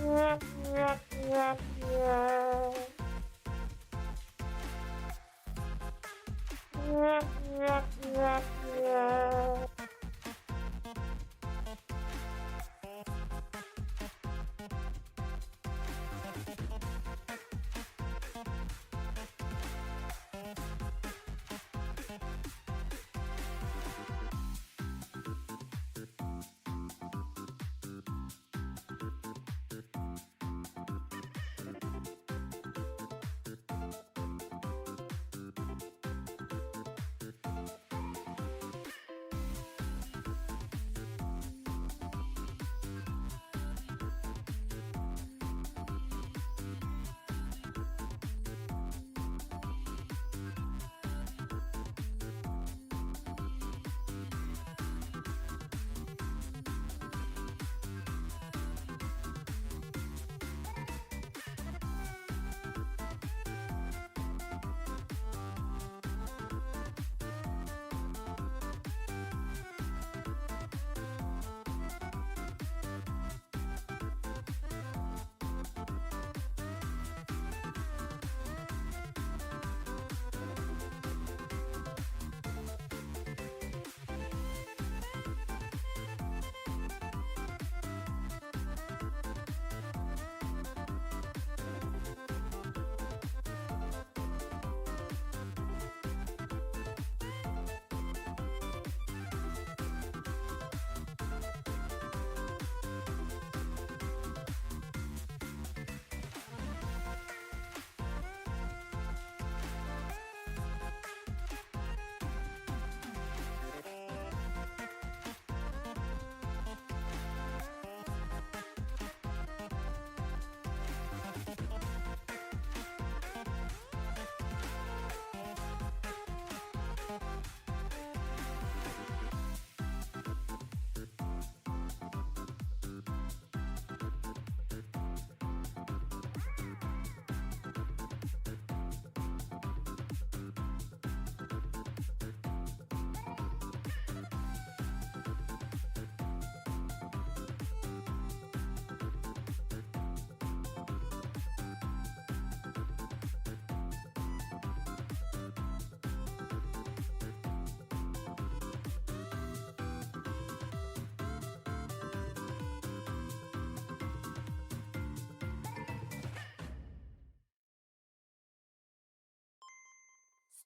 ス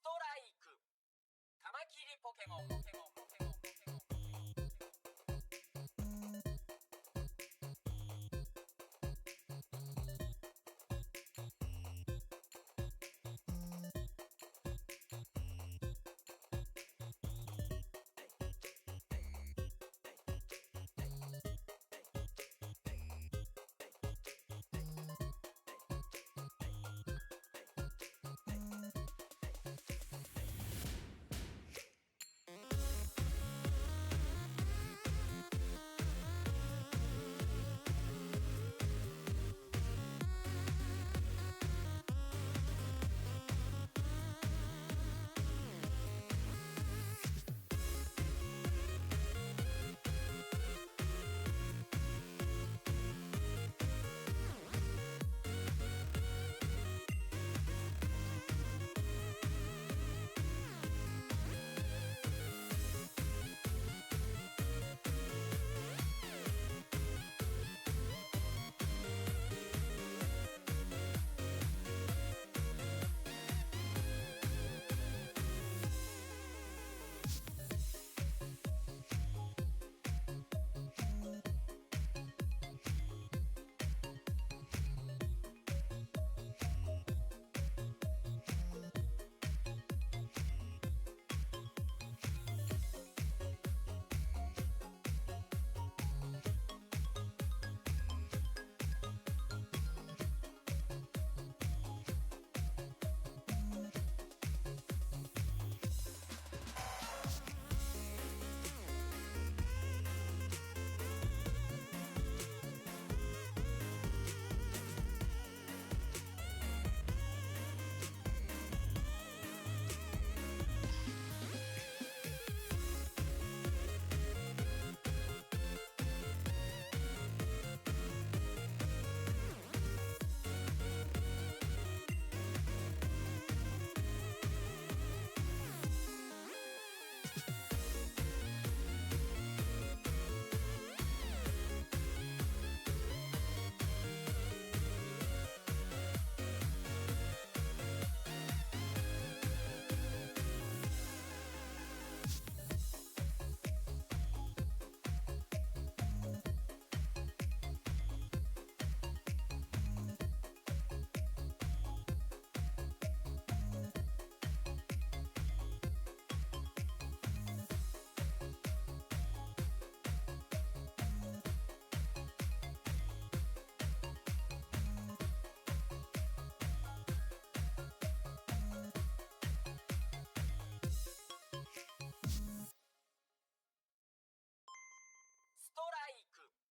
トライクカマキリポケモン。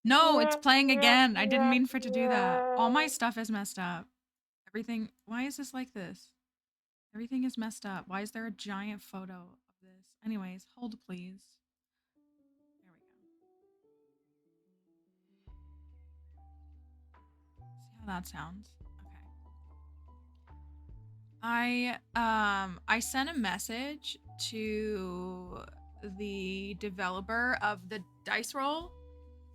No, it's playing again. I didn't mean for it to do that. All my stuff is messed up. Everything. Why is this like this? Everything is messed up. Why is there a giant photo of this? Anyways, hold please. There we go. See how that sounds. Okay. I sent a message to the developer of the dice roll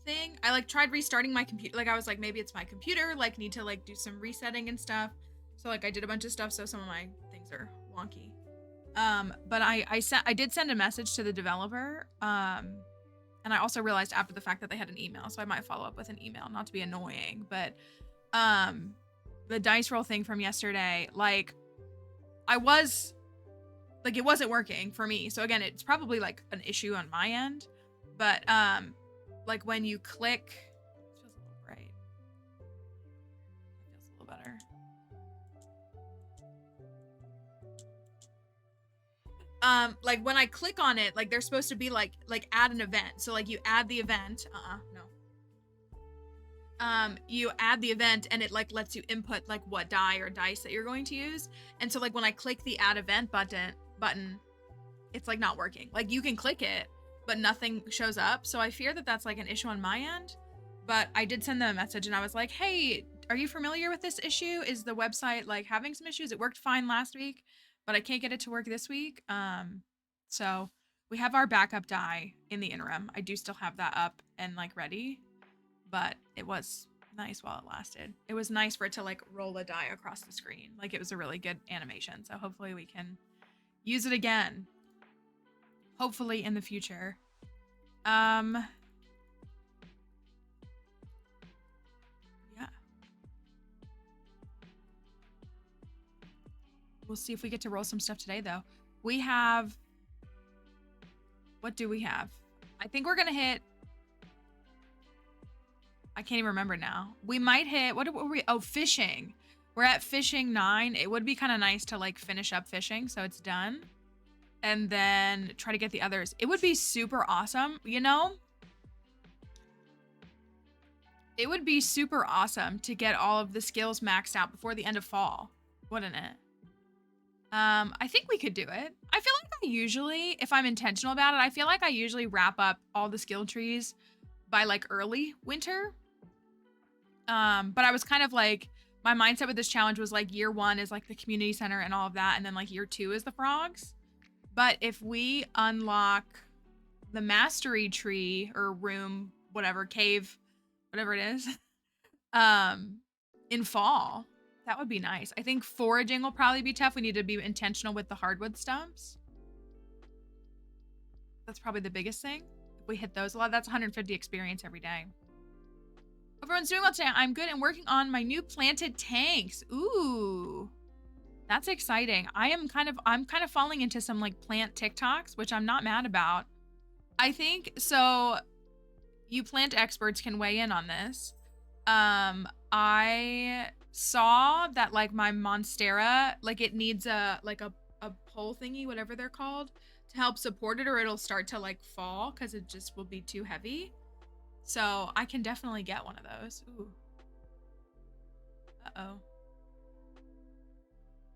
thing. I like tried restarting my computer. Like I was like, maybe it's my computer, like need to like do some resetting and stuff. So like I did a bunch of stuff, so some of my things are wonky. But I did send a message to the developer. And I also realized after the fact that they had an email, so I might follow up with an email, not to be annoying, but the dice roll thing from yesterday, like I was like it wasn't working for me. So again, it's probably like an issue on my end, but like when you click, it feels a little bright. It feels a little better. Like when I click on it, like they're supposed to be like add an event. So like you add the event. No. You add the event and it like lets you input like what die or dice that you're going to use. And so like when I click the add event button, it's like not working. Like you can click it, but nothing shows up. So I fear that that's like an issue on my end. But I did send them a message and I was like, hey, are you familiar with this issue? Is the website like having some issues? It worked fine last week, but I can't get it to work this week. So we have our backup die in the interim. I do still have that up and like ready, but it was nice while it lasted. It was nice for it to like roll a die across the screen. Like it was a really good animation. So hopefully we can use it again. Hopefully in the future. Yeah. We'll see if we get to roll some stuff today though. We have, what do we have? I think we're gonna hit, I can't even remember now. We might hit, what were we, oh, fishing. We're at fishing 9. It would be kind of nice to like finish up fishing so it's done. And then try to get the others. It would be super awesome, you know? It would be super awesome to get all of the skills maxed out before the end of fall, wouldn't it? I think we could do it. I feel like I usually, if I'm intentional about it, I feel like I usually wrap up all the skill trees by like early winter. But I was kind of like, my mindset with this challenge was like year 1 is like the community center and all of that, and then like year 2 is the frogs. But if we unlock the mastery tree or room, whatever, cave, whatever it is, in fall, that would be nice. I think foraging will probably be tough. We need to be intentional with the hardwood stumps. That's probably the biggest thing. If we hit those a lot, that's 150 experience every day. Everyone's doing well today. I'm good and working on my new planted tanks. Ooh, that's exciting. I'm kind of falling into some like plant TikToks, which I'm not mad about. I think so. You plant experts can weigh in on this. I saw that like my monstera, like it needs a pole thingy, whatever they're called, to help support it, or it'll start to like fall because it just will be too heavy. So I can definitely get one of those. Ooh. Uh-oh.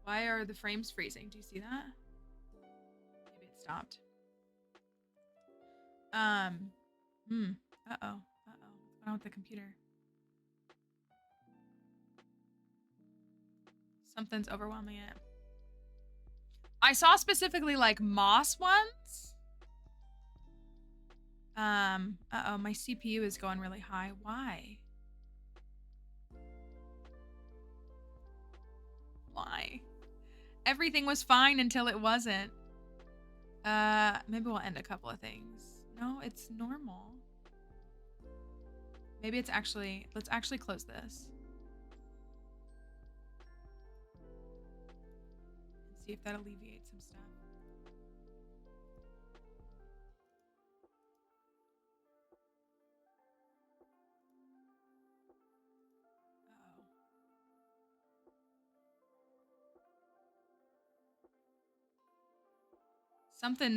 Why are the frames freezing? Do you see that? Maybe it stopped. Uh-oh. Uh-oh. What's going on with the computer? Something's overwhelming it. I saw specifically like moss ones. Uh-oh, my CPU is going really high. Why? Why? Everything was fine until it wasn't. Maybe we'll end a couple of things. No, it's normal. Maybe it's actually, let's actually close this. And see if that alleviates some stuff.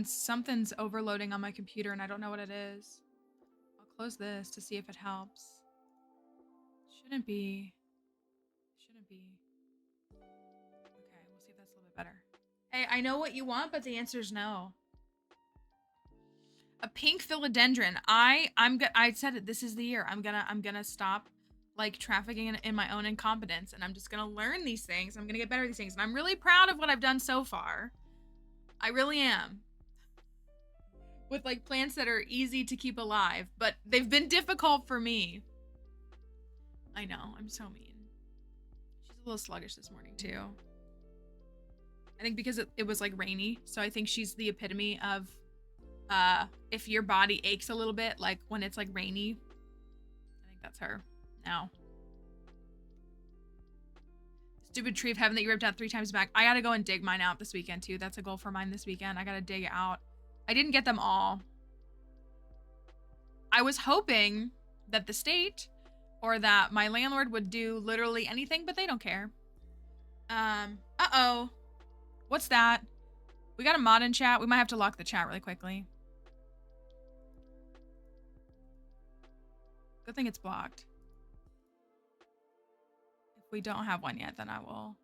Something's overloading on my computer and I don't know what it is. I'll close this to see if it helps. Shouldn't be. Shouldn't be. Okay, we'll see if that's a little bit better. Hey, I know what you want, but the answer is no. A pink philodendron. I said it. This is the year. I'm gonna stop like trafficking in my own incompetence, and I'm just gonna learn these things. I'm gonna get better at these things, and I'm really proud of what I've done so far. I really am. With like plants that are easy to keep alive, but they've been difficult for me. I know, I'm so mean. She's a little sluggish this morning too. I think because it was like rainy, so I think she's the epitome of if your body aches a little bit, like when it's like rainy. I think that's her now. Stupid tree of heaven that you ripped out 3 times back. I gotta go and dig mine out this weekend too. That's a goal for mine this weekend. I gotta dig it out. I didn't get them all. I was hoping that the state or that my landlord would do literally anything, but they don't care. Uh-oh. What's that? We got a mod in chat. We might have to lock the chat really quickly. Good thing it's blocked. If we don't have one yet, then I will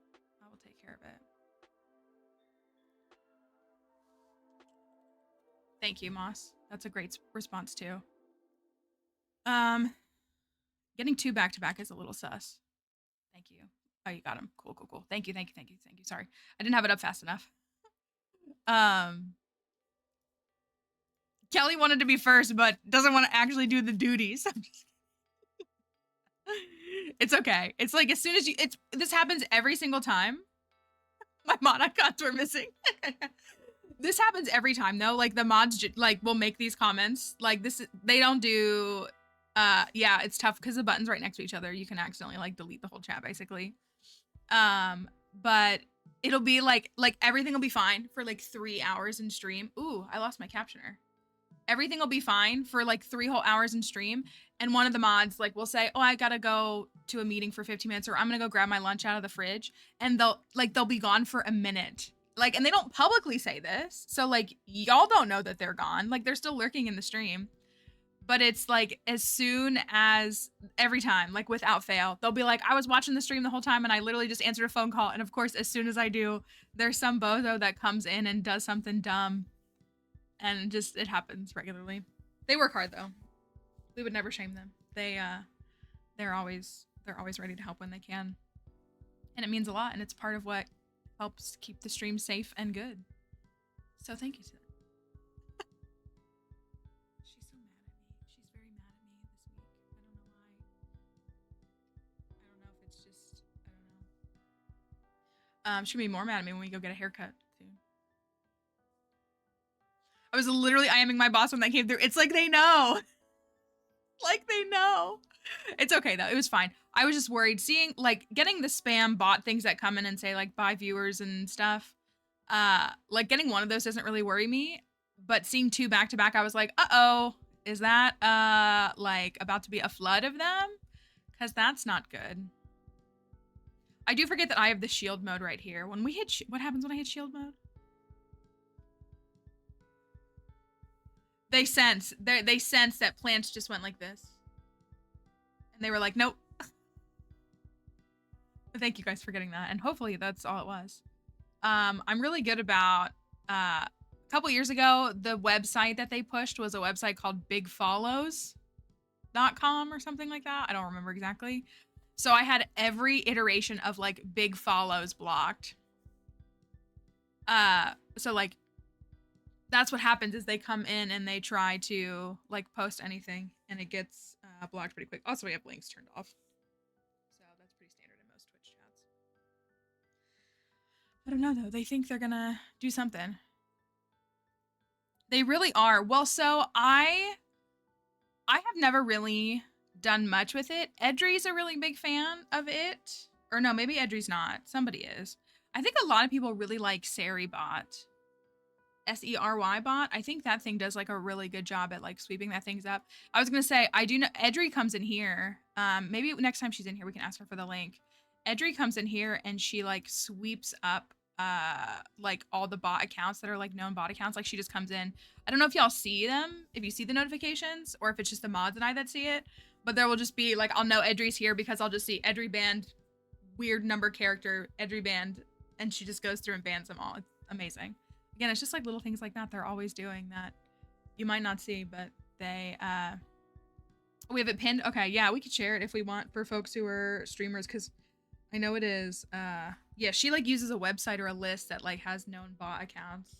take care of it. Thank you, Moss. That's a great response too. Getting 2 back-to-back is a little sus. Thank you. Oh, you got him. Cool, cool, cool. Thank you, thank you, thank you, thank you. Sorry. I didn't have it up fast enough. Kelly wanted to be first, but doesn't want to actually do the duties. I'm just It's okay. It's like as soon as this happens every single time. My mod icons were missing. This happens every time though. Like the mods like will make these comments. Like this, they don't do. Yeah, it's tough because the buttons right next to each other. You can accidentally like delete the whole chat basically. But it'll be like everything will be fine for like 3 hours in stream. Ooh, I lost my captioner. Everything will be fine for like 3 whole hours in stream. And one of the mods like will say, oh, I gotta go to a meeting for 15 minutes, or I'm gonna go grab my lunch out of the fridge. And they'll be gone for a minute. Like, and they don't publicly say this. So like, y'all don't know that they're gone. Like they're still lurking in the stream. But it's like, as soon as, every time, like without fail, they'll be like, I was watching the stream the whole time and I literally just answered a phone call. And of course, as soon as I do, there's some bozo that comes in and does something dumb. And just, it happens regularly. They work hard though. We would never shame them. They're always ready to help when they can. And it means a lot, and it's part of what helps keep the stream safe and good. So thank you to them. She's so mad at me. She's very mad at me this week. I don't know why. I don't know if it's just, I don't know. She's gonna be more mad at me when we go get a haircut soon. I was literally IMing my boss when that came through. It's like they know. Like they know. It's okay though. It was fine. I was just worried seeing like getting the spam bot things that come in and say like buy viewers and stuff. Like getting one of those doesn't really worry me, but seeing 2 back to back, I was like, uh-oh, is that like about to be a flood of them? Cause that's not good. I do forget that I have the shield mode right here. When we hit, what happens when I hit shield mode? They sense that plants just went like this. And they were like, nope. But thank you guys for getting that. And hopefully that's all it was. I'm really good about, a couple years ago, the website that they pushed was a website called bigfollows.com or something like that. I don't remember exactly. So I had every iteration of like big follows blocked. So like, that's what happens is they come in and they try to like post anything and it gets blocked pretty quick. Also, we have links turned off. So that's pretty standard in most Twitch chats. I don't know though. They think they're gonna do something. They really are. Well, so I have never really done much with it. Edry's a really big fan of it. Or no, maybe Edry's not. Somebody is. I think a lot of people really like Serybot. Sery bot. I think that thing does like a really good job at like sweeping that things up. I was gonna say, I do know Edry comes in here. Maybe next time she's in here we can ask her for the link. Edry comes in here and she like sweeps up like all the bot accounts that are like known bot accounts. Like she just comes in. I don't know if y'all see them, if you see the notifications, or if it's just the mods and I that see it. But there will just be like, I'll know Edry's here because I'll just see Edry banned, weird number character, Edry banned, and she just goes through and bans them all. It's amazing. Again, it's just like little things like that they're always doing that you might not see, but they we have it pinned. Okay, yeah, we could share it if we want for folks who are streamers, because I know it is. Yeah, she like uses a website or a list that like has known bot accounts.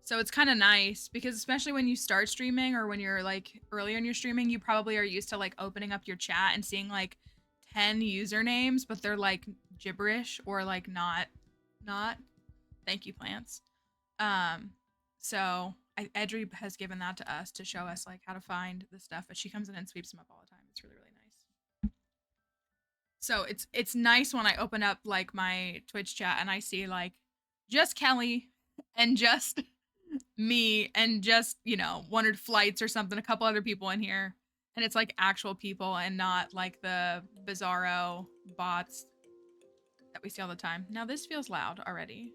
So it's kind of nice because especially when you start streaming or when you're like earlier in your streaming, you probably are used to like opening up your chat and seeing like 10 usernames, but they're like gibberish or like not. Thank you, plants. So Edry has given that to us to show us like how to find the stuff, but she comes in and sweeps them up all the time. It's really, really nice. So it's nice when I open up like my Twitch chat and I see like just Kelly and just me and just, you know, Wondered Flights or something, a couple other people in here. And it's like actual people and not like the bizarro bots that we see all the time. Now this feels loud already.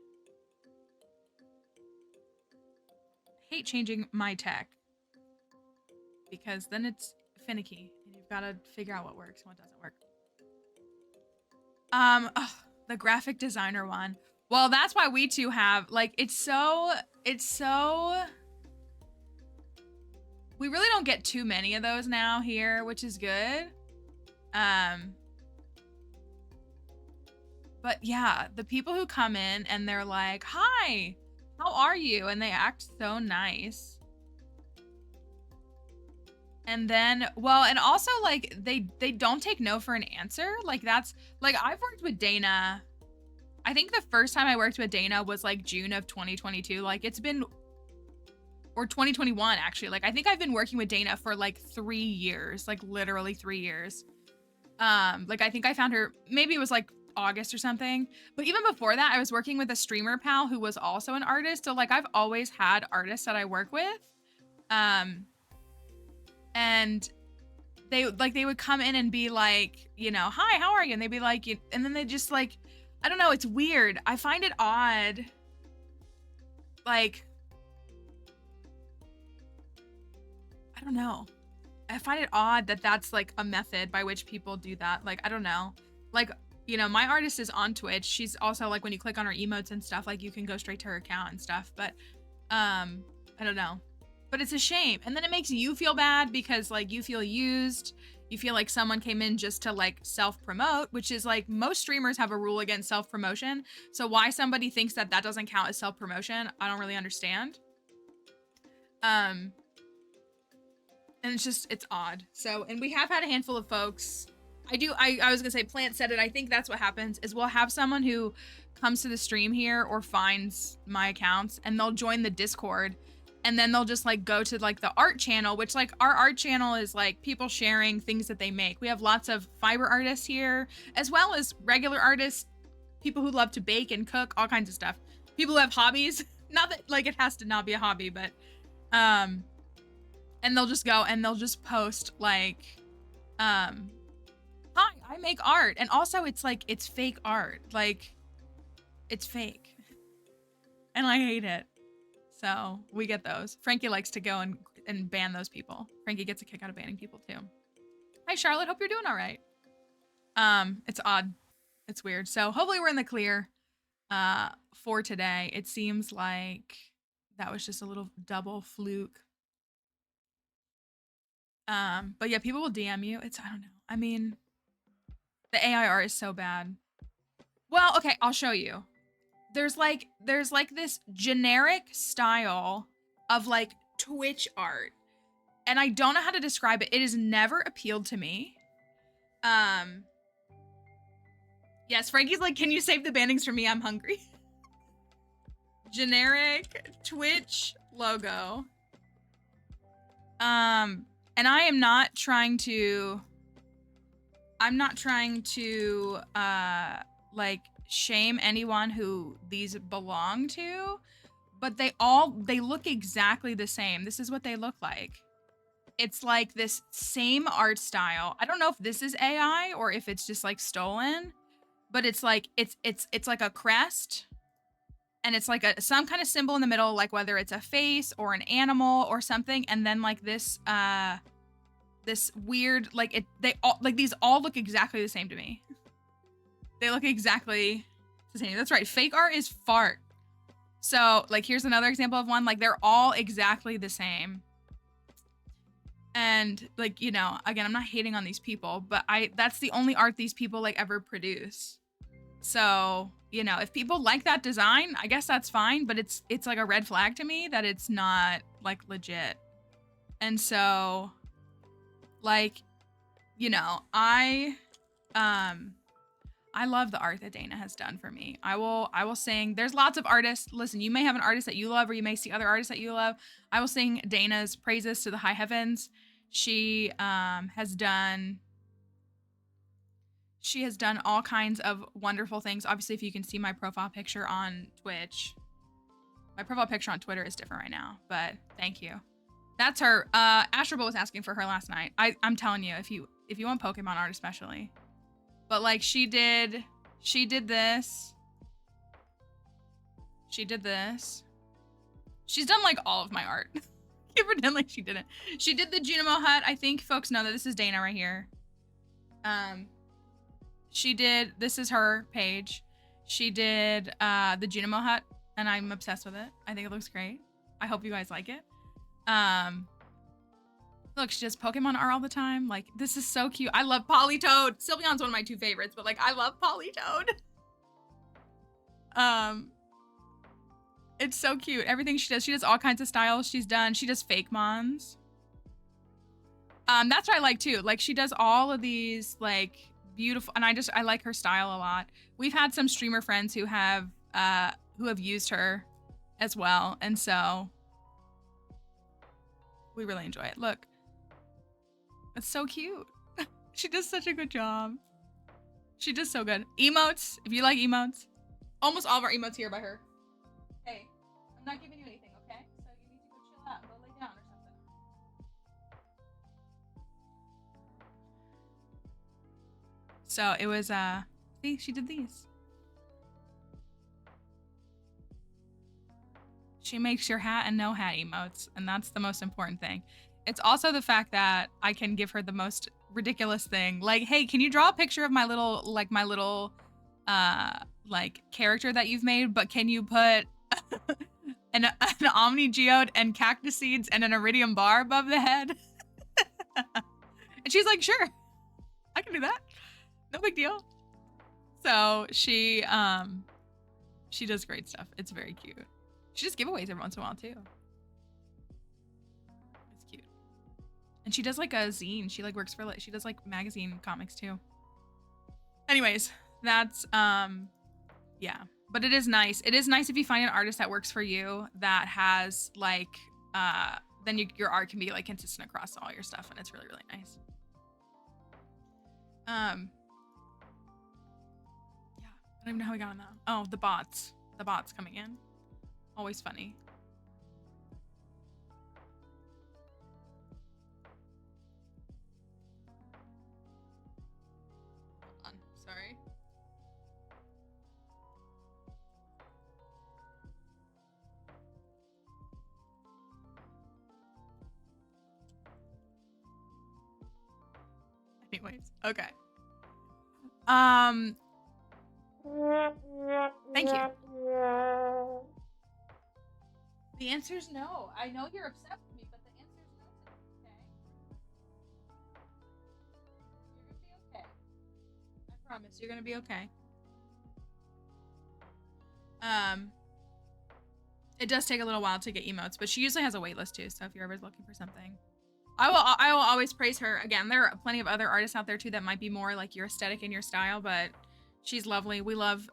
I hate changing my tech because then it's finicky and you've got to figure out what works and what doesn't work. The graphic designer one. Well, that's why we two have like it's so we really don't get too many of those now here, which is good. But yeah, the people who come in and they're like, "Hi, how are you?" and they act so nice. And then, well, and also like they don't take no for an answer. Like that's like I've worked with Dana. I think the first time I worked with Dana was like June of 2022. Like it's been, or 2021 actually. Like I think I've been working with Dana for like 3 years, like literally 3 years. Like I think I found her, maybe it was like August or something. But even before that, I was working with a streamer pal who was also an artist. So like I've always had artists that I work with. And they would come in and be like, you know, "Hi, how are you?" And they'd be like, and then they just like, I don't know, it's weird. I find it odd. Like, I don't know. I find it odd that that's like a method by which people do that. Like, I don't know. Like, you know, my artist is on Twitch. She's also like, when you click on her emotes and stuff, like you can go straight to her account and stuff. But I don't know. But it's a shame. And then it makes you feel bad because like you feel used. You feel like someone came in just to like self-promote, which is like most streamers have a rule against self-promotion. So why somebody thinks that that doesn't count as self-promotion, I don't really understand. And it's just, it's odd. So, and we have had a handful of folks. I was gonna say Plant said it. I think that's what happens is we'll have someone who comes to the stream here or finds my accounts and they'll join the Discord. And then they'll just like go to like the art channel, which like our art channel is like people sharing things that they make. We have lots of fiber artists here, as well as regular artists, people who love to bake and cook, all kinds of stuff. People who have hobbies, not that like it has to not be a hobby, but and they'll just go and they'll just post like, "Hi, I make art." And also it's like, it's fake art. Like it's fake. And I hate it. So we get those. Frankie likes to go and ban those people. Frankie gets a kick out of banning people too. Hi, Charlotte. Hope you're doing all right. It's odd. It's weird. So hopefully we're in the clear for today. It seems like that was just a little double fluke. But yeah, people will DM you. I don't know. I mean, the AI art is so bad. Well, okay, I'll show you. There's like this generic style of like Twitch art. And I don't know how to describe it. It has never appealed to me. Yes, Frankie's like, "Can you save the bannings for me? I'm hungry." Generic Twitch logo. And I am not trying to like shame anyone who these belong to, but they look exactly the same. This is what they look like. It's like this same art style. I don't know if this is AI or if it's just like stolen, but it's like it's like a crest and it's like some kind of symbol in the middle, like whether it's a face or an animal or something, and then like this this weird like these all look exactly the same to me. They look exactly the same. That's right. Fake art is fart. So like here's another example of one. Like they're all exactly the same. And like, you know, again, I'm not hating on these people, but that's the only art these people like ever produce. So, you know, if people like that design, I guess that's fine, but it's like a red flag to me that it's not like legit. And so like, you know, I love the art that Dana has done for me. I will sing. There's lots of artists. Listen, you may have an artist that you love, or you may see other artists that you love. I will sing Dana's praises to the high heavens. She has done all kinds of wonderful things. Obviously, if you can see my profile picture on Twitch, my profile picture on Twitter is different right now, but thank you. That's her. Astrobo was asking for her last night. I'm telling you, if you want Pokemon art especially. But like she did this. She did this. She's done like all of my art. Can't pretend like she didn't. She did the Junimo hut. I think folks know that this is Dana right here. She did, this is her page. She did the Junimo hut, and I'm obsessed with it. I think it looks great. I hope you guys like it. Look, she does Pokemon art all the time. Like, this is so cute. I love Politoed. Sylveon's one of my 2 favorites, but like, I love Politoed. It's so cute. Everything she does all kinds of styles she's done. She does fake mons. That's what I like too. Like, she does all of these like beautiful, and I like her style a lot. We've had some streamer friends who have used her as well, and so we really enjoy it. Look. It's so cute. She does such a good job. She does so good. Emotes, if you like emotes. Almost all of our emotes here by her. Hey, I'm not giving you anything, okay? So you need to go chill out and go lay down or something. So it was, see, she did these. She makes your hat and no hat emotes, and that's the most important thing. It's also the fact that I can give her the most ridiculous thing. Like, hey, can you draw a picture of my little, like, character that you've made, but can you put an Omni Geode and cactus seeds and an iridium bar above the head? And she's like, sure, I can do that. No big deal. So she does great stuff. It's very cute. She does giveaways every once in a while, too. And she does like a zine. She like works for, she does like magazine comics too. Anyways, that's, yeah. But it is nice. It is nice if you find an artist that works for you that has like, then your art can be like consistent across all your stuff, and it's really, really nice. Yeah. I don't even know how we got on that. Oh, the bots. The bots coming in. Always funny. Sorry. Anyways, okay. Thank you. The answer is no. I know you're upset with me, but the answer is no, okay? You're gonna be okay. I promise, you're gonna be okay. It does take a little while to get emotes, but she usually has a waitlist too, so if you're ever looking for something. I will always praise her. Again, there are plenty of other artists out there too that might be more like your aesthetic and your style, but she's lovely. We love,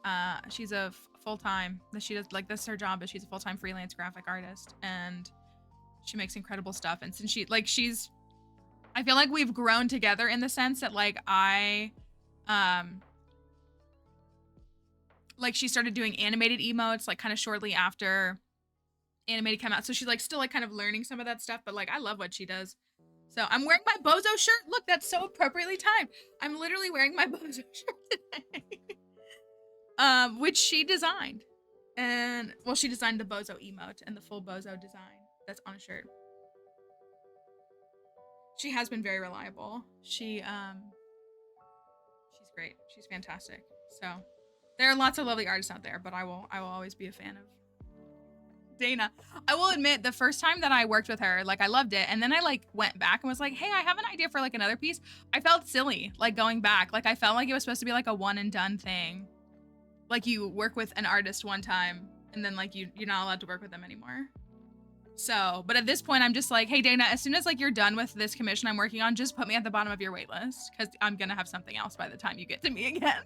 she's a full-time, she does, like, this is her job, but she's a full-time freelance graphic artist, and she makes incredible stuff. And since I feel like we've grown together in the sense that like like she started doing animated emotes like kind of shortly after animated came out. So she's like still like kind of learning some of that stuff, but like I love what she does. So I'm wearing my Bozo shirt. Look, that's so appropriately timed. I'm literally wearing my Bozo shirt today. Which she designed. And, well, she designed the Bozo emote and the full Bozo design that's on a shirt. She has been very reliable. She's great. She's fantastic. So there are lots of lovely artists out there, but I will always be a fan of Dana. I will admit, the first time that I worked with her, like, I loved it, and then I like went back and was like, hey, I have an idea for like another piece. I felt silly like going back. Like I felt like it was supposed to be like a one and done thing. Like you work with an artist one time and then like you're not allowed to work with them anymore. So, but at this point, I'm just like, hey, Dana, as soon as like you're done with this commission I'm working on, just put me at the bottom of your wait list because I'm gonna have something else by the time you get to me again.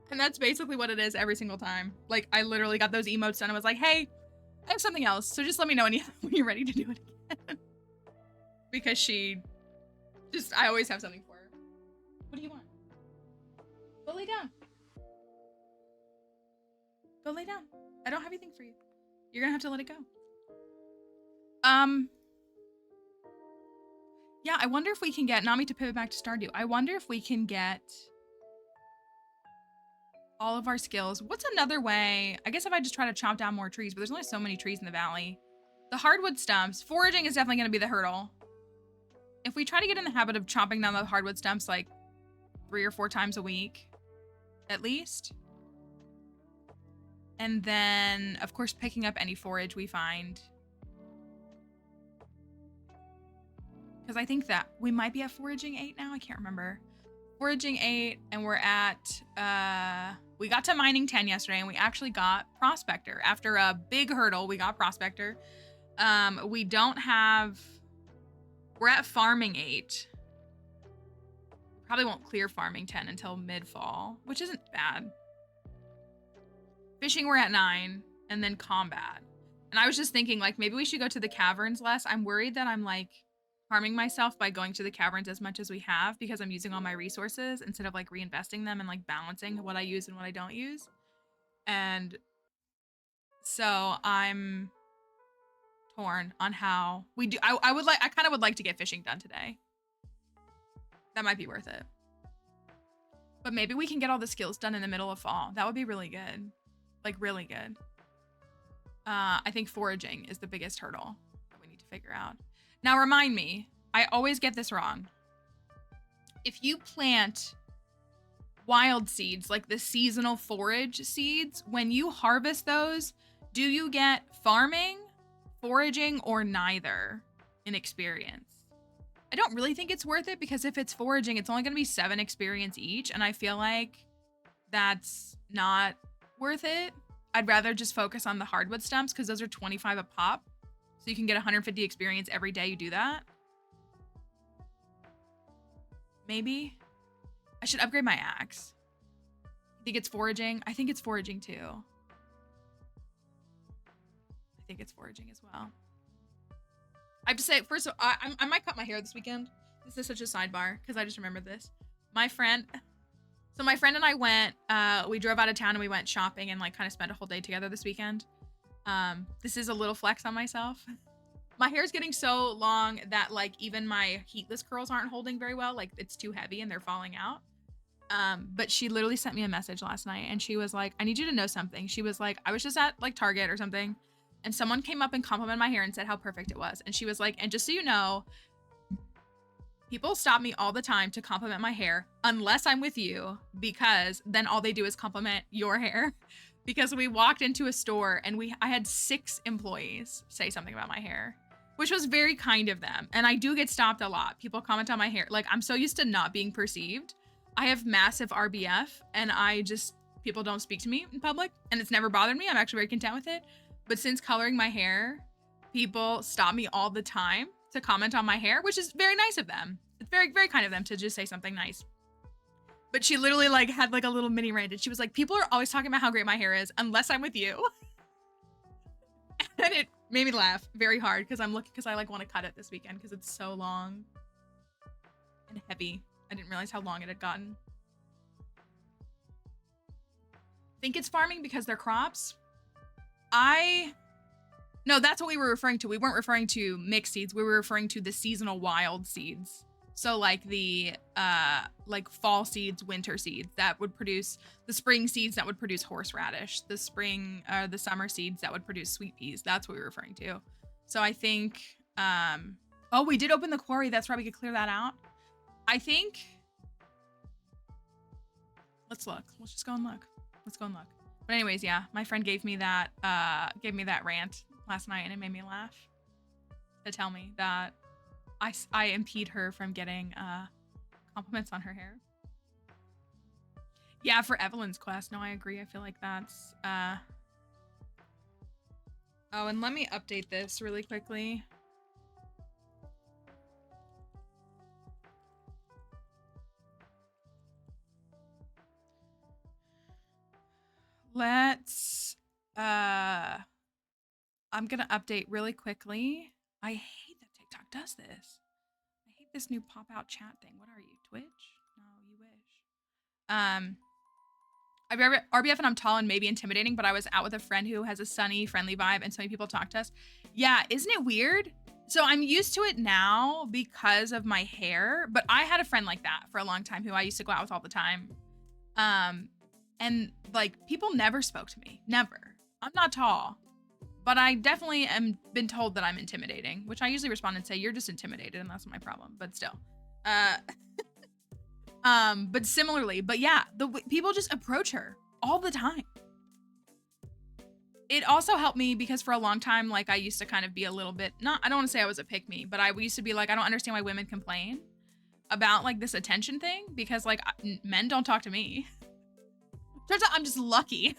And that's basically what it is every single time. Like, I literally got those emotes done and was like, hey, I have something else, so just let me know when you're ready to do it again. Because I always have something for her. What do you want? Go lay down. Go lay down. I don't have anything for you. You're gonna have to let it go. Yeah, I wonder if we can get Nami to pivot back to Stardew. I wonder if we can get all of our skills. What's another way? I guess if I just try to chop down more trees, but there's only so many trees in the valley. The hardwood stumps. Foraging is definitely going to be the hurdle. If we try to get in the habit of chopping down the hardwood stumps like 3 or 4 times a week, at least. And then, of course, picking up any forage we find. Because I think that we might be at foraging 8 now. I can't remember. Foraging 8, and we're at, we got to mining 10 yesterday, and we actually got prospector. After a big hurdle, we got prospector. We don't have, we're at farming 8. Probably won't clear farming 10 until mid-fall, which isn't bad. Fishing, we're at 9, and then combat. And I was just thinking, like, maybe we should go to the caverns less. I'm worried that I'm, like, harming myself by going to the caverns as much as we have because I'm using all my resources instead of, like, reinvesting them and, like, balancing what I use and what I don't use. And so I'm torn on how we do. I kind of would like to get fishing done today. That might be worth it. But maybe we can get all the skills done in the middle of fall. That would be really good. Like, really good. I think foraging is the biggest hurdle that we need to figure out. Now, remind me, I always get this wrong. If you plant wild seeds, like the seasonal forage seeds, when you harvest those, do you get farming, foraging, or neither in experience? I don't really think it's worth it because if it's foraging, it's only going to be 7 experience each, and I feel like that's not worth it. I'd rather just focus on the hardwood stumps because those are 25 a pop. So you can get 150 experience every day you do that. Maybe. I should upgrade my axe. I think it's foraging. I think it's foraging too. I think it's foraging as well. I have to say, first of all, I might cut my hair this weekend. This is such a sidebar because I just remembered this. My friend and I went, we drove out of town and we went shopping and like kind of spent a whole day together this weekend. This is a little flex on myself. My hair is getting so long that like even my heatless curls aren't holding very well. Like it's too heavy and they're falling out. But she literally sent me a message last night and she was like, I need you to know something. She was like, I was just at like Target or something and someone came up and complimented my hair and said how perfect it was. And she was like, and just so you know, people stop me all the time to compliment my hair unless I'm with you because then all they do is compliment your hair. Because we walked into a store and I had 6 employees say something about my hair, which was very kind of them. And I do get stopped a lot. People comment on my hair. Like, I'm so used to not being perceived. I have massive RBF and people don't speak to me in public and it's never bothered me. I'm actually very content with it. But since coloring my hair, people stop me all the time to comment on my hair, which is very nice of them. It's very, very kind of them to just say something nice. But she literally like had like a little mini rant and she was like, people are always talking about how great my hair is unless I'm with you. And it made me laugh very hard because I like want to cut it this weekend because it's so long and heavy. I didn't realize how long it had gotten. Think it's farming because they're crops. No, that's what we were referring to. We weren't referring to mixed seeds. We were referring to the seasonal wild seeds. So like the like fall seeds, winter seeds that would produce the spring seeds that would produce horseradish, the summer seeds that would produce sweet peas. That's what we were referring to. So I think oh, we did open the quarry. That's right, we could clear that out. I think let's look. Let's just go and look. Let's go and look. But anyways, yeah, my friend gave me that rant last night and it made me laugh to tell me that I impede her from getting compliments on her hair. Yeah, for Evelyn's quest. No, I agree. I feel like that's oh, and let me update this really quickly. Let's I'm gonna update really quickly. I hate that TikTok does this. I hate this new pop-out chat thing. What are you, Twitch? No, you wish. RBF and I'm tall and maybe intimidating, but I was out with a friend who has a sunny, friendly vibe and so many people talk to us. Yeah, isn't it weird? So I'm used to it now because of my hair, but I had a friend like that for a long time who I used to go out with all the time. And like people never spoke to me, never. I'm not tall, but I definitely am been told that I'm intimidating, which I usually respond and say, you're just intimidated and that's my problem, but still. But similarly, but yeah, people just approach her all the time. It also helped me because for a long time, like I used to kind of be a little bit, I don't want to say I was a pick-me, but I used to be like, I don't understand why women complain about like this attention thing because like men don't talk to me. Turns out I'm just lucky.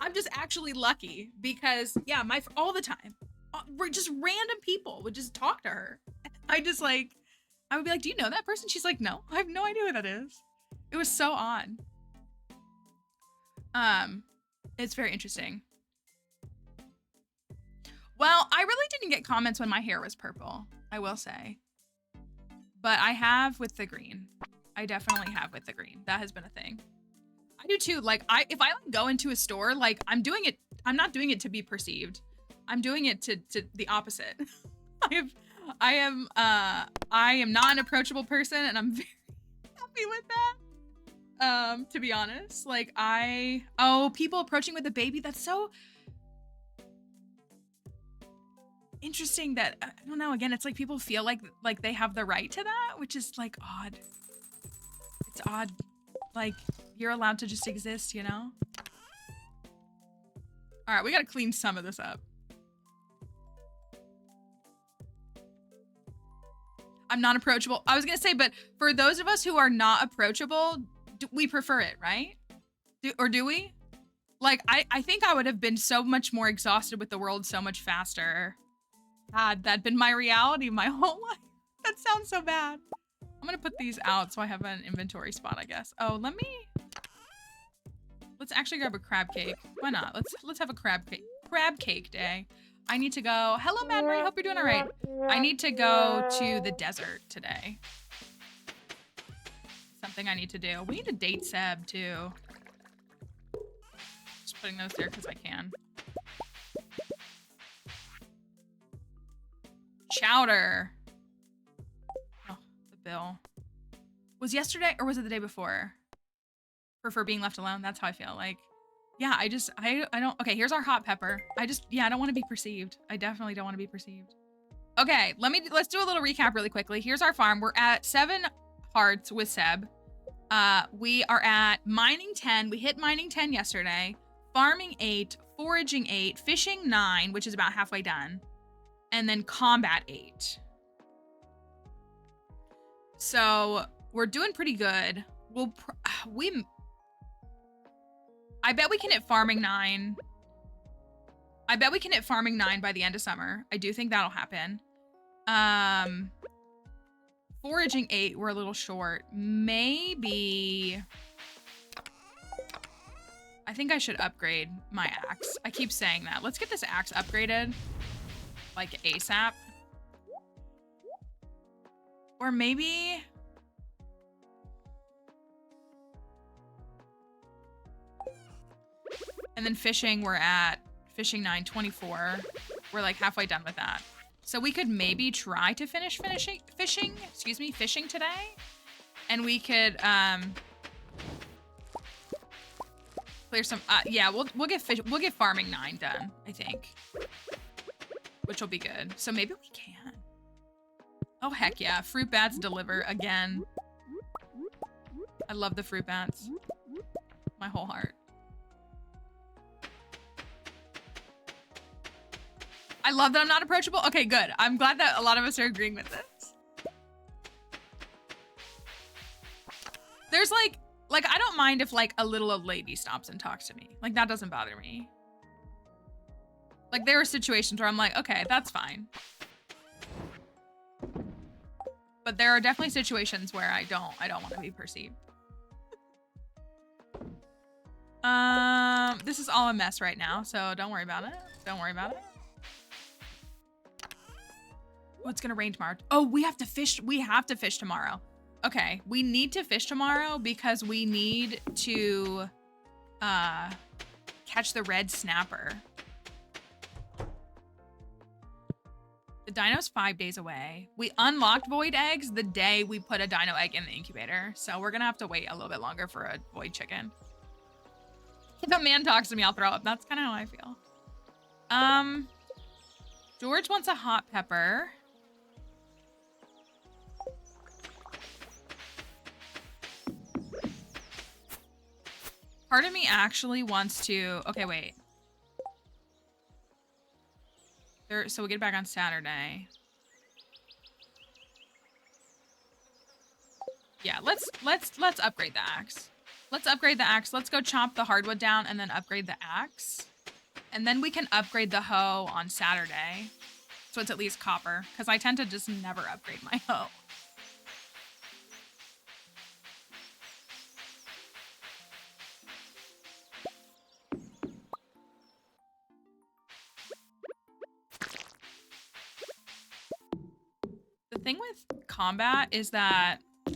I'm just actually lucky because yeah, all the time, we're just random people would just talk to her. I would be like, do you know that person? She's like, no, I have no idea who that is. It was so odd. It's very interesting. Well, I really didn't get comments when my hair was purple, I will say. But I have with the green. I definitely have with the green. That has been a thing. I do too. Like if I like go into a store, like I'm not doing it to be perceived. I'm doing it to the opposite. I am not an approachable person and I'm very happy with that. To be honest, like people approaching with a baby. That's so interesting that, I don't know, again, it's like people feel like they have the right to that, which is like odd. It's odd. Like you're allowed to just exist, you know? All right, we gotta clean some of this up. I'm not approachable. I was gonna say, but for those of us who are not approachable, we prefer it, right? Do we? Like, I think I would have been so much more exhausted with the world so much faster had that been my reality my whole life. That sounds so bad. I'm gonna put these out so I have an inventory spot, I guess. Oh, let's actually grab a crab cake. Why not? Let's have a crab cake day. I need to go. Hello, Mad Marie. Hope you're doing all right. I need to go to the desert today. Something I need to do. We need to date Seb too. Just putting those there because I can. Chowder. Oh, the bill. Was yesterday or was it the day before? For being left alone. That's how I feel. Like, yeah, I don't. Okay, here's our hot pepper. I don't want to be perceived. I definitely don't want to be perceived. Okay, let's do a little recap really quickly. Here's our farm. We're at 7 hearts with Seb. We are at mining 10. We hit mining 10 yesterday. Farming 8, foraging 8, fishing 9, which is about halfway done. And then combat 8. So we're doing pretty good. I bet we can hit farming 9. I bet we can hit farming 9 by the end of summer. I do think that'll happen. Foraging 8, we're a little short. Maybe. I think I should upgrade my axe. I keep saying that. Let's get this axe upgraded. Like ASAP. Or maybe. And then fishing, we're at fishing 9, 24. We're like halfway done with that. So we could maybe try to finish fishing today. And we could clear some yeah, we'll get farming 9 done, I think. Which will be good. So maybe we can. Oh heck yeah, fruit bats deliver again. I love the fruit bats. My whole heart. I love that I'm not approachable. Okay, good. I'm glad that a lot of us are agreeing with this. There's like I don't mind if like a little old lady stops and talks to me. Like that doesn't bother me. Like there are situations where I'm like, okay, that's fine. But there are definitely situations where I don't want to be perceived. This is all a mess right now, so don't worry about it. Don't worry about it. Oh, it's gonna rain tomorrow. Oh, we have to fish. We have to fish tomorrow. Okay, we need to fish tomorrow because we need to catch the red snapper. The dino's 5 days away. We unlocked void eggs the day we put a dino egg in the incubator. So we're gonna have to wait a little bit longer for a void chicken. If a man talks to me, I'll throw up. That's kind of how I feel. George wants a hot pepper. Part of me actually wants to... Okay, wait. So we get back on Saturday. Yeah, let's upgrade the axe. Let's upgrade the axe. Let's go chop the hardwood down and then upgrade the axe. And then we can upgrade the hoe on Saturday. So it's at least copper. Because I tend to just never upgrade my hoe. The thing with combat is that I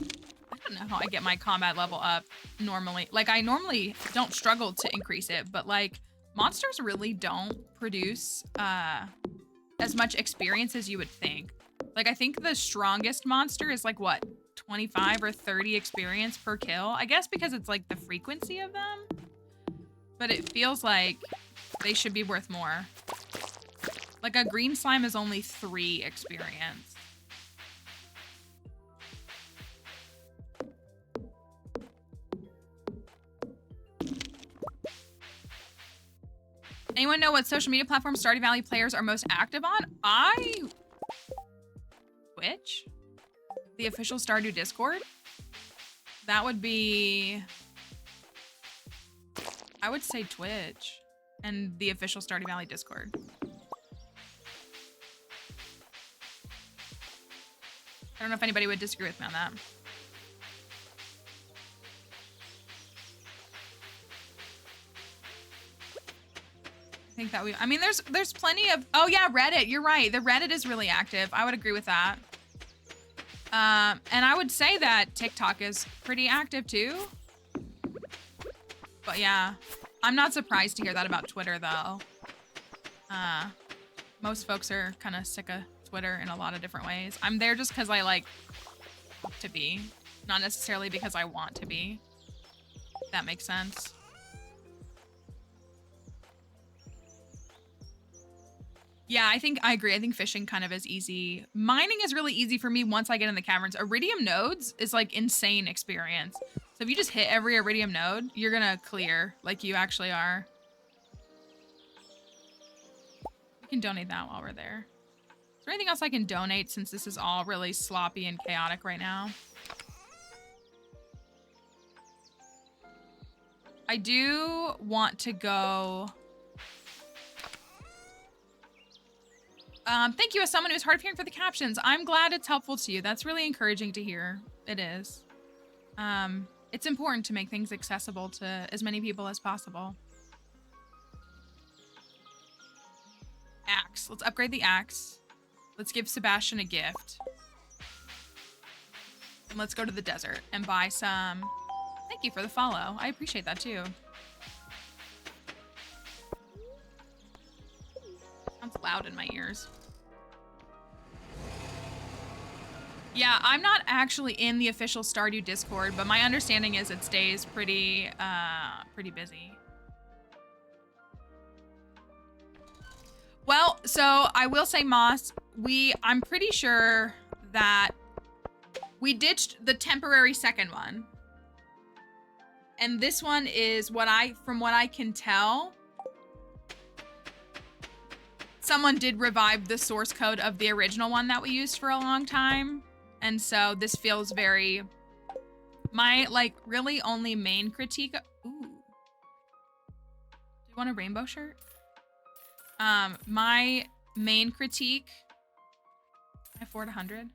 don't know how I get my combat level up normally. Like, I normally don't struggle to increase it, but like monsters really don't produce as much experience as you would think. Like, I think the strongest monster is like, what, 25 or 30 experience per kill? I guess because it's like the frequency of them, but it feels like they should be worth more. Like a green slime is only 3 experience. Anyone know what social media platform Stardew Valley players are most active on? Twitch? The official Stardew Discord? That would be... I would say Twitch and the official Stardew Valley Discord. I don't know if anybody would disagree with me on that. I think that I mean, there's plenty of, oh yeah, Reddit, you're right. The Reddit is really active. I would agree with that. And I would say that TikTok is pretty active too. But yeah, I'm not surprised to hear that about Twitter though. Most folks are kind of sick of Twitter in a lot of different ways. I'm there just because I like to be, not necessarily because I want to be. If that makes sense. Yeah, I agree. I think fishing kind of is easy. Mining is really easy for me once I get in the caverns. Iridium nodes is like insane experience. So if you just hit every iridium node, you're gonna clear like you actually are. We can donate that while we're there. Is there anything else I can donate since this is all really sloppy and chaotic right now? I do want to go... Thank you as someone who's hard of hearing for the captions. I'm glad it's helpful to you. That's really encouraging to hear. It is. It's important to make things accessible to as many people as possible. Axe. Let's upgrade the axe. Let's give Sebastian a gift. And let's go to the desert and buy some... Thank you for the follow. I appreciate that too. Sounds loud in my ears. Yeah, I'm not actually in the official Stardew Discord, but my understanding is it stays pretty busy. Well, so I will say, Moss, I'm pretty sure that we ditched the temporary second one. And this one is from what I can tell, someone did revive the source code of the original one that we used for a long time. And so this feels very, my like really only main critique. Ooh. Do you want a rainbow shirt? My main critique, I afford 100,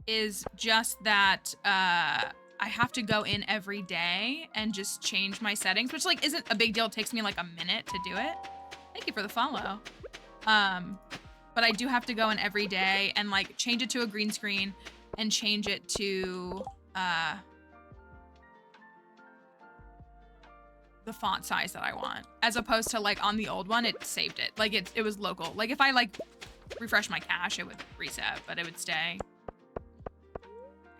is just that I have to go in every day and just change my settings, which like isn't a big deal. It takes me like a minute to do it. Thank you for the follow. But I do have to go in every day and like change it to a green screen and change it to the font size that I want, as opposed to like on the old one, it saved it. Like it was local. Like if I like refresh my cache, it would reset, but it would stay. I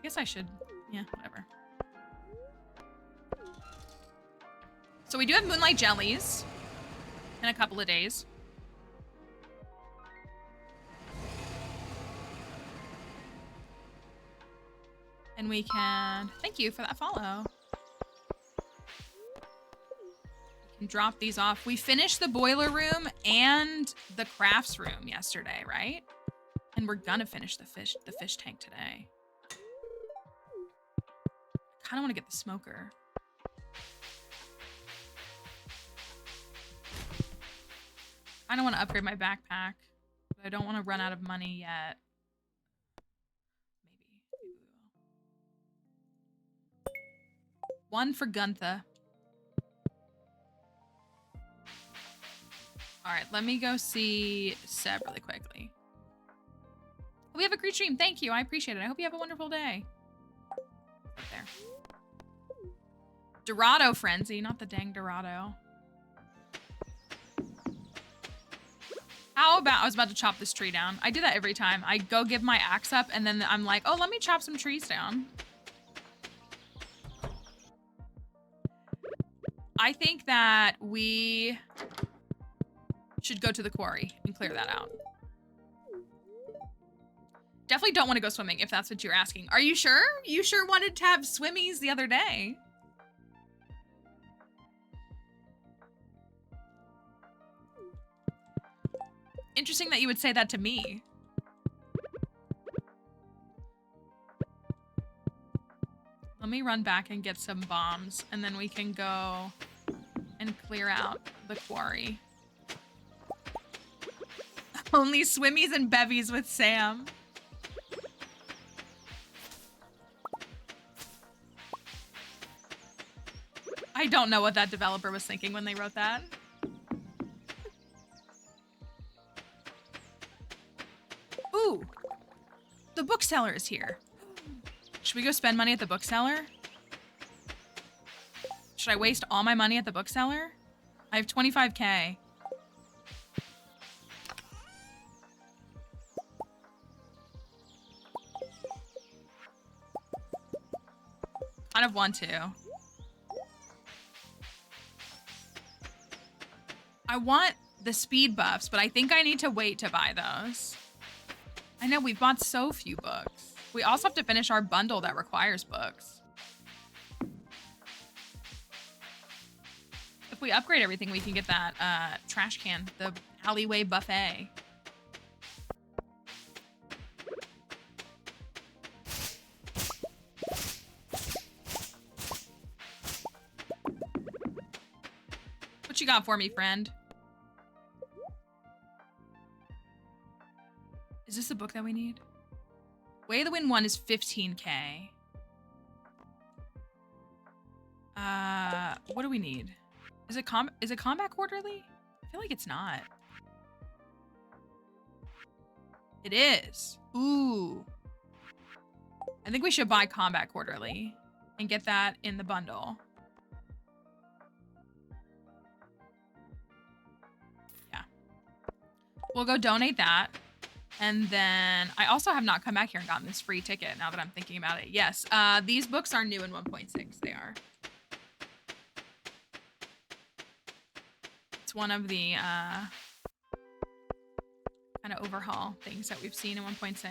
guess I should, yeah, whatever. So we do have Moonlight Jellies in a couple of days. And we can, thank you for that follow. We can drop these off. We finished the boiler room and the crafts room yesterday, right? And we're gonna finish the fish tank today. I kinda wanna get the smoker. I don't wanna upgrade my backpack, but I don't wanna run out of money yet. Maybe we will. One for Gunther. All right, let me go see Seb really quickly. We have a great stream. Thank you. I appreciate it. I hope you have a wonderful day. Right there. Dorado Frenzy, not the dang Dorado. How about, I was about to chop this tree down. I do that every time. I go give my axe up and then I'm like, oh, let me chop some trees down. I think that we should go to the quarry and clear that out. Definitely don't want to go swimming if that's what you're asking. Are you sure? You sure wanted to have swimmies the other day. Interesting that you would say that to me. Let me run back and get some bombs and then we can go and clear out the quarry. Only swimmies and bevies with Sam. I don't know what that developer was thinking when they wrote that. Ooh, the bookseller is here. Should we go spend money at the bookseller? Should I waste all my money at the bookseller? I have 25K. Kind of want to. I want the speed buffs, but I think I need to wait to buy those. I know we've bought so few books. We also have to finish our bundle that requires books. If we upgrade everything, we can get that trash can, the alleyway buffet. What you got for me, friend? Is this the book that we need? Way of the Wind 1 is 15K. What do we need? Is it Combat Quarterly? I feel like it's not. It is. Ooh. I think we should buy Combat Quarterly and get that in the bundle. Yeah. We'll go donate that. And then I also have not come back here and gotten this free ticket now that I'm thinking about it. Yes, these books are new in 1.6. They are. It's one of the kind of overhaul things that we've seen in 1.6.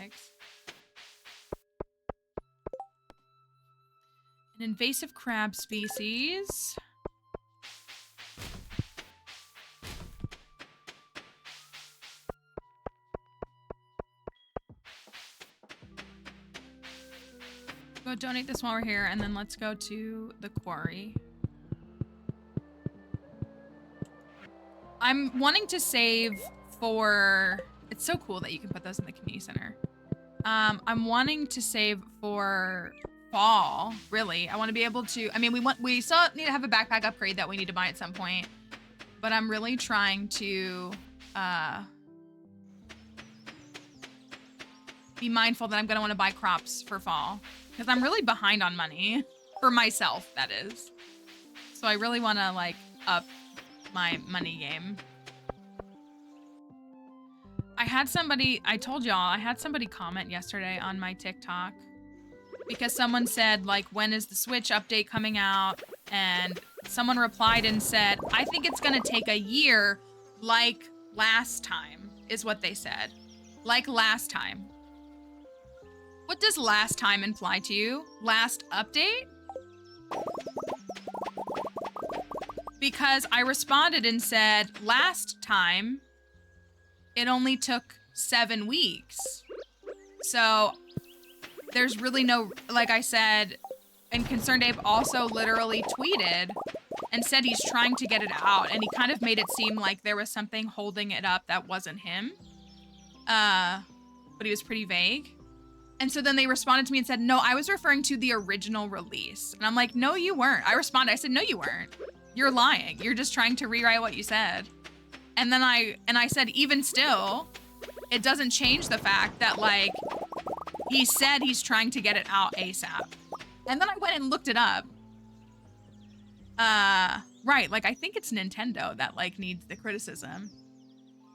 An invasive crab species. Go donate this while we're here, and then let's go to the quarry. I'm wanting to save for... It's so cool that you can put those in the community center. I'm wanting to save for fall, really. I want to be able to... I mean, we still need to have a backpack upgrade that we need to buy at some point. But I'm really trying to be mindful that I'm going to want to buy crops for fall. Because I'm really behind on money. For myself, that is. So I really want to, like, up my money game. I told y'all, I had somebody comment yesterday on my TikTok. Because someone said, like, when is the Switch update coming out? And someone replied and said, I think it's going to take a year like last time, is what they said. Like last time. What does last time imply to you? Last update? Because I responded and said, last time, it only took 7 weeks. So there's really no, like I said, and Concerned Ape also literally tweeted and said he's trying to get it out. And he kind of made it seem like there was something holding it up that wasn't him. But he was pretty vague. And so then they responded to me and said, no, I was referring to the original release. And I'm like, no, you weren't. I responded, I said, no, you weren't. You're lying. You're just trying to rewrite what you said. And then I said, even still, it doesn't change the fact that, like, he said he's trying to get it out ASAP. And then I went and looked it up. Right, like, I think it's Nintendo that, like, needs the criticism.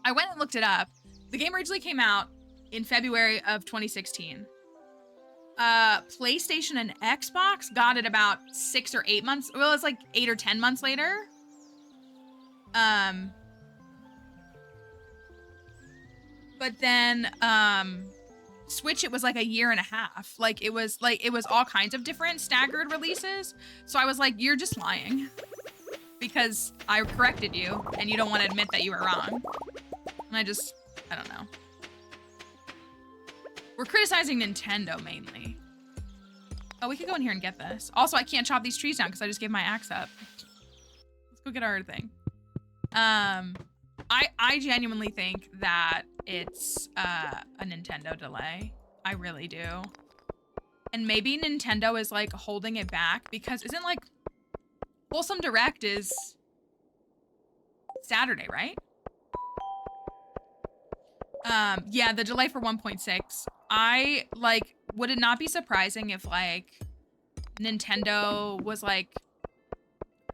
I went and looked it up. The game originally came out in February of 2016. PlayStation and Xbox got it about 6 or 8 months. Well, it's like 8 or 10 months later. But then, Switch, it was like a year and a half. Like, it was all kinds of different staggered releases. So I was like, you're just lying. Because I corrected you, and you don't want to admit that you were wrong. And I don't know. We're criticizing Nintendo, mainly. Oh, we could go in here and get this. Also, I can't chop these trees down because I just gave my axe up. Let's go get our thing. I genuinely think that it's a Nintendo delay. I really do. And maybe Nintendo is, like, holding it back because isn't, like, Wholesome Direct is Saturday, right? Yeah, the delay for 1.6. Would it not be surprising if, like, Nintendo was, like,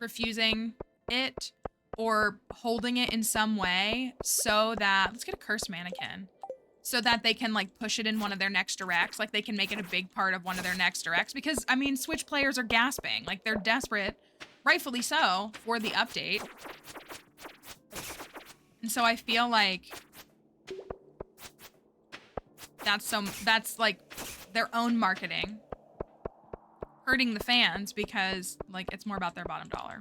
refusing it or holding it in some way so that, let's get a cursed mannequin, so that they can, like, push it in one of their next directs, like, they can make it a big part of one of their next directs, because, I mean, Switch players are gasping, like, they're desperate, rightfully so, for the update. And so I feel like that's like their own marketing hurting the fans because, like, it's more about their bottom dollar.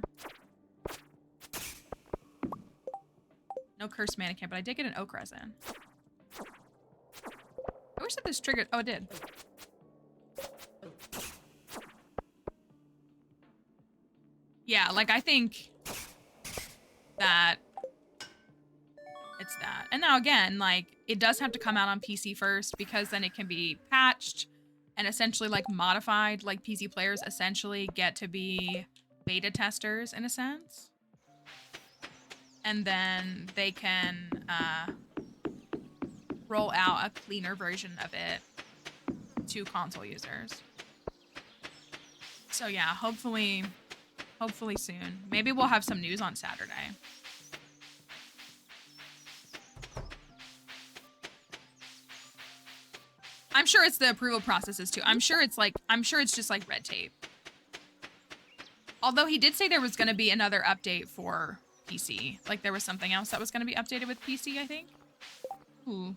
No cursed mannequin, but I did get an oak resin. I wish that this triggered. Oh, it did. Yeah, like, I think that it's that. And now again, like, it does have to come out on PC first because then it can be patched and essentially, like, modified. Like, PC players essentially get to be beta testers in a sense. And then they can roll out a cleaner version of it to console users. So yeah, hopefully soon. Maybe we'll have some news on Saturday. I'm sure it's the approval processes too. I'm sure it's just like red tape. Although he did say there was going to be another update for PC. Like there was something else that was going to be updated with PC, I think. Ooh.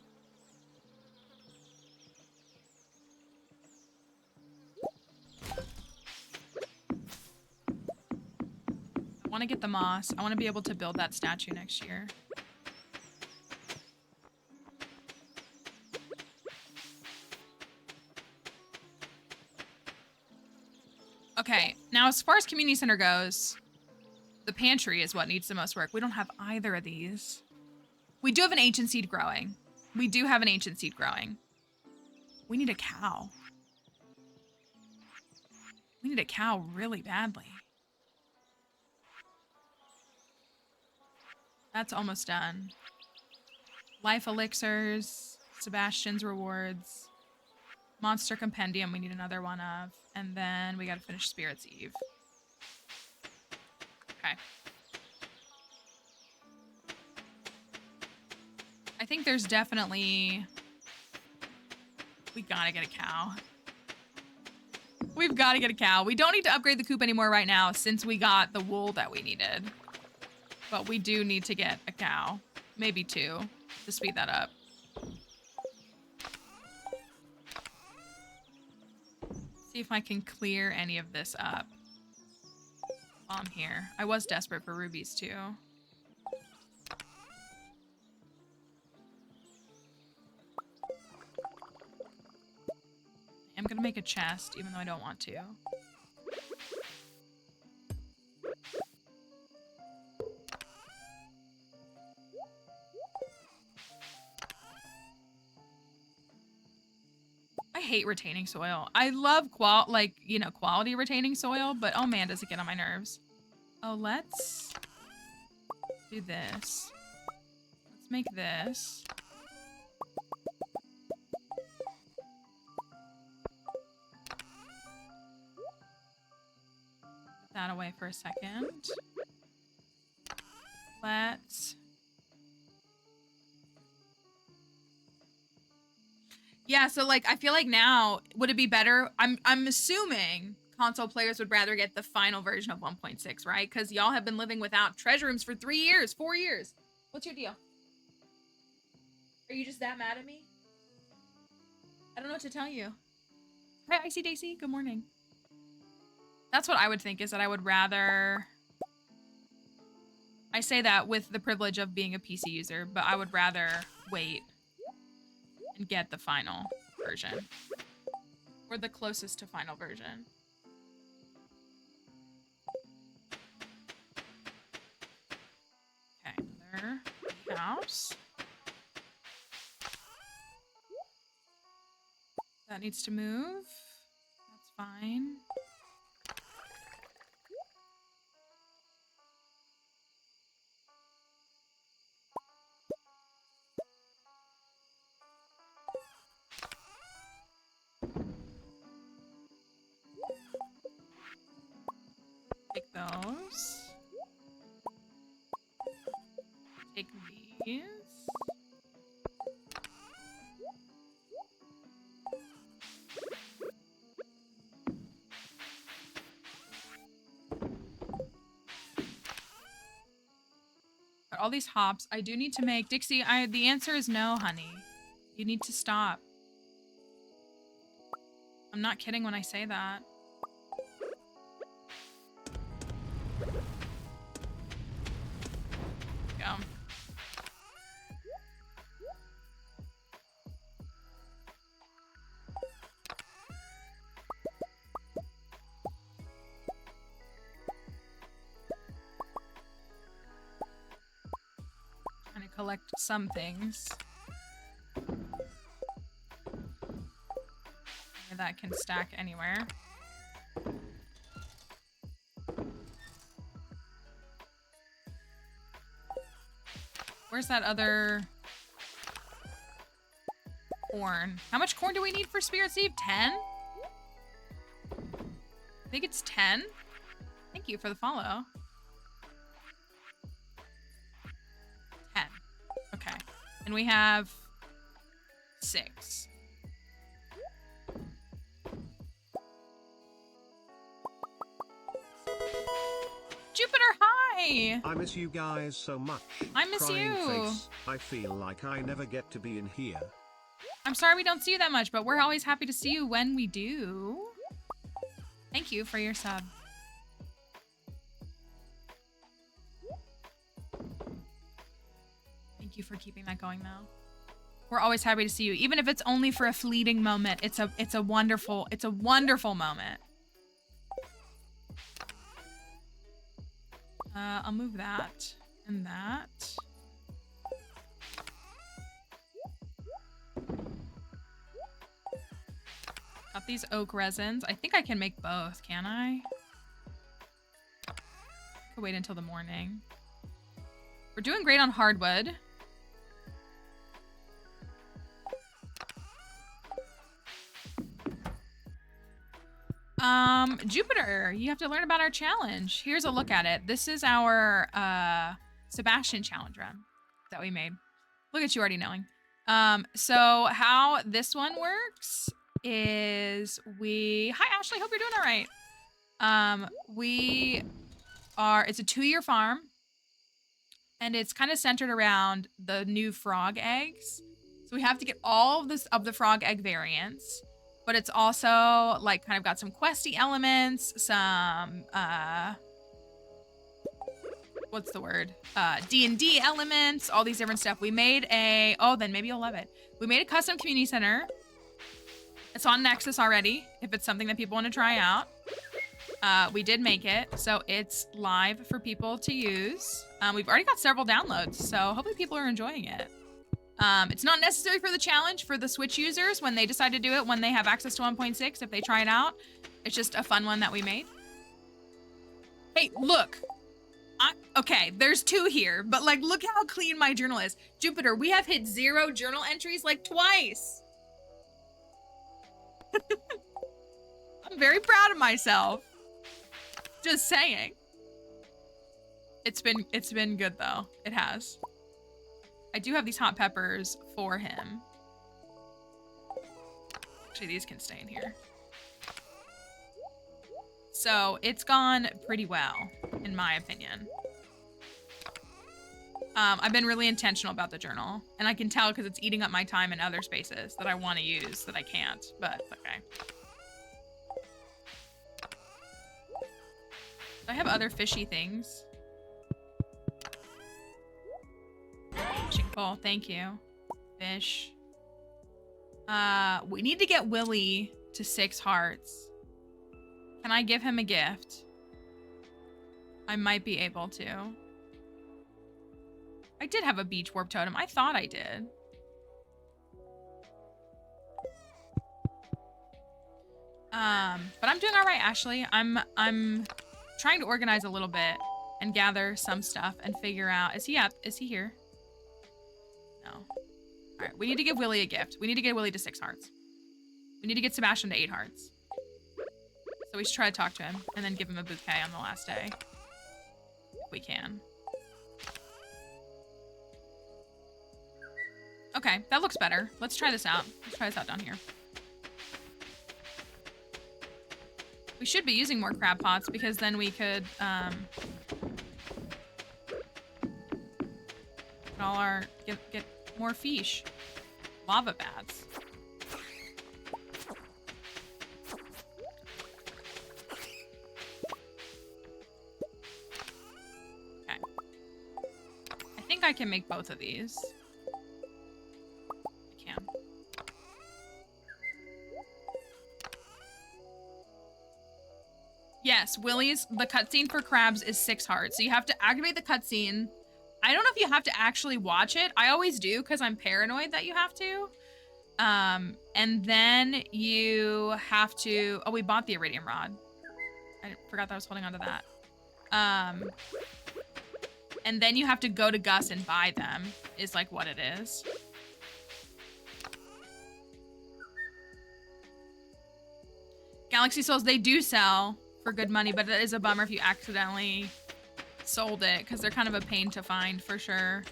I want to get the moss. I want to be able to build that statue next year. Okay, now as far as community center goes, the pantry is what needs the most work. We don't have either of these. We do have an ancient seed growing. We do have an ancient seed growing. We need a cow. We need a cow really badly. That's almost done. Life elixirs, Sebastian's rewards, monster compendium we need another one of, and then we gotta finish Spirit's Eve. Okay. I think there's definitely... We gotta get a cow. We've gotta get a cow. We don't need to upgrade the coop anymore right now since we got the wool that we needed. But we do need to get a cow. Maybe two to speed that up. See if I can clear any of this up while I'm here. I was desperate for rubies too. I'm gonna make a chest even though I don't want to. I hate retaining soil. I love quality retaining soil, but oh man, does it get on my nerves. Oh, let's do this. Let's make this. Put that away for a second. Let's... Yeah, so like I feel like now would it be better? I'm assuming console players would rather get the final version of 1.6, right? Because y'all have been living without treasure rooms for 3 years, 4 years. What's your deal? Are you just that mad at me? I don't know what to tell you. Hi, Icy Daisy. Good morning. That's what I would think, is that I would rather... I say that with the privilege of being a PC user, but I would rather wait and get the final version. Or the closest to final version. Okay, another house. That needs to move. That's fine. Take those. Take these. All these hops. I do need to make... Dixie, the answer is no, honey. You need to stop. I'm not kidding when I say that. Go. Trying to collect some things. That can stack anywhere. Where's that other corn? How much corn do we need for Spirit's Eve? 10? I think it's 10. Thank you for the follow. 10. Okay. And we have 6. Hi. I miss you guys so much. I miss Crying you. Face, I feel like I never get to be in here. I'm sorry we don't see you that much, but we're always happy to see you when we do. Thank you for your sub. Thank you for keeping that going, though. We're always happy to see you, even if it's only for a fleeting moment. It's a wonderful moment. I'll move that and that. Got these oak resins. I think I can make both, can I? Could wait until the morning. We're doing great on hardwood. Jupiter, you have to learn about our challenge. Here's a look at it. This is our Sebastian challenge run that we made. Look at you already knowing. So how this one works is hi Ashley, hope you're doing all right. It's a 2-year farm and it's kind of centered around the new frog eggs. So we have to get all of the frog egg variants, but it's also like kind of got some questy elements, some what's the word? D&D elements, all these different stuff. We made then maybe you'll love it. We made a custom community center. It's on Nexus already, if it's something that people want to try out. We did make it, so it's live for people to use. We've already got several downloads, so hopefully people are enjoying it. It's not necessary for the challenge for the Switch users when they decide to do it, when they have access to 1.6, if they try it out. It's just a fun one that we made. Hey, look. Okay, there's 2 here, but like, look how clean my journal is. Jupiter, we have hit 0 journal entries like twice. I'm very proud of myself. Just saying. It's been good though. It has. I do have these hot peppers for him. Actually, these can stay in here. So it's gone pretty well, in my opinion. I've been really intentional about the journal, and I can tell because it's eating up my time in other spaces that I want to use that I can't, but it's okay. I have other fishy things. Fishing pole, thank you. Fish. We need to get Willy to 6 hearts. Can I give him a gift? I might be able to. I did have a beach warp totem. I thought I did. But I'm doing all right, Ashley. I'm trying to organize a little bit and gather some stuff and figure out, is he here? No. All right, we need to give Willy a gift. We need to get Willy to 6 hearts. We need to get Sebastian to 8 hearts. So we should try to talk to him and then give him a bouquet on the last day. If we can. Okay, that looks better. Let's try this out. Let's try this out down here. We should be using more crab pots because then we could get more fish. Lava baths. Okay. I think I can make both of these. I can. Yes, the cutscene for crabs is 6 hearts. So you have to activate the cutscene. I don't know if you have to actually watch it. I always do because I'm paranoid that you have to. And then you have to... Oh, we bought the iridium rod. I forgot that I was holding on to that. And then you have to go to Gus and buy them, is like what it is. Galaxy Souls, they do sell for good money, but it is a bummer if you accidentally sold it because they're kind of a pain to find for sure.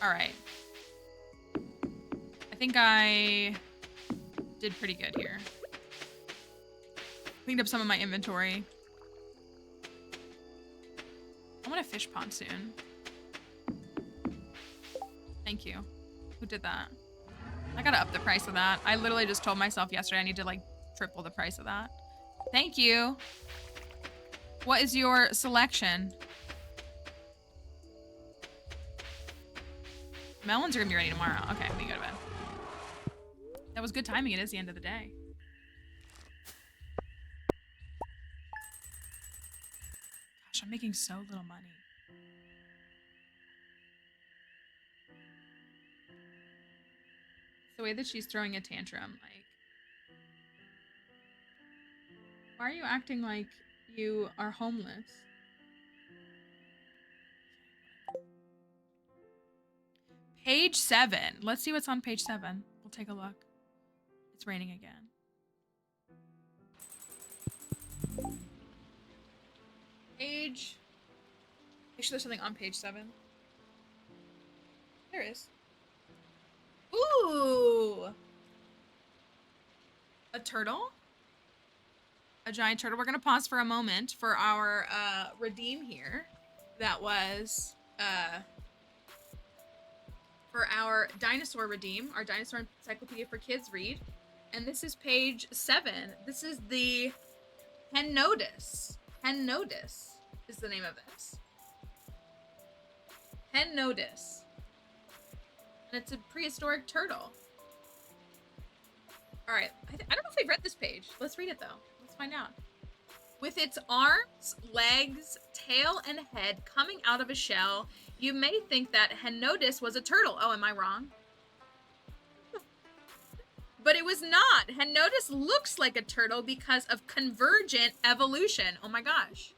All right. I think I did pretty good here. Cleaned up some of my inventory. a fish pond soon. Thank you. Who did that? I gotta up the price of that. I literally just told myself yesterday I need to like triple the price of that. Thank you. What is your selection? Melons are gonna be ready tomorrow. Okay, we go to bed. That was good timing. It is the end of the day. Gosh, I'm making so little money. The way that she's throwing a tantrum, like, why are you acting like you are homeless? Page 7. Let's see what's on page 7. We'll take a look. It's raining again. Page. Make sure there's something on page 7. There is. Ooh! A turtle? A giant turtle. We're gonna pause for a moment for our redeem here. That was for our dinosaur redeem, our dinosaur encyclopedia for kids read. And this is page 7. This is the Henodus. Henodus is the name of this. Henodus. And it's a prehistoric turtle. Alright, I don't know if I've read this page. Let's read it though. Let's find out. With its arms, legs, tail, and head coming out of a shell, you may think that Henodus was a turtle. Oh, am I wrong? But it was not. Henodus looks like a turtle because of convergent evolution. Oh my gosh.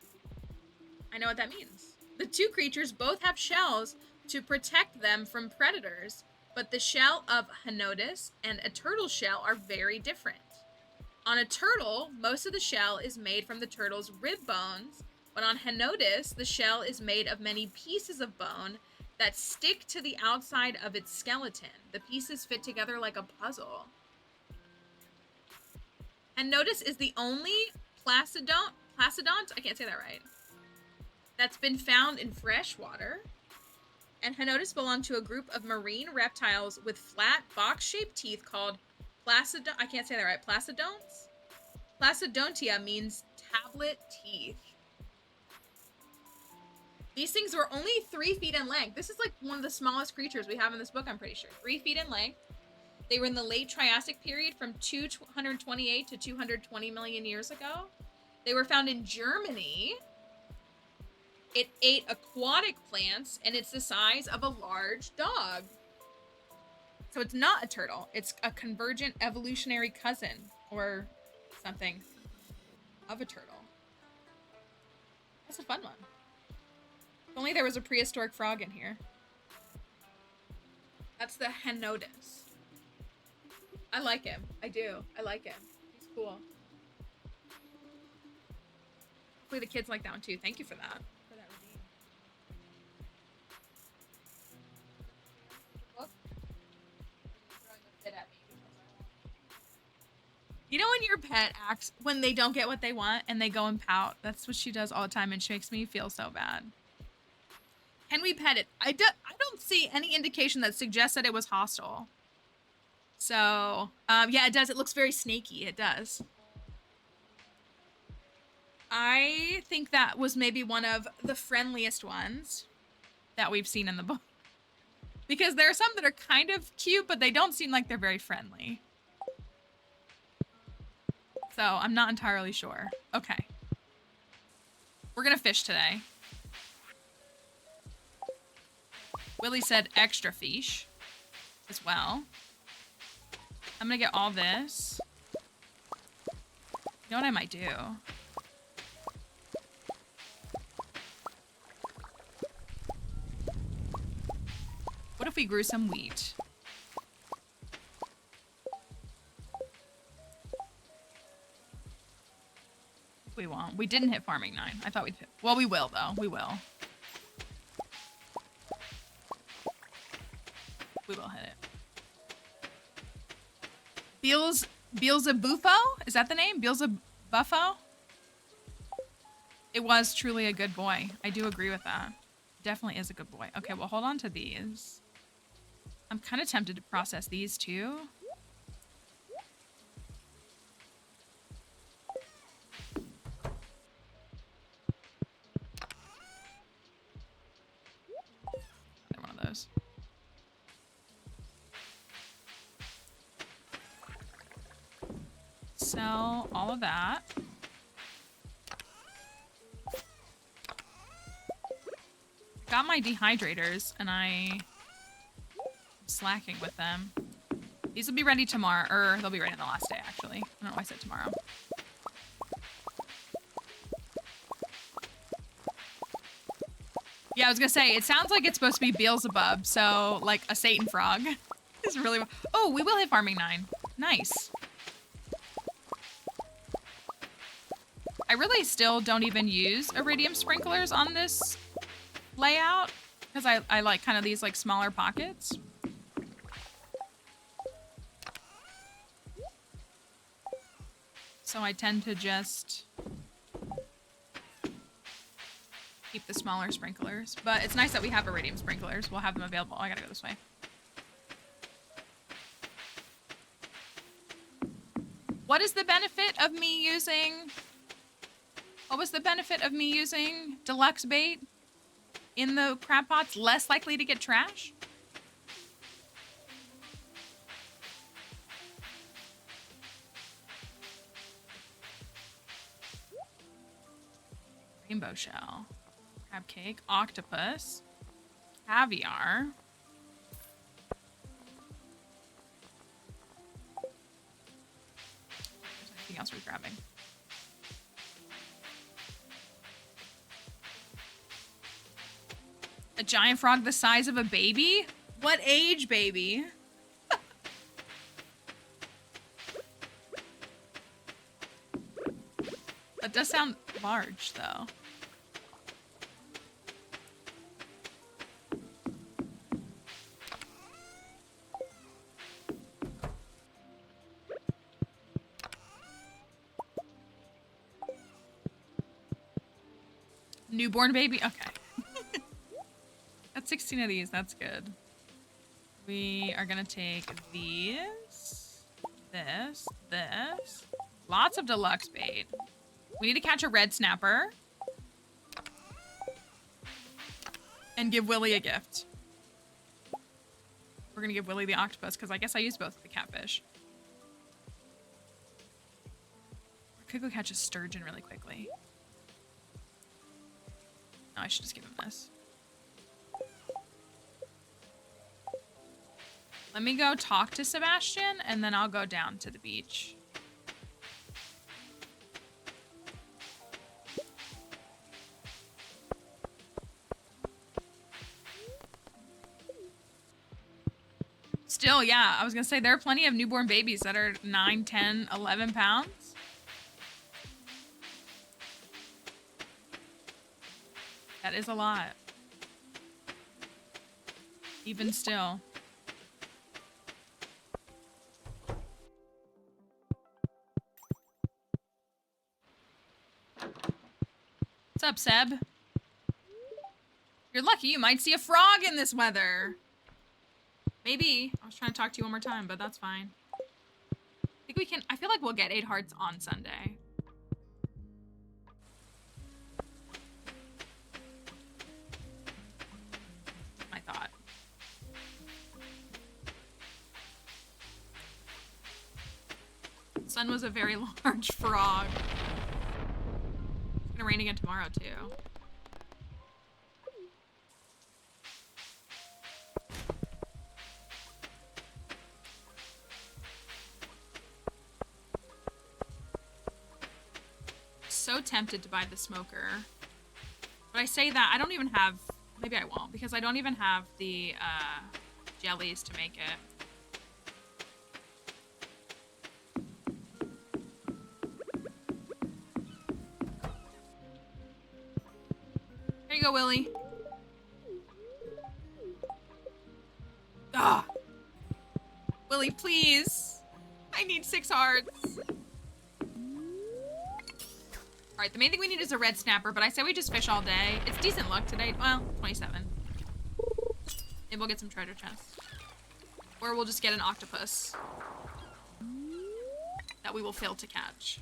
I know what that means. The two creatures both have shells to protect them from predators, but the shell of Henodus and a turtle shell are very different. On a turtle, most of the shell is made from the turtle's rib bones, but on Henodus, the shell is made of many pieces of bone that stick to the outside of its skeleton. The pieces fit together like a puzzle. Henodus is the only placidont, I can't say that right, that's been found in fresh water. And Henodus belonged to a group of marine reptiles with flat, box-shaped teeth called I can't say that right, placidonts? Placidontia means tablet teeth. These things were only 3 feet in length. This is like one of the smallest creatures we have in this book, I'm pretty sure. 3 feet in length. They were in the late Triassic period from 228 to 220 million years ago. They were found in Germany. It ate aquatic plants, and it's the size of a large dog. So it's not a turtle. It's a convergent evolutionary cousin or something of a turtle. That's a fun one. If only there was a prehistoric frog in here. That's the Henodus. I like him. I do. I like him. He's cool. Hopefully the kids like that one too. Thank you for that. For that redeem. You know when your pet acts when they don't get what they want and they go and pout? That's what she does all the time, and she makes me feel so bad. Can we pet it? I don't see any indication that suggests that it was hostile. So, yeah, it does. It looks very snaky. It does. I think that was maybe one of the friendliest ones that we've seen in the book. Because there are some that are kind of cute, but they don't seem like they're very friendly. So, I'm not entirely sure. Okay. We're gonna fish today. Willie said extra fish as well. I'm gonna get all this. You know what I might do? What if we grew some wheat? We won't. We didn't hit farming 9. I thought we'd hit. Well, we will though. We will. We will hit it. Beelzebufo? Is that the name? Beelzebuffo? It was truly a good boy. I do agree with that. Definitely is a good boy. Okay, well, hold on to these. I'm kind of tempted to process these too. Another one of those. Sell all of that. Got my dehydrators and I'm slacking with them. These will be ready tomorrow, or they'll be ready on the last day actually. I don't know why I said tomorrow. Yeah, I was gonna say, it sounds like it's supposed to be Beelzebub, so like a Satan frog. Is really. Oh, we will hit farming 9. Nice. I really still don't even use iridium sprinklers on this layout because I like kind of these like smaller pockets. So I tend to just keep the smaller sprinklers. But it's nice that we have iridium sprinklers. We'll have them available. Oh, I gotta go this way. What is the benefit of me using... What was the benefit of me using deluxe bait in the crab pots? Less likely to get trash? Rainbow shell, crab cake, octopus, caviar. There's anything else we're grabbing? A giant frog the size of a baby? What age, baby? That does sound large, though. Newborn baby? Okay. That's 16 of these. That's good. We are going to take these, this. Lots of deluxe bait. We need to catch a red snapper. And give Willy a gift. We're going to give Willy the octopus because I guess I used both of the catfish. I could go catch a sturgeon really quickly. No, I should just give him this. Let me go talk to Sebastian, and then I'll go down to the beach. Still, yeah, I was gonna say there are plenty of newborn babies that are 9, 10, 11 pounds. That is a lot. Even still. What's up, Seb? You're lucky you might see a frog in this weather. Maybe. I was trying to talk to you one more time, but that's fine. I think we can... I feel like we'll get 8 hearts on Sunday. I thought. Sun was a very large frog. It's gonna rain again tomorrow, too. So tempted to buy the smoker. But I say that, I don't even have... Maybe I won't, because I don't even have the jellies to make it. There you go, Willy. Ah! Willy, please! I need 6 hearts! Alright, the main thing we need is a red snapper, but I say we just fish all day. It's decent luck today. Well, 27. Maybe we'll get some treasure chests. Or we'll just get an octopus that we will fail to catch.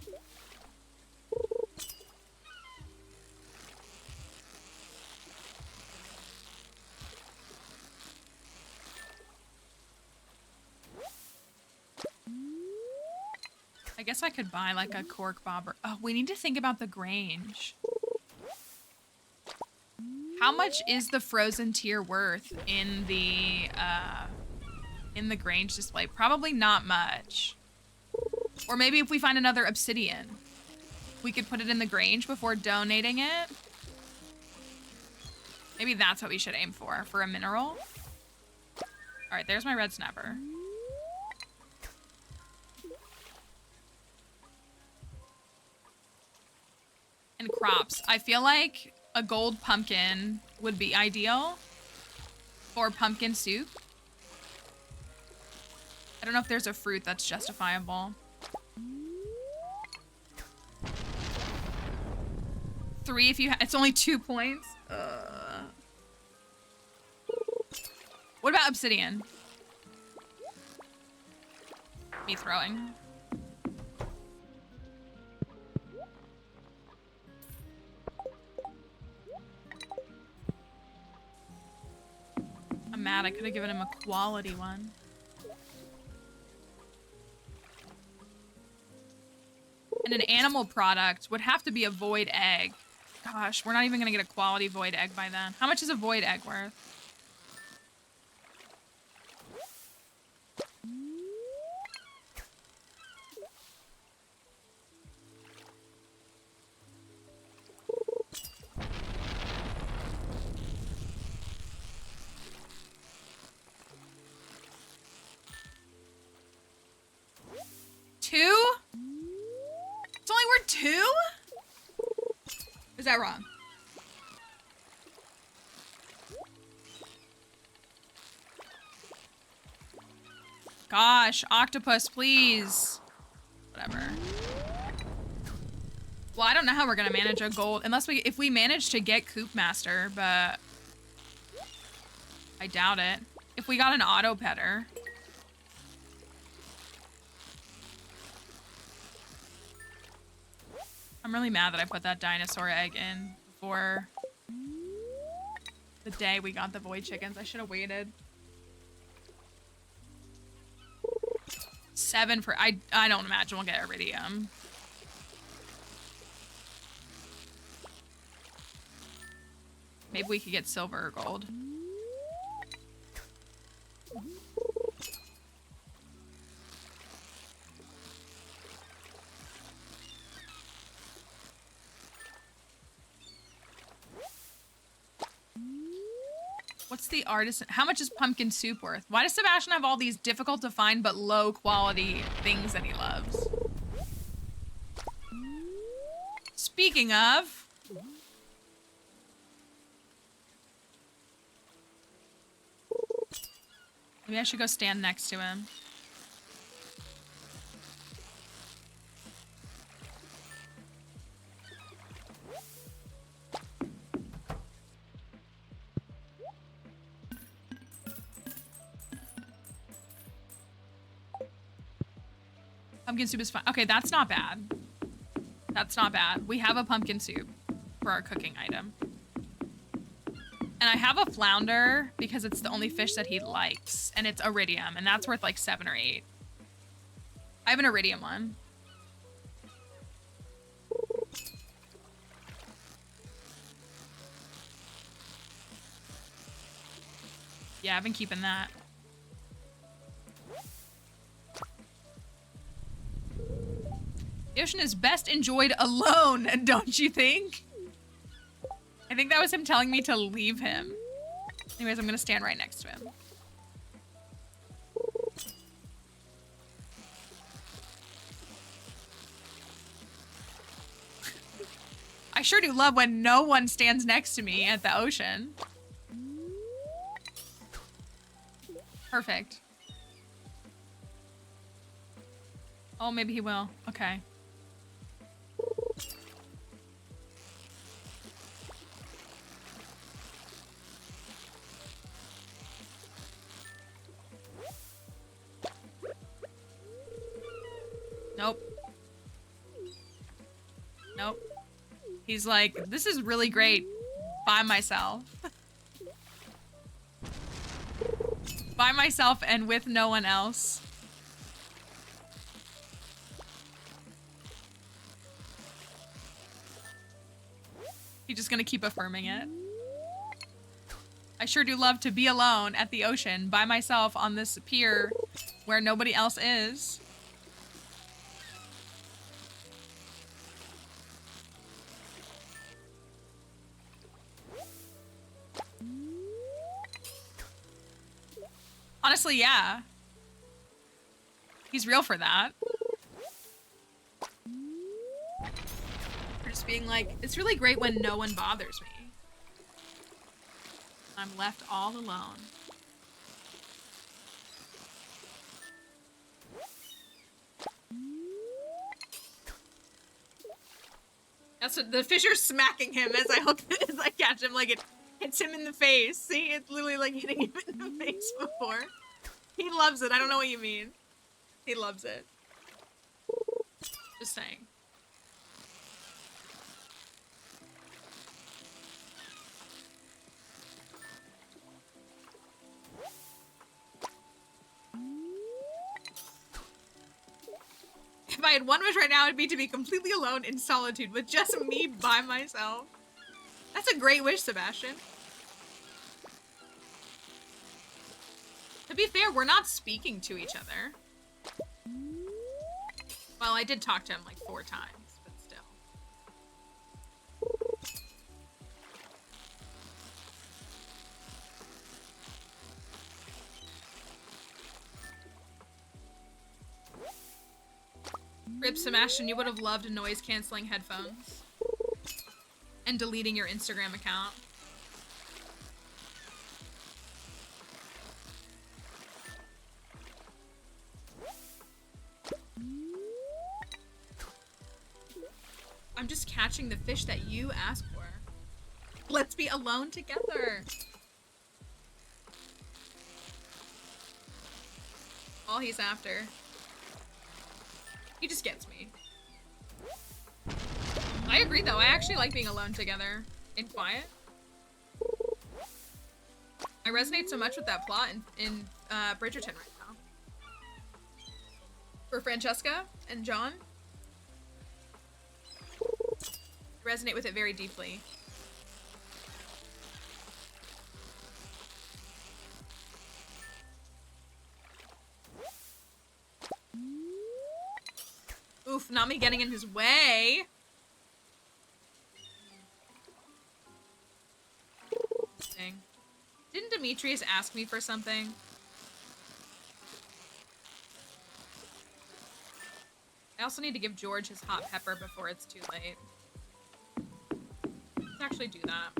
I guess I could buy like a cork bobber. Oh, we need to think about the Grange. How much is the frozen tier worth in the Grange display? Probably not much. Or maybe if we find another obsidian, we could put it in the Grange before donating it. Maybe that's what we should aim for a mineral. All right, there's my red snapper. And crops. I feel like a gold pumpkin would be ideal for pumpkin soup. I don't know if there's a fruit that's justifiable. 3 if you it's only 2 points. What about obsidian? Me throwing. I'm mad I could have given him a quality one. And an animal product would have to be a void egg. Gosh, we're not even gonna get a quality void egg by then. How much is a void egg worth? Two? It's only worth 2? Is that wrong? Gosh, octopus, please. Whatever. Well, I don't know how we're gonna manage a gold unless if we manage to get Coop Master, but I doubt it. If we got an auto petter. I'm really mad that I put that dinosaur egg in before the day we got the void chickens. I should have waited. 7 for... I don't imagine we'll get iridium. Maybe we could get silver or gold. What's the artisan? How much is pumpkin soup worth? Why does Sebastian have all these difficult to find but low quality things that he loves? Speaking of... maybe I should go stand next to him. Pumpkin soup is fine. Okay, that's not bad. That's not bad. We have a pumpkin soup for our cooking item. And I have a flounder because it's the only fish that he likes. And it's iridium. And that's worth like 7 or 8. I have an iridium one. Yeah, I've been keeping that. The ocean is best enjoyed alone, don't you think? I think that was him telling me to leave him. Anyways, I'm gonna stand right next to him. I sure do love when no one stands next to me at the ocean. Perfect. Oh, maybe he will. Okay. Nope. Nope. He's like, this is really great by myself. By myself and with no one else. He's just gonna keep affirming it. I sure do love to be alone at the ocean by myself on this pier where nobody else is. Honestly, yeah. He's real for that. For just being like, it's really great when no one bothers me. I'm left all alone. That's what the fish are smacking him as I hook as I catch him, like it hits him in the face. See, it's literally like hitting him in the face before. He loves it. I don't know what you mean. He loves it. Just saying. If I had one wish right now, it'd be to be completely alone in solitude with just me by myself. That's a great wish, Sebastian. To be fair, we're not speaking to each other. Well, I did talk to him like 4 times, but still. Rip Sebastian, you would have loved noise-canceling headphones. And deleting your Instagram account. I'm just catching the fish that you asked for. Let's be alone together. All he's after. He just gets me. I agree though, I actually like being alone together in quiet. I resonate so much with that plot in Bridgerton right now. For Francesca and John. I resonate with it very deeply. Oof, not me getting in his way. Dang. Didn't Demetrius ask me for something? I also need to give George his hot pepper before it's too late. Let's actually do that.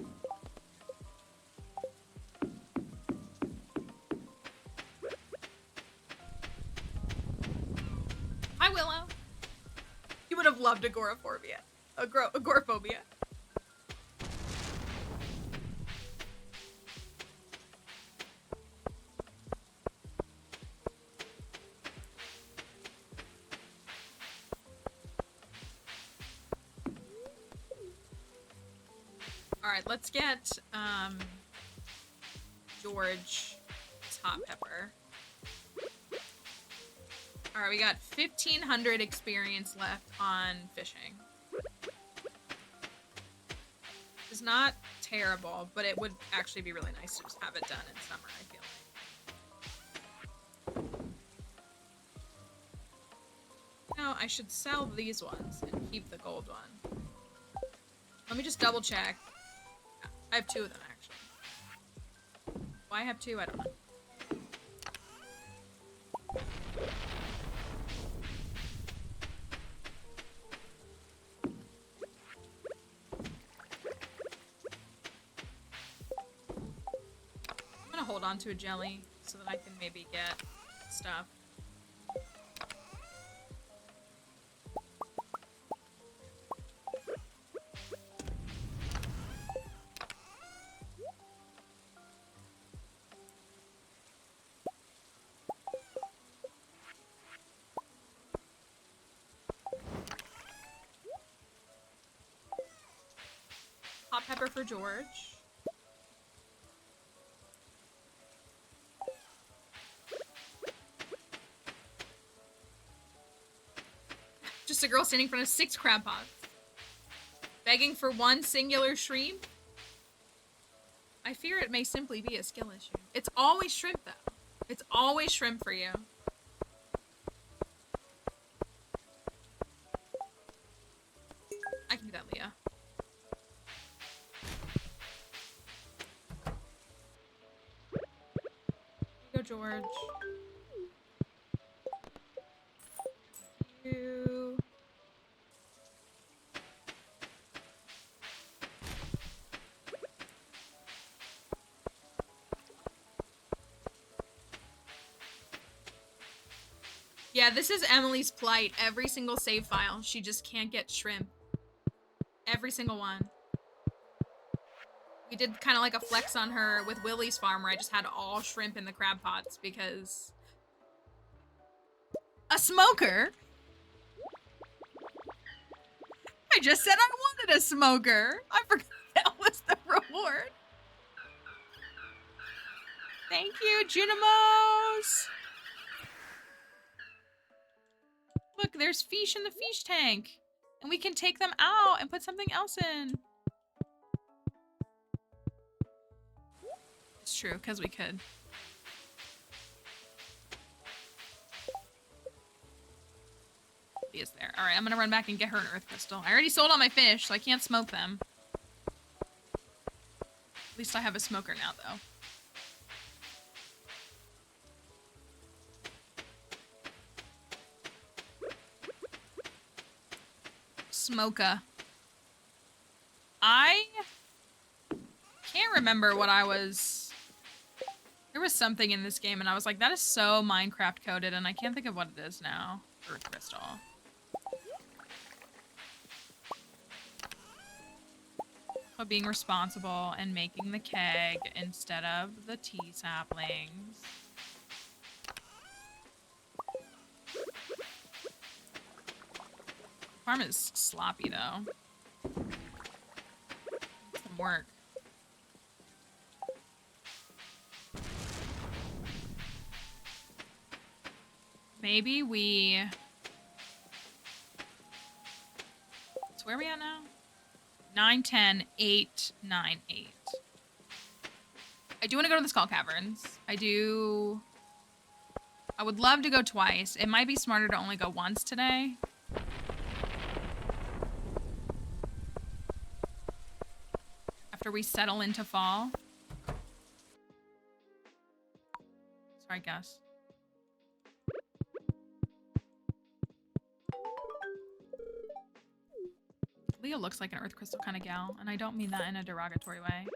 Hi, Willow. You would have loved agoraphobia. Agoraphobia. Alright, let's get George hot pepper. Alright, we got 1,500 experience left on fishing. It's not terrible, but it would actually be really nice to just have it done in summer, I feel like. No, I should sell these ones and keep the gold one. Let me just double check. I have 2 of them, actually. Why I have 2? I don't know. I'm gonna hold on to a jelly so that I can maybe get stuff. paper for George. Just a girl standing in front of 6 crab pots. Begging for one singular shrimp? I fear it may simply be a skill issue. It's always shrimp, though. It's always shrimp for you. I can do that, Leah. Here you go, George. You. Yeah, this is Emily's plight. Every single save file, she just can't get shrimp. Every single one. We did kind of like a flex on her with Willie's farm where I just had all shrimp in the crab pots because... A smoker? I just said I wanted a smoker. I forgot that was the reward. Thank you, Junimos. Look, there's fish in the fish tank. And we can take them out and put something else in. It's true, because we could. He is there. Alright, I'm gonna run back and get her an earth crystal. I already sold all my fish, so I can't smoke them. At least I have a smoker now, though. Smoker. I can't remember what I was... There was something in this game and I was like, that is so Minecraft coded, and I can't think of what it is now. Earth crystal. But being responsible and making the keg instead of the tea saplings. Farm is sloppy though. Some work. Maybe we... So where are we at now? 9, 10, 8, 9, 8. I do want to go to the Skull Caverns. I would love to go twice. It might be smarter to only go once today. After we settle into fall. Sorry, Gus. Leah looks like an earth crystal kind of gal, and I don't mean that in a derogatory way.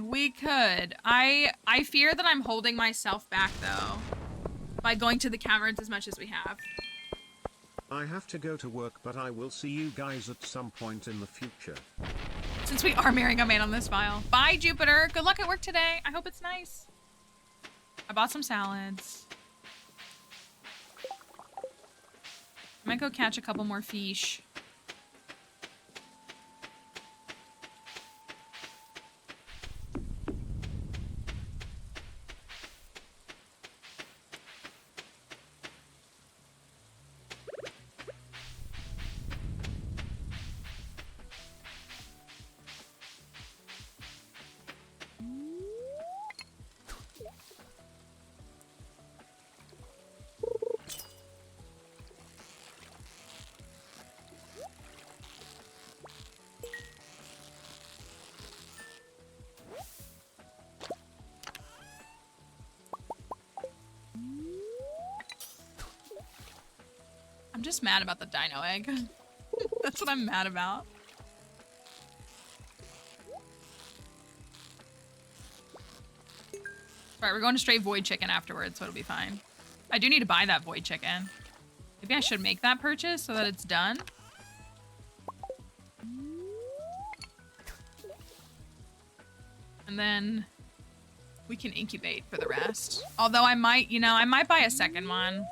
We could. I fear that I'm holding myself back though by going to the caverns as much as we have. I have to go to work, but I will see you guys at some point in the future. Since we are marrying a man on this file. Bye, Jupiter. Good luck at work today. I hope it's nice. I bought some salads. I might go catch a couple more fish. I'm just mad about the dino egg. That's what I'm mad about. Alright, we're going to straight void chicken afterwards, so it'll be fine. I do need to buy that void chicken. Maybe I should make that purchase so that it's done. And then we can incubate for the rest. Although I might, you know, I might buy a second one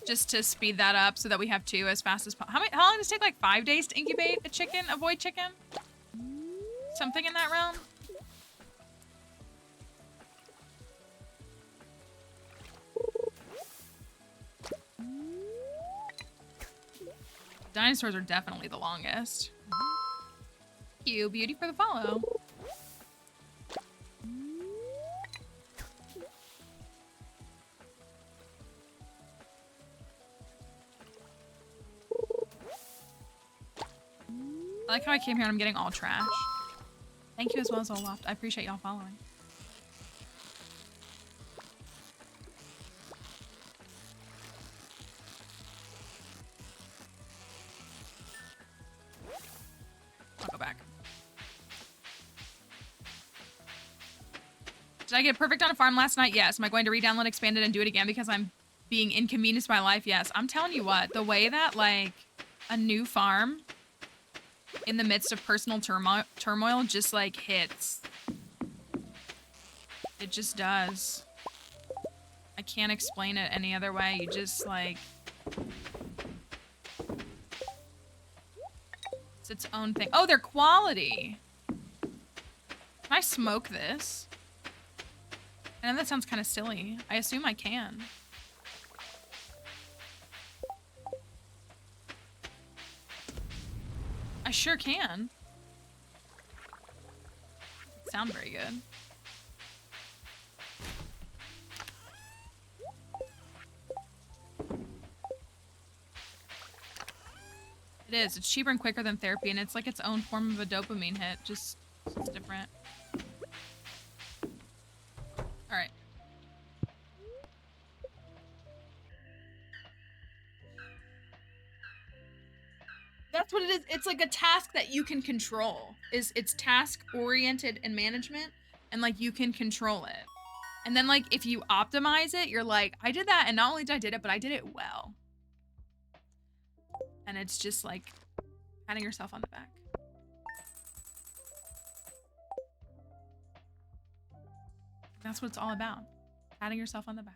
just to speed that up so that we have 2 as fast as possible. How long does it take? Like 5 days to incubate a chicken, a void chicken? Something in that realm? Dinosaurs are definitely the longest. Thank you, Beauty, for the follow. I like how I came here and I'm getting all trash. Thank you as well as Olaf. I appreciate y'all following. I'll go back. Did I get perfect on a farm last night? Yes. Am I going to re-download, expand it, and do it again because I'm being inconvenienced by life? Yes. I'm telling you what, the way that, like, a new farm in the midst of personal turmoil just, like, hits. It just does. I can't explain it any other way. You just, like... It's its own thing. Oh, they're quality! Can I smoke this? I know that sounds kind of silly. I assume I can. I sure can. Sound very good. It is. It's cheaper and quicker than therapy, and it's like its own form of a dopamine hit. Just it's different. All right. That's what it is. It's like a task that you can control. It's task oriented and management, and like you can control it. And then like if you optimize it, you're like, I did that, and not only did I did it, but I did it well. And it's just like patting yourself on the back. That's what it's all about. Patting yourself on the back.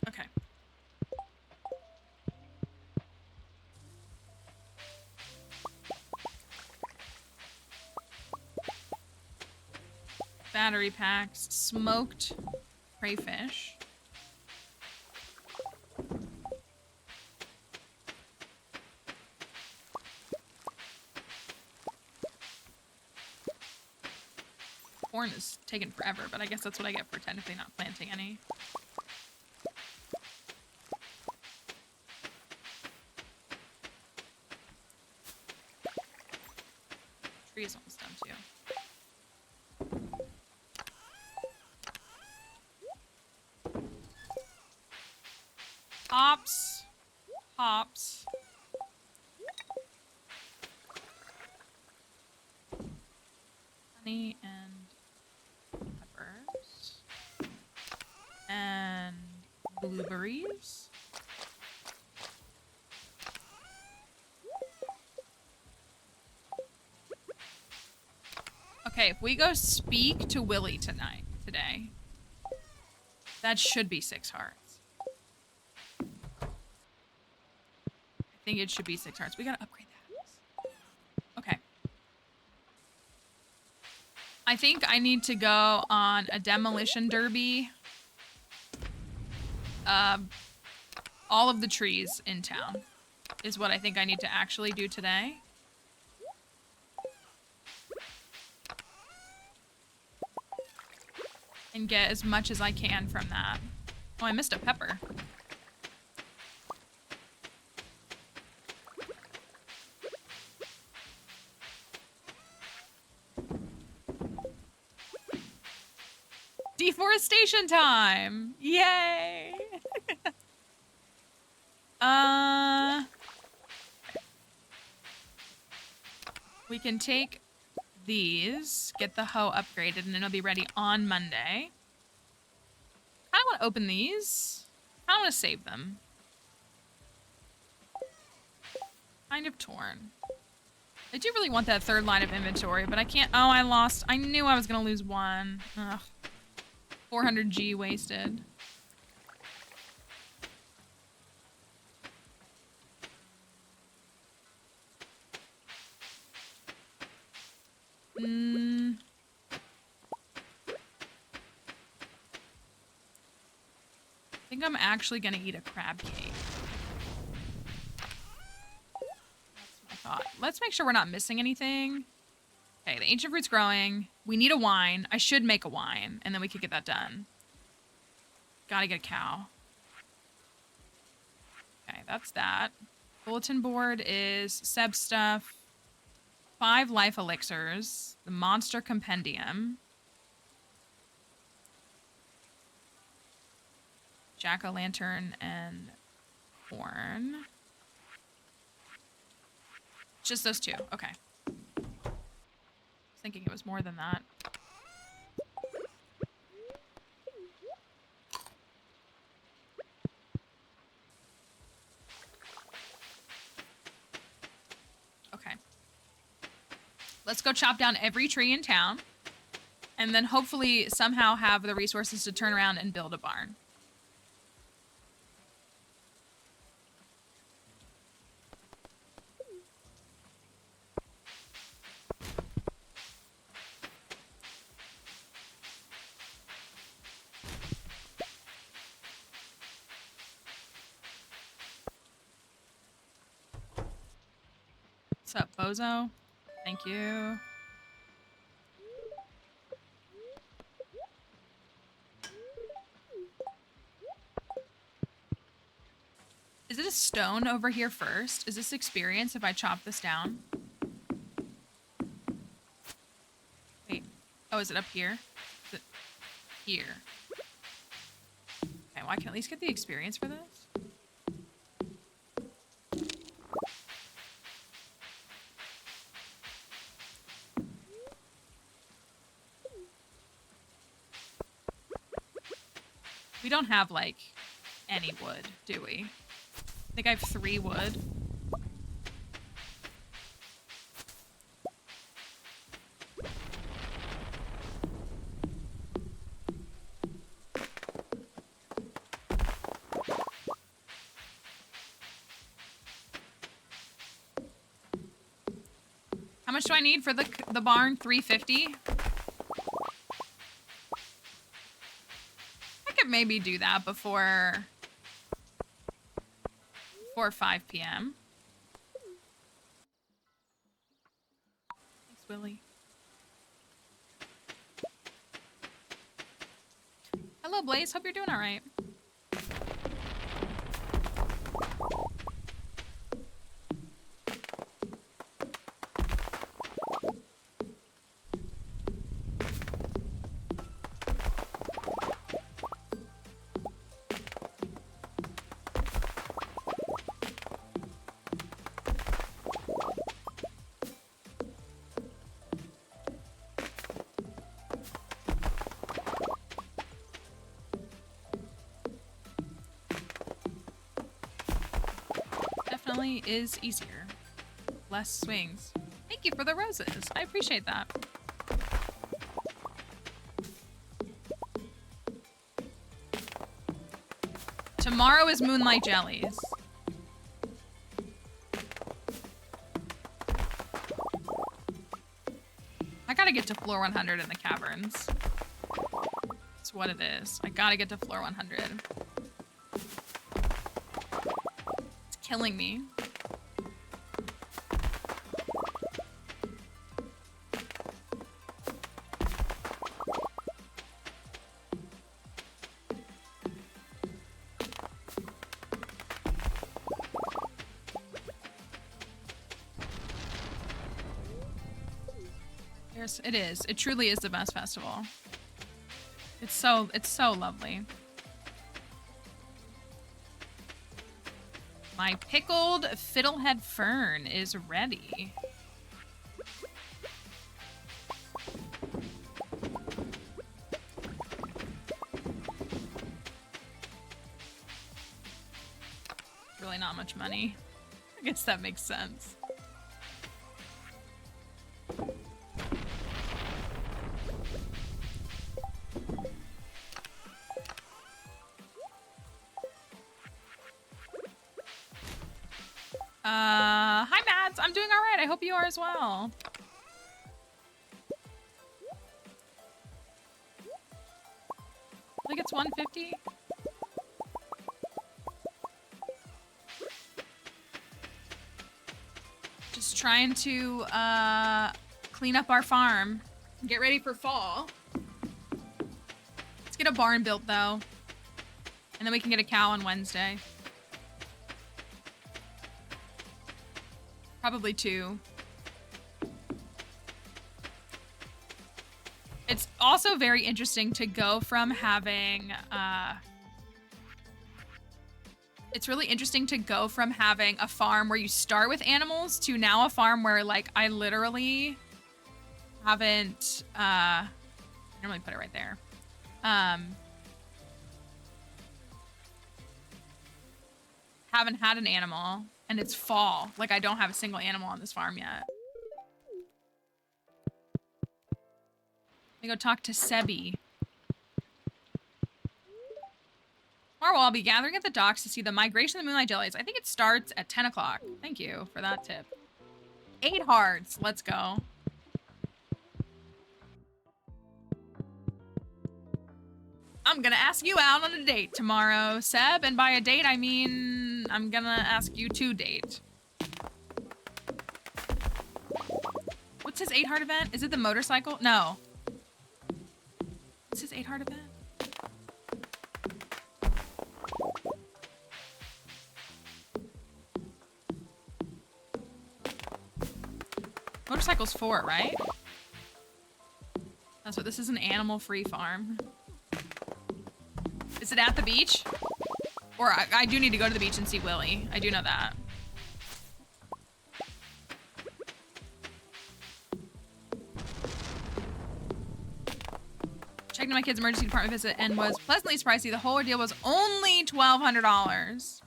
Okay. Battery packs, smoked crayfish. Corn is taking forever, but I guess that's what I get for technically not planting any. Tree is almost done too. Hops. Hops. Honey and peppers. And blueberries. Okay, if we go speak to Willie today, that should be 6 hearts. I think it should be 6 hearts. We gotta upgrade that. Okay. I think I need to go on a demolition derby. All of the trees in town is what I think I need to actually do today. And get as much as I can from that. Oh, I missed a pepper. Deforestation time! Yay! We can take these, get the hoe upgraded, and then it'll be ready on Monday. I want to open these. I want to save them. Kind of torn. I do really want that third line of inventory, but I can't. Oh, I lost. I knew I was gonna lose one. Ugh. 400 G wasted. I think I'm actually gonna eat a crab cake. That's my thought. Let's make sure we're not missing anything. Okay, the ancient fruit's growing. We need a wine. I should make a wine, and then we could get that done. Gotta get a cow. Okay, that's that. Bulletin board is Seb stuff. 5 life elixirs. The monster compendium. Jack-o'-lantern and corn. Just those 2. Okay. I was thinking it was more than that. Okay. Let's go chop down every tree in town. And then hopefully somehow have the resources to turn around and build a barn. What's up, Bozo? Thank you. Is it a stone over here first? Is this experience if I chop this down? Wait. Oh, is it up here? Is it here? Okay, well, I can at least get the experience for this. We don't have, like, any wood, do we? I think I have 3 wood. How much do I need for the barn? 350? I could maybe do that before 5 p.m. Thanks, Willie. Hello, Blaze. Hope you're doing all right. Is easier. Less swings. Thank you for the roses. I appreciate that. Tomorrow is Moonlight Jellies. I gotta get to floor 100 in the caverns. That's what it is. I gotta get to floor 100. It's killing me. It is. It truly is the best festival. It's so lovely. My pickled fiddlehead fern is ready. Really not much money. I guess that makes sense. Hi Mads, I'm doing all right. I hope you are as well. I think it's 150. Just trying to clean up our farm. Get ready for fall. Let's get a barn built though. And then we can get a cow on Wednesday. Probably 2. It's also very interesting to go from having, it's really interesting to go from having a farm where you start with animals to now a farm where, like, I literally haven't, I normally put it right there. Haven't had an animal, and it's fall. Like, I don't have a single animal on this farm yet. Let me go talk to Sebi. Tomorrow I'll be gathering at the docks to see the migration of the Moonlight Jellies. I think it starts at 10 o'clock. Thank you for that tip. 8 hearts. Let's go. I'm gonna ask you out on a date tomorrow, Seb. And by a date, I mean I'm gonna ask you to date. What's his 8 heart event? Is it the motorcycle? No. What's his 8 heart event? Motorcycle's 4, right? That's what this is, an animal-free farm. Is it at the beach? Or I do need to go to the beach and see Willie. I do know that. Checked into my kid's emergency department visit and was pleasantly surprised to see the whole ordeal was only $1,200.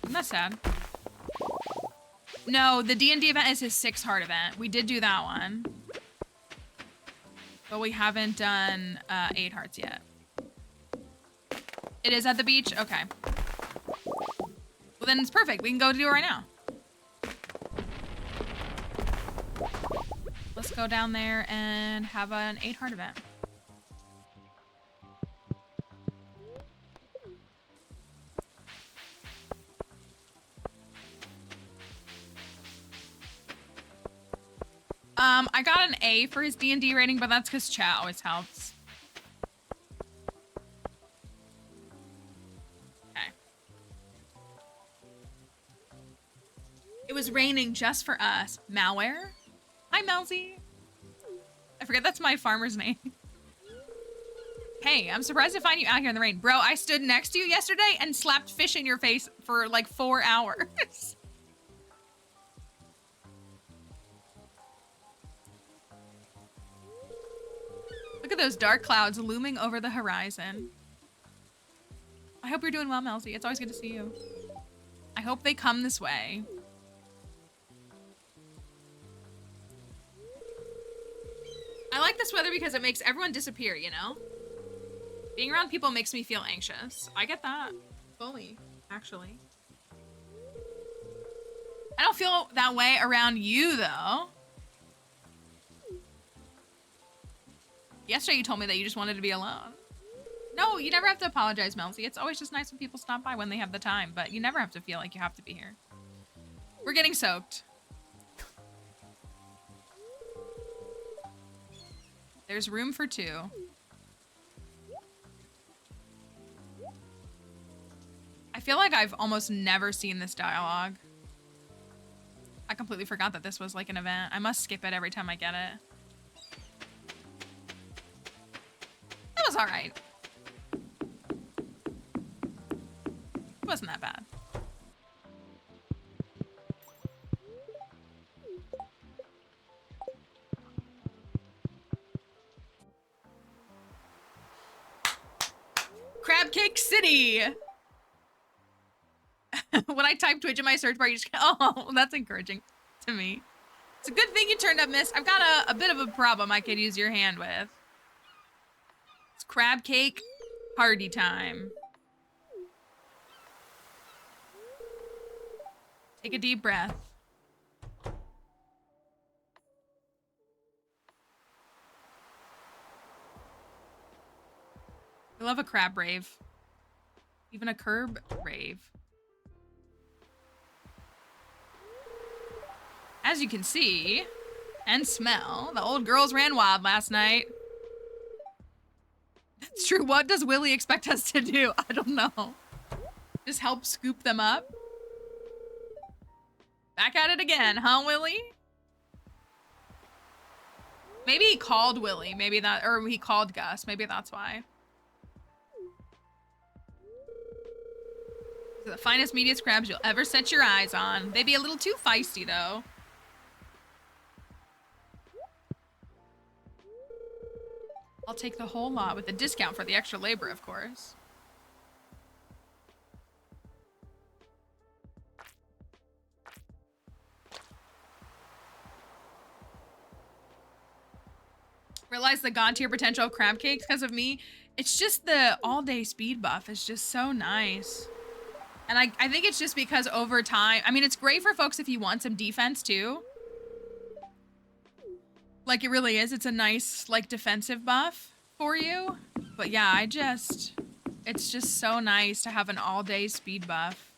Isn't that sad? No, the D&D event is his 6 heart event. We did do that one. But we haven't done 8 hearts yet. It is at the beach? Okay. Well, then it's perfect. We can go do it right now. Let's go down there and have an 8 heart event. I got an A for his D&D rating, but that's because chat always helps. Okay. It was raining just for us. Malware? Hi, Melzy. I forget that's my farmer's name. Hey, I'm surprised to find you out here in the rain. Bro, I stood next to you yesterday and slapped fish in your face for like 4 hours. Look at those dark clouds looming over the horizon. I hope you're doing well, Melzy. It's always good to see you. I hope they come this way. I like this weather because it makes everyone disappear, you know? Being around people makes me feel anxious. I get that. Fully, actually. I don't feel that way around you, though. Yesterday you told me that you just wanted to be alone. No, you never have to apologize, Melzy. It's always just nice when people stop by when they have the time, but you never have to feel like you have to be here. We're getting soaked. There's room for 2. I feel like I've almost never seen this dialogue. I completely forgot that this was like an event. I must skip it every time I get it. That was all right. It wasn't that bad. Crab Cake City! When I type Twitch in my search bar, you just get, oh, that's encouraging to me. It's a good thing you turned up, miss. I've got a bit of a problem I could use your hand with. It's crab cake party time. Take a deep breath. I love a crab rave. Even a curb rave. As you can see and smell, the old girls ran wild last night. That's true. What does Willie expect us to do? I don't know. Just help scoop them up? Back at it again, huh, Willie? Maybe he called Willie. Maybe that, or he called Gus. Maybe that's why. These are the finest, meatiest crabs you'll ever set your eyes on. They'd be a little too feisty, though. I'll take the whole lot with a discount for the extra labor, of course. Realize the god tier potential of crab cakes because of me. It's just the all-day speed buff is just so nice. And I think it's just because over time, I mean, it's great for folks if you want some defense too. Like it really is. It's a nice like defensive buff for you. But yeah, it's just so nice to have an all-day speed buff.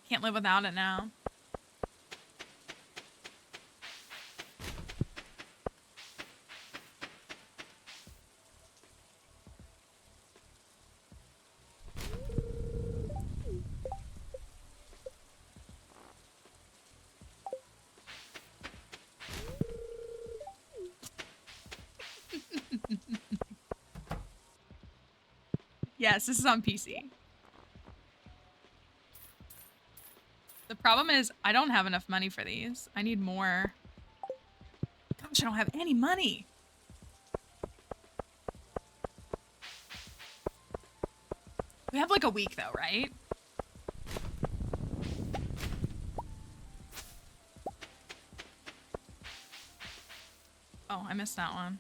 Can't live without it now. Yes, this is on PC. The problem is I don't have enough money for these. I need more. Gosh, I don't have any money. We have like a week though, right? Oh, I missed that one.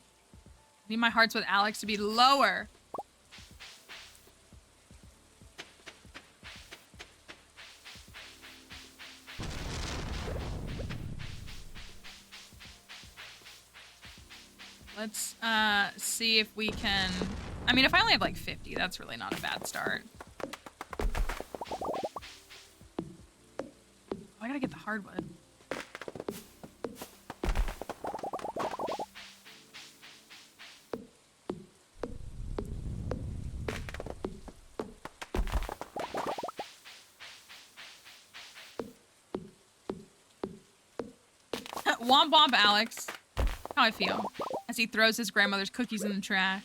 I need my hearts with Alex to be lower. Let's see if we can... I mean, if I only have like 50, that's really not a bad start. Oh, I gotta get the hardwood. Womp womp, Alex. How I feel as he throws his grandmother's cookies in the trash.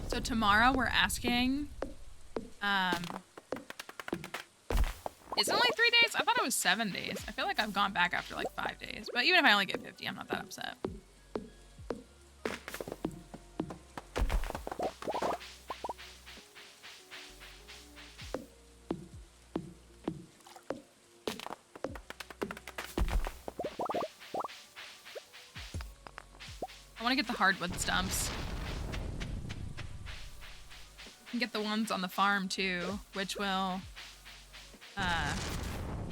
So tomorrow we're asking, is it only 3 days? I thought it was 7 days. I feel like I've gone back after like 5 days, but even if I only get 50, I'm not that upset. I want to get the hardwood stumps. You can get the ones on the farm too, which will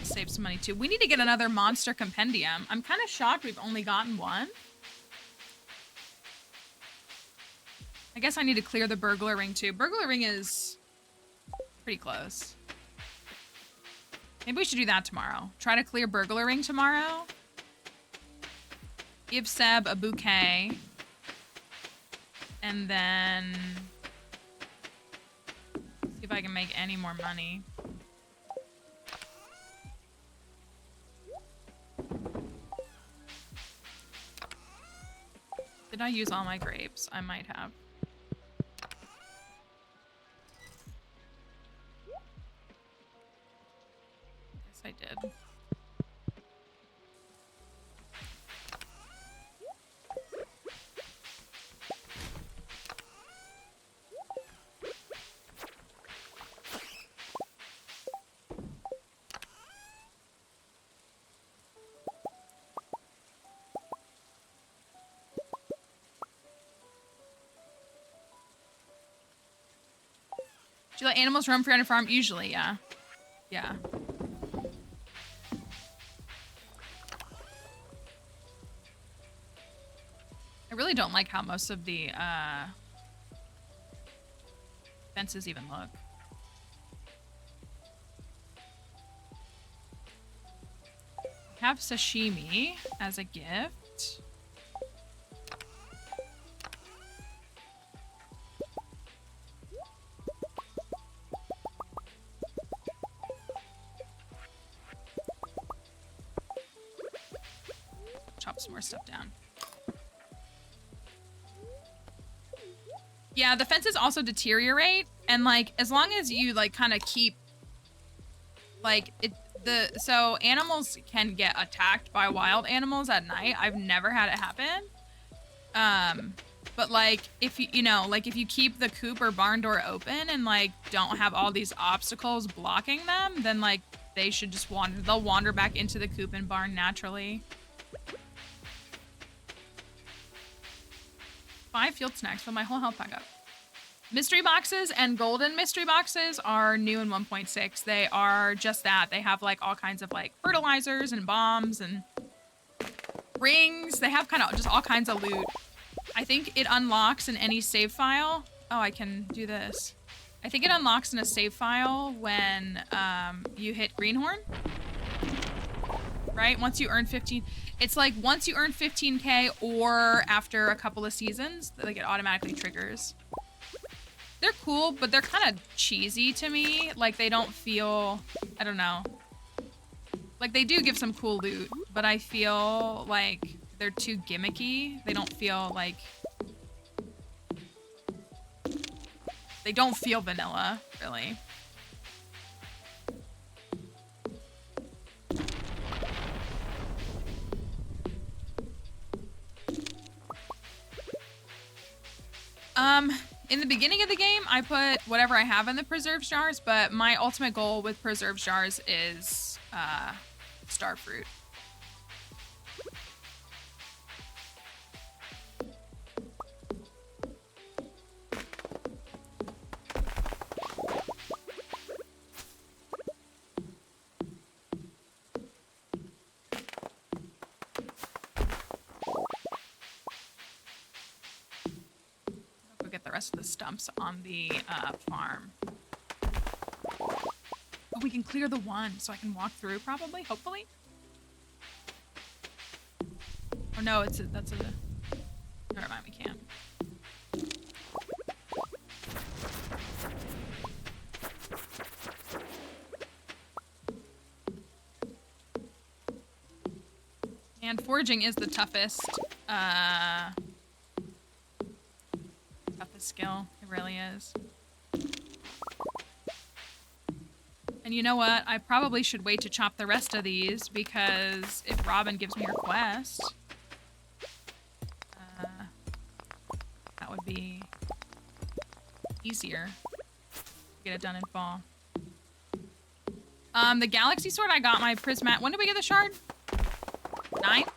save some money too. We need to get another monster compendium. I'm kind of shocked we've only gotten one. I guess I need to clear the burglar ring too. Burglar ring is pretty close. Maybe we should do that tomorrow. Try to clear burglar ring tomorrow. Give Seb a bouquet. And then see if I can make any more money. Did I use all my grapes? I might have. Yes, I did. Do you let animals roam free on your farm? Usually, yeah. Yeah. I really don't like how most of the fences even look. I have sashimi as a gift. Chop some more stuff down. Yeah, the fences also deteriorate, and like as long as you like kind of keep like it so animals can get attacked by wild animals at night. I've never had it happen. But like if you know, like if you keep the coop or barn door open and like don't have all these obstacles blocking them, then like they should just wander. They'll wander back into the coop and barn naturally. 5 field snacks, fill my whole health pack up. Mystery boxes and golden mystery boxes are new in 1.6. They are just that. They have like all kinds of like fertilizers and bombs and rings. They have kind of just all kinds of loot. I think it unlocks in any save file. Oh, I can do this. I think it unlocks in a save file when you hit Greenhorn. Right? Once you earn 15. It's like once you earn 15k or after a couple of seasons, like it automatically triggers. They're cool, but they're kind of cheesy to me. Like they don't feel, I don't know. Like they do give some cool loot, but I feel like they're too gimmicky. They don't feel like, they don't feel vanilla, really. In the beginning of the game, I put whatever I have in the preserve jars, but my ultimate goal with preserve jars is star fruit. Get the rest of the stumps on the farm. Oh, we can clear the one so I can walk through probably, hopefully. Oh no, that's a, never mind, we can't. And foraging is the toughest, skill. It really is. And you know what? I probably should wait to chop the rest of these because if Robin gives me her quest, that would be easier to get it done in fall. The Galaxy Sword, I got my Prismat. When did we get the shard? 9th?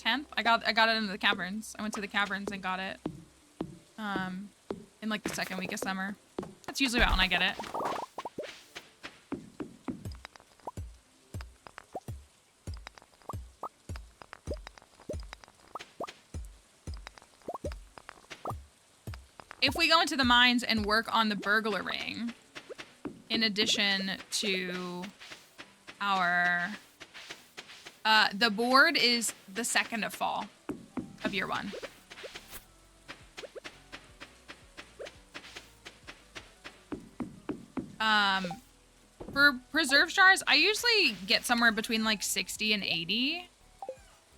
10th? I got it in the caverns. I went to the caverns and got it. In like the second week of summer. That's usually about when I get it. If we go into the mines and work on the burglar ring, in addition to our, the board is the 2nd of fall of year 1. For preserve jars, I usually get somewhere between like 60 and 80.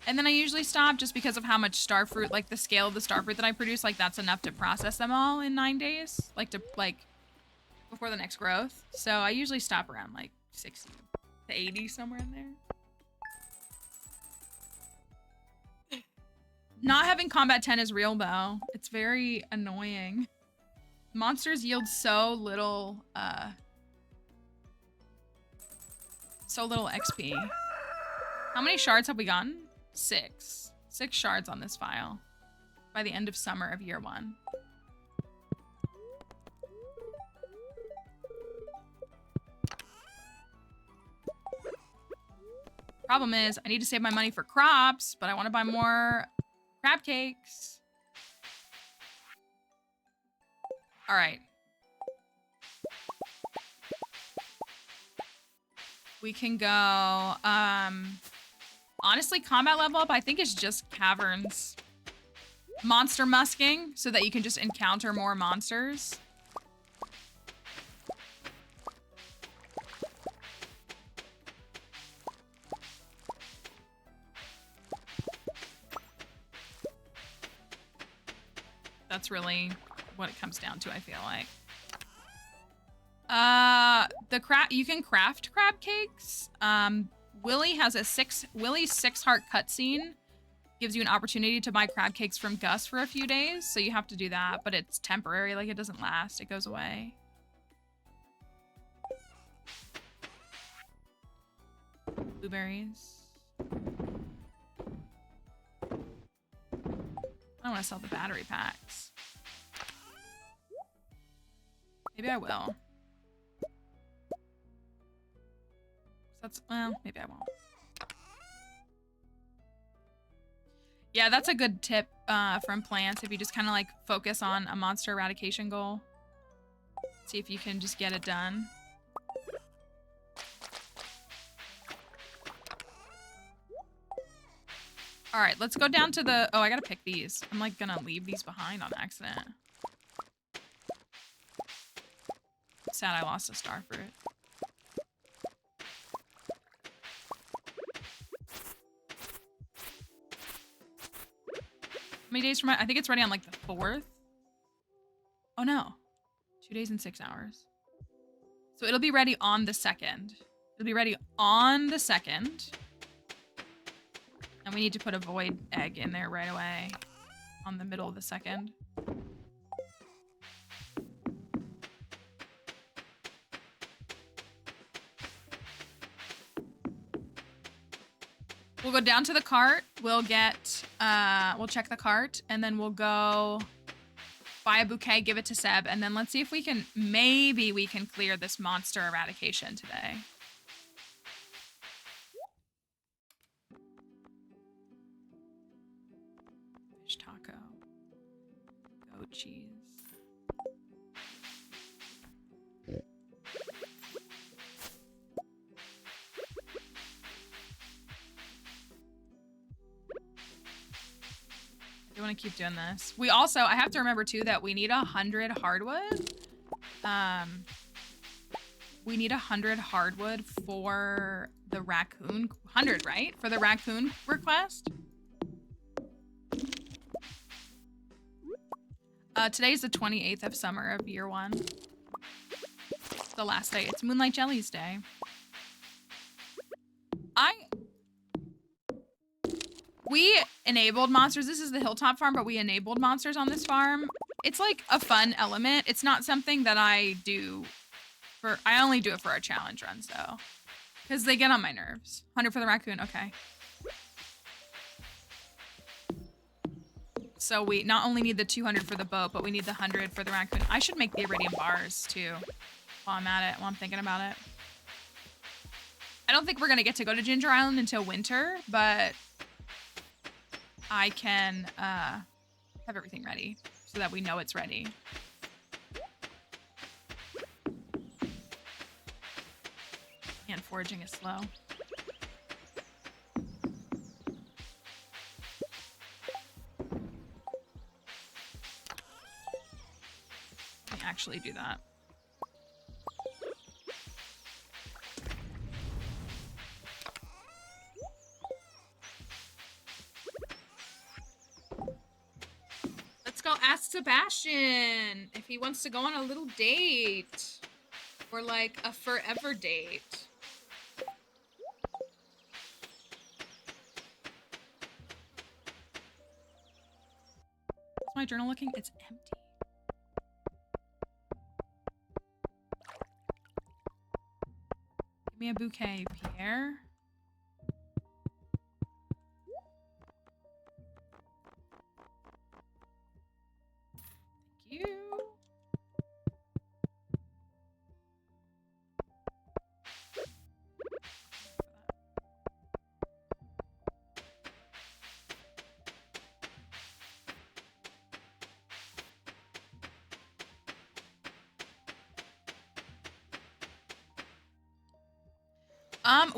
And then I usually stop just because of how much star fruit, like the scale of the star fruit that I produce, like that's enough to process them all in 9 days. Like before the next growth. So I usually stop around like 60 to 80, somewhere in there. Not having combat 10 is real though. It's very annoying. Monsters yield so little XP. How many shards have we gotten? 6. 6 shards on this file by the end of summer of year 1. Problem is, I need to save my money for crops, but I want to buy more crab cakes. All right. We can go, honestly, combat level up, I think it's just caverns. Monster musking, so that you can just encounter more monsters. That's really what it comes down to, I feel like. You can craft crab cakes. Willy's 6-heart cutscene gives you an opportunity to buy crab cakes from Gus for a few days, so you have to do that, but it's temporary, like it doesn't last, it goes away. Blueberries. I want to sell the battery packs. Maybe I will. Well, maybe I won't. Yeah, that's a good tip from plants. If you just kind of like focus on a monster eradication goal. See if you can just get it done. All right, let's go down to the... Oh, I gotta pick these. I'm like gonna leave these behind on accident. Sad I lost a star fruit. How many days from I think it's ready on like the 4th. Oh no. 2 days and 6 hours. So it'll be ready on the 2nd. It'll be ready on the 2nd. And we need to put a void egg in there right away on the middle of the 2nd. We'll go down to the cart. We'll get, we'll check the cart, and then we'll go buy a bouquet, give it to Seb, and then let's see if we can, maybe we can clear this monster eradication today. Fish taco. Goat cheese. I want to keep doing this. We also, I have to remember too that we need 100 hardwood. We need 100 hardwood for the raccoon. 100, right? For the raccoon request. Today's the 28th of summer of year 1. It's the last day. It's Moonlight Jelly's day. We enabled monsters. This is the hilltop farm, but we enabled monsters on this farm. It's like a fun element. It's not something that I do for, I only do it for our challenge runs though. Because they get on my nerves. 100 for the raccoon, okay. So we not only need the 200 for the boat, but we need the 100 for the raccoon. I should make the iridium bars too while I'm at it, while I'm thinking about it. I don't think we're gonna get to go to Ginger Island until winter, but I can have everything ready so that we know it's ready. And foraging is slow. Let me actually do that. Go ask Sebastian if he wants to go on a little date or like a forever date. Is my journal looking? It's empty. Give me a bouquet, Pierre. You.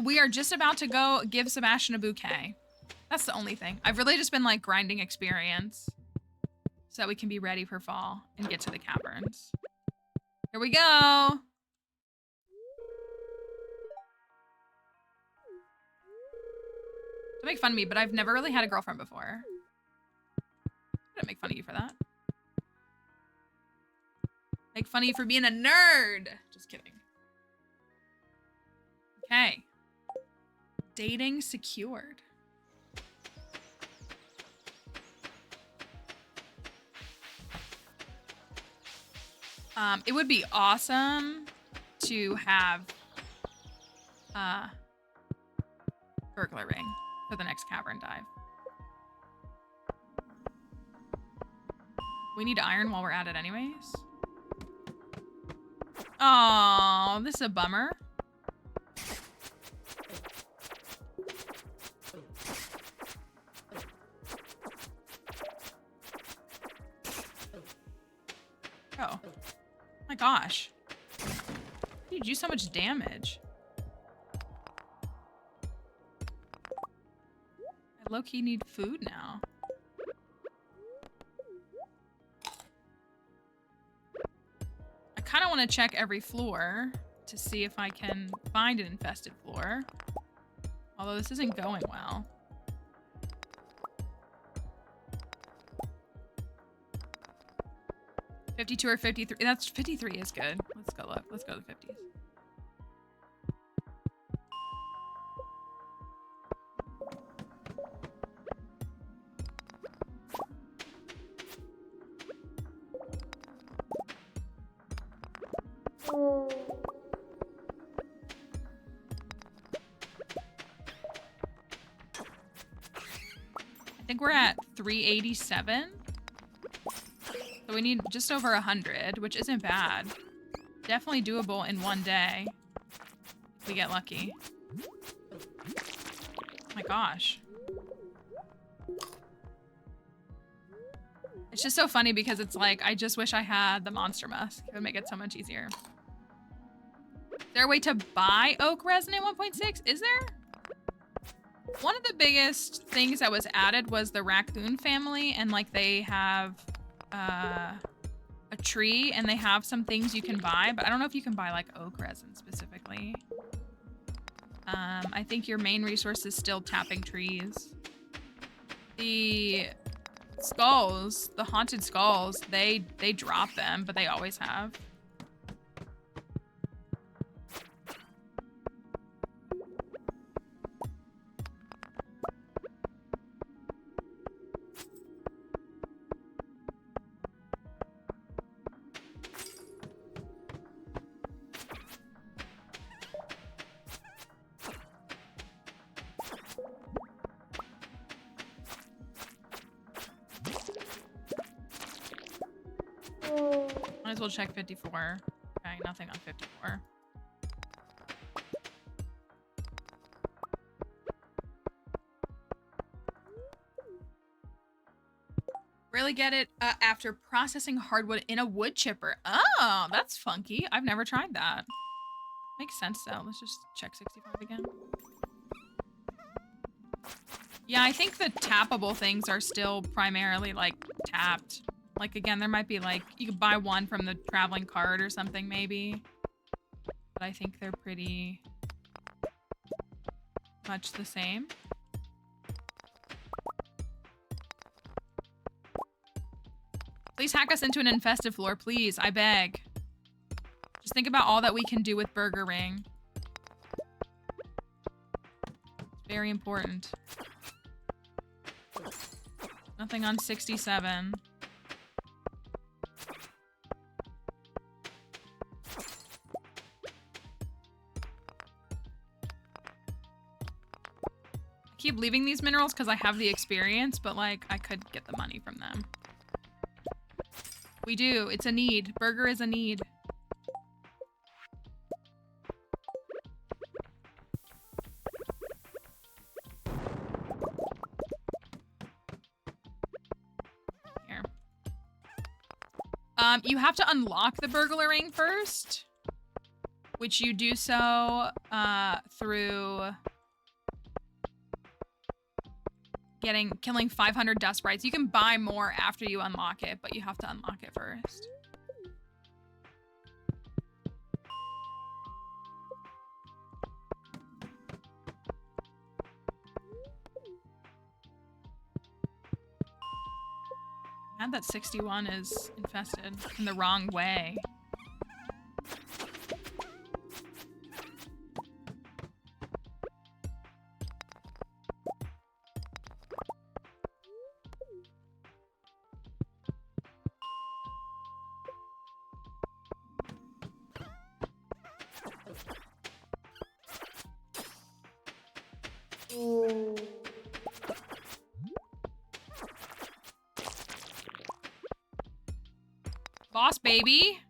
We are just about to go give Sebastian a bouquet. That's the only thing. I've really just been like grinding experience so that we can be ready for fall and get to the caverns. Here we go. Don't make fun of me, but I've never really had a girlfriend before. I didn't make fun of you for that. Make fun of you for being a nerd. Just kidding. Okay. Dating secured. It would be awesome to have burglar ring for the next cavern dive. We need iron while we're at it anyways. Oh, this is a bummer. Oh. My gosh. You do so much damage. I low-key need food now. I kind of want to check every floor to see if I can find an infested floor. Although this isn't going well. $52 or $53. That's 53 is good. Let's go look. Let's go to the 50s. I think we're at 387. So we need just over 100, which isn't bad. Definitely doable in one day. If we get lucky. Oh my gosh. It's just so funny because it's like, I just wish I had the monster musk. It would make it so much easier. Is there a way to buy oak resin in 1.6? Is there? One of the biggest things that was added was the raccoon family, and like they have a tree and they have some things you can buy, but I don't know if you can buy like oak resin specifically. I think your main resource is still tapping trees. The skulls, the haunted skulls, they drop them, but they always have. Might as well check 54. Okay, nothing on 54. Really get it after processing hardwood in a wood chipper. Oh, that's funky. I've never tried that. Makes sense though. Let's just check 65 again. Yeah, I think the tappable things are still primarily like tapped. Like again, there might be like, you could buy one from the traveling cart or something maybe. But I think they're pretty much the same. Please hack us into an infested floor, please. I beg. Just think about all that we can do with Burger Ring. It's very important. Nothing on 67. I keep leaving these minerals because I have the experience, but like I could get the money from them. We do. It's a need. Burger is a need. Here. You have to unlock the burglar ring first. which you do so through killing 500 dust sprites. You can buy more after you unlock it, but you have to unlock it first. Mad that 61 is infested in the wrong way. Boss baby.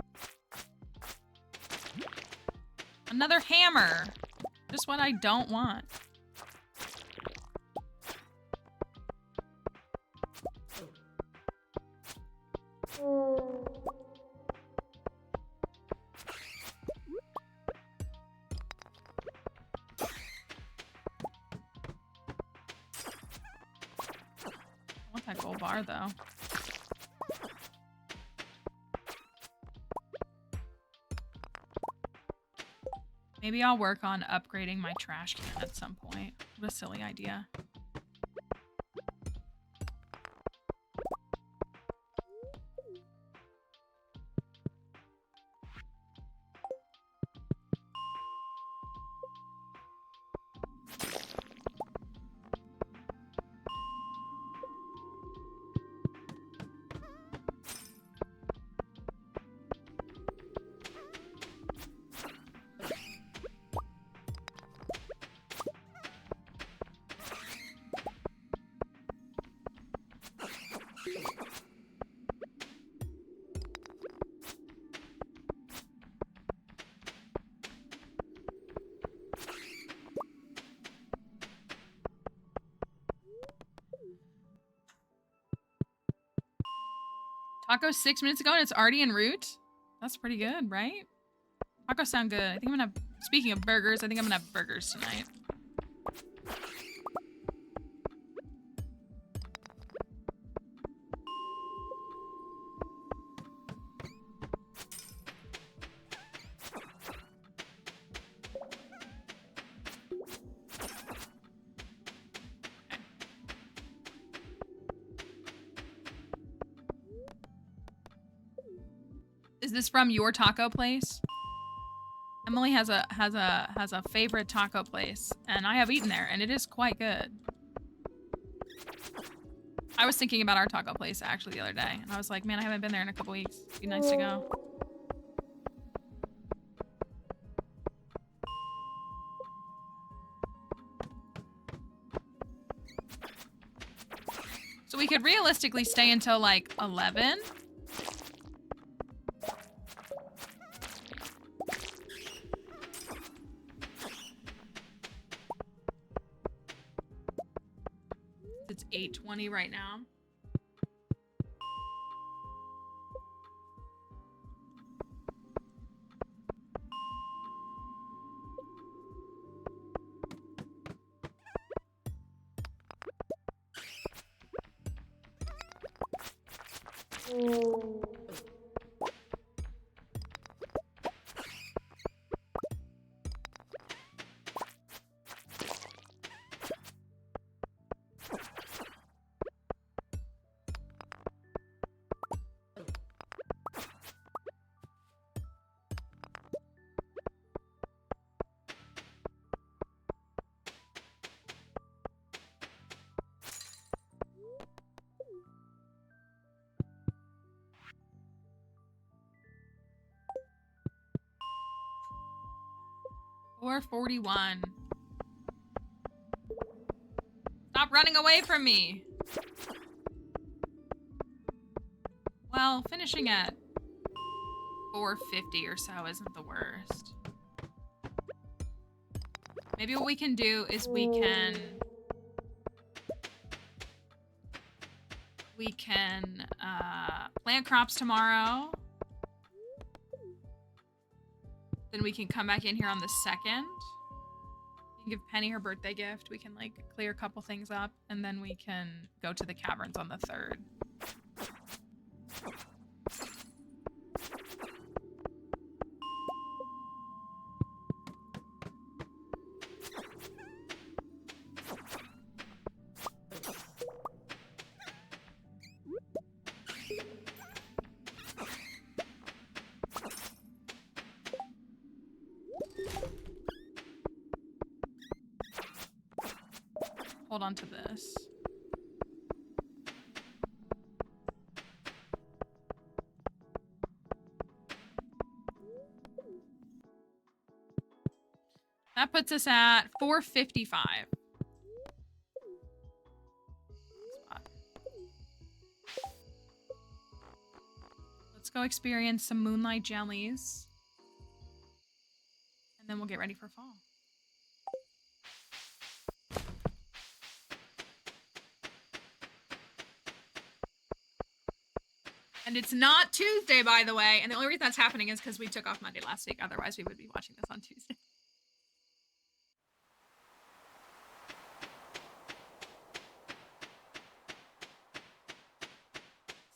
Another hammer. Just what I don't want. I want that gold bar though. Maybe I'll work on upgrading my trash can at some point. What a silly idea. Taco 6 minutes ago and it's already en route? That's pretty good, right? Tacos sound good. I think I'm gonna have, speaking of burgers, I think I'm gonna have burgers tonight. Is this from your taco place? Emily has a favorite taco place, and I have eaten there, and it is quite good. I was thinking about our taco place actually the other day, and I was like, man, I haven't been there in a couple weeks. It'd be nice to go. So we could realistically stay until like 11. It's 8:20 right now. Or 41. Stop running away from me. Well, finishing at 450 or so isn't the worst. Maybe what we can do is we can plant crops tomorrow. Then we can come back in here on the 2nd. We can give Penny her birthday gift. We can like clear a couple things up, and then we can go to the caverns on the 3rd. Hold on to this. That puts us at 455. Let's go experience some moonlight jellies. And then we'll get ready for fall. And it's not Tuesday, by the way. And the only reason that's happening is because we took off Monday last week. Otherwise, we would be watching this on Tuesday.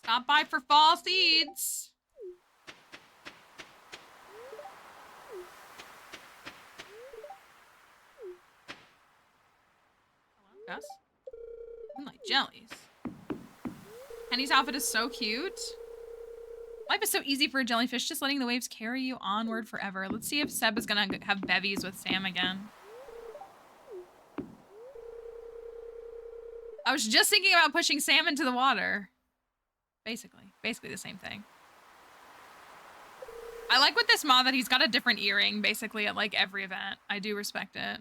Stop by for fall seeds. Hello, Gus. Moonlight jellies. Penny's outfit is so cute. Life is so easy for a jellyfish, just letting the waves carry you onward forever. Let's see if Seb is gonna have bevies with Sam again. I was just thinking about pushing Sam into the water. Basically the same thing. I like with this mod that he's got a different earring, basically, at like every event. I do respect it.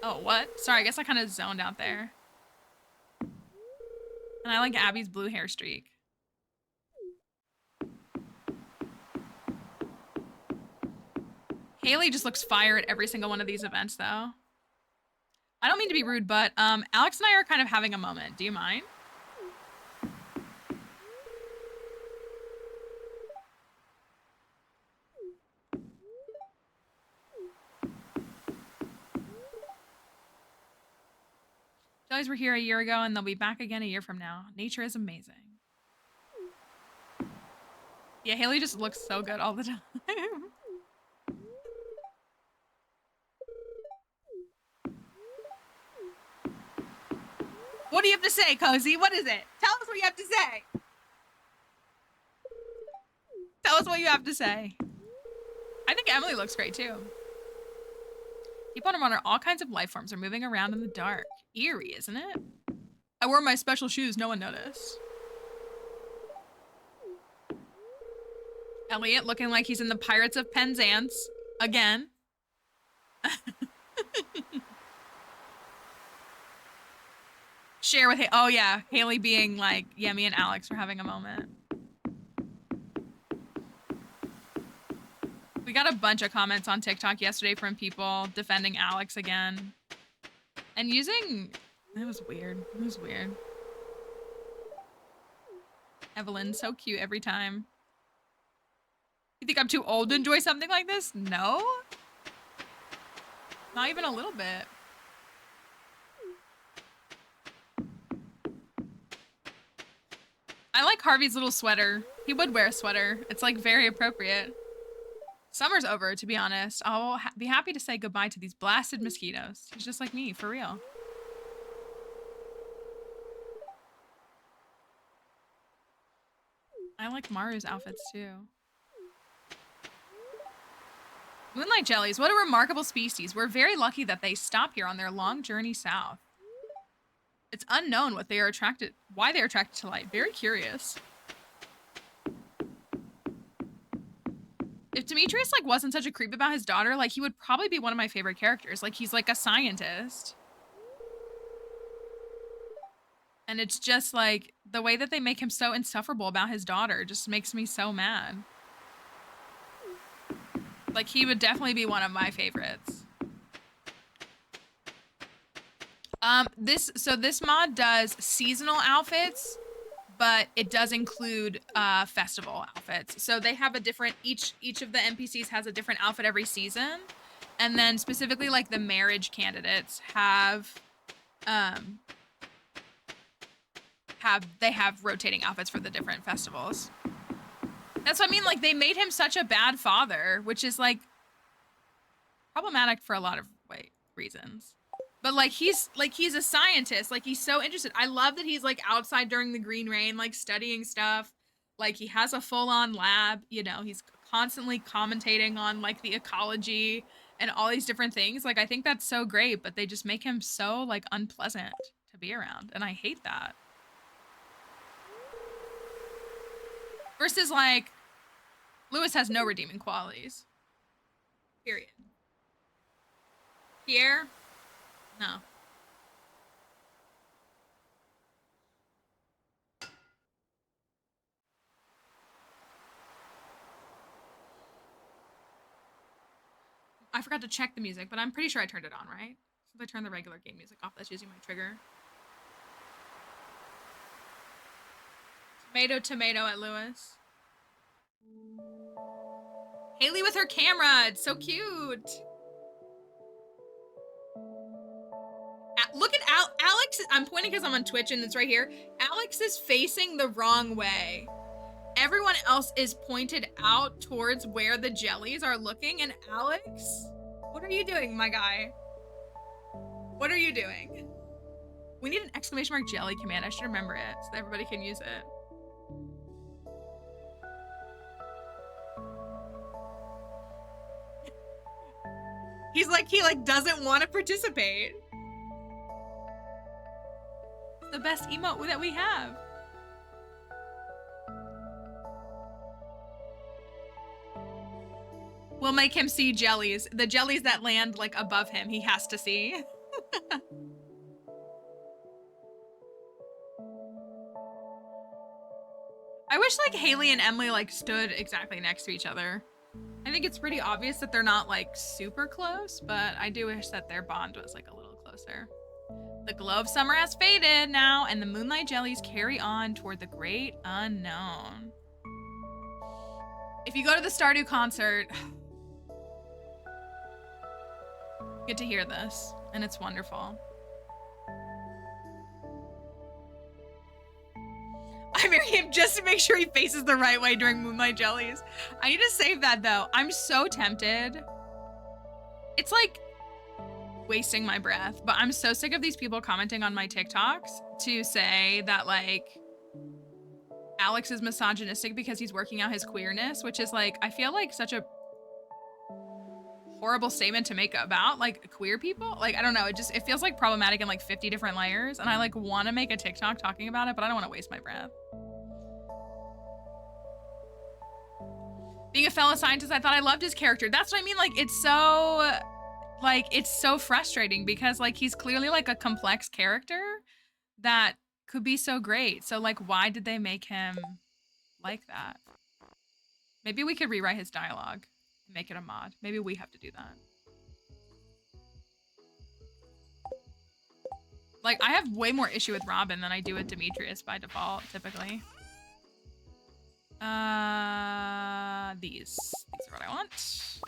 Oh, what? Sorry, I guess I kind of zoned out there. And I like Abby's blue hair streak. Haley just looks fire at every single one of these events, though. I don't mean to be rude, but Alex and I are kind of having a moment. Do you mind? Jellies were here a year ago, and they'll be back again a year from now. Nature is amazing. Yeah, Haley just looks so good all the time. What do you have to say, Cozy? What is it? Tell us what you have to say. Tell us what you have to say. I think Emily looks great, too. Deep underwater, all kinds of life forms are moving around in the dark. Eerie, isn't it? I wore my special shoes. No one noticed. Elliot looking like he's in the Pirates of Penzance again. Share with oh yeah, Haley being like, yeah, me and Alex were having a moment. We got a bunch of comments on TikTok yesterday from people defending Alex again. And using... It was weird. It was weird. Evelyn, so cute every time. You think I'm too old to enjoy something like this? No? Not even a little bit. I like Harvey's little sweater. He would wear a sweater. It's like very appropriate. Summer's over, to be honest. I'll be happy to say goodbye to these blasted mosquitoes. He's just like me, for real. I like Maru's outfits too. Moonlight jellies, what a remarkable species. We're very lucky that they stop here on their long journey south. It's unknown what they are attracted, why they're attracted to light. Very curious. If Demetrius like wasn't such a creep about his daughter, like he would probably be one of my favorite characters. Like he's like a scientist. And it's just like the way that they make him so insufferable about his daughter just makes me so mad. Like he would definitely be one of my favorites. This mod does seasonal outfits but it does include festival outfits. So they have a different, each of the NPCs has a different outfit every season. And then specifically like the marriage candidates have rotating outfits for the different festivals. That's what I mean, like they made him such a bad father, which is like problematic for a lot of reasons. But like he's a scientist, like he's so interested. I love that he's like outside during the green rain, like studying stuff. Like he has a full-on lab, you know, he's constantly commentating on like the ecology and all these different things. Like I think that's so great, but they just make him so like unpleasant to be around, and I hate that. Versus like Lewis has no redeeming qualities. Period. Pierre? No. I forgot to check the music, but I'm pretty sure I turned it on, right? Since I turned the regular game music off, that's using my trigger. Tomato at Lewis. Haley with her camera, it's so cute. Look at Alex, I'm pointing because I'm on Twitch and it's right here. Alex is facing the wrong way. Everyone else is pointed out towards where the jellies are looking, and Alex, what are you doing, my guy? What are you doing? We need an exclamation mark jelly command. I should remember it so that everybody can use it. He doesn't want to participate. It's the best emote that we have. We'll make him see jellies. The jellies that land like above him, he has to see. I wish like Haley and Emily like stood exactly next to each other. I think it's pretty obvious that they're not like super close, but I do wish that their bond was like a little closer. The glow of summer has faded now, and the moonlight jellies carry on toward the great unknown. If you go to the Stardew concert, you get to hear this, and it's wonderful. I marry him just to make sure he faces the right way during Moonlight Jellies. I need to save that though. I'm so tempted. It's like wasting my breath, but I'm so sick of these people commenting on my TikToks to say that like Alex is misogynistic because he's working out his queerness, which is like, I feel like such a horrible statement to make about like queer people. Like, I don't know, it feels like problematic in like 50 different layers, and I like want to make a TikTok talking about it, but I don't want to waste my breath. Being a fellow scientist, I thought I loved his character. That's what I mean, like it's so frustrating because like he's clearly like a complex character that could be so great. So like why did they make him like that? Maybe we could rewrite his dialogue. Make it a mod. Maybe we have to do that. Like, I have way more issue with Robin than I do with Demetrius by default, typically. These are what I want.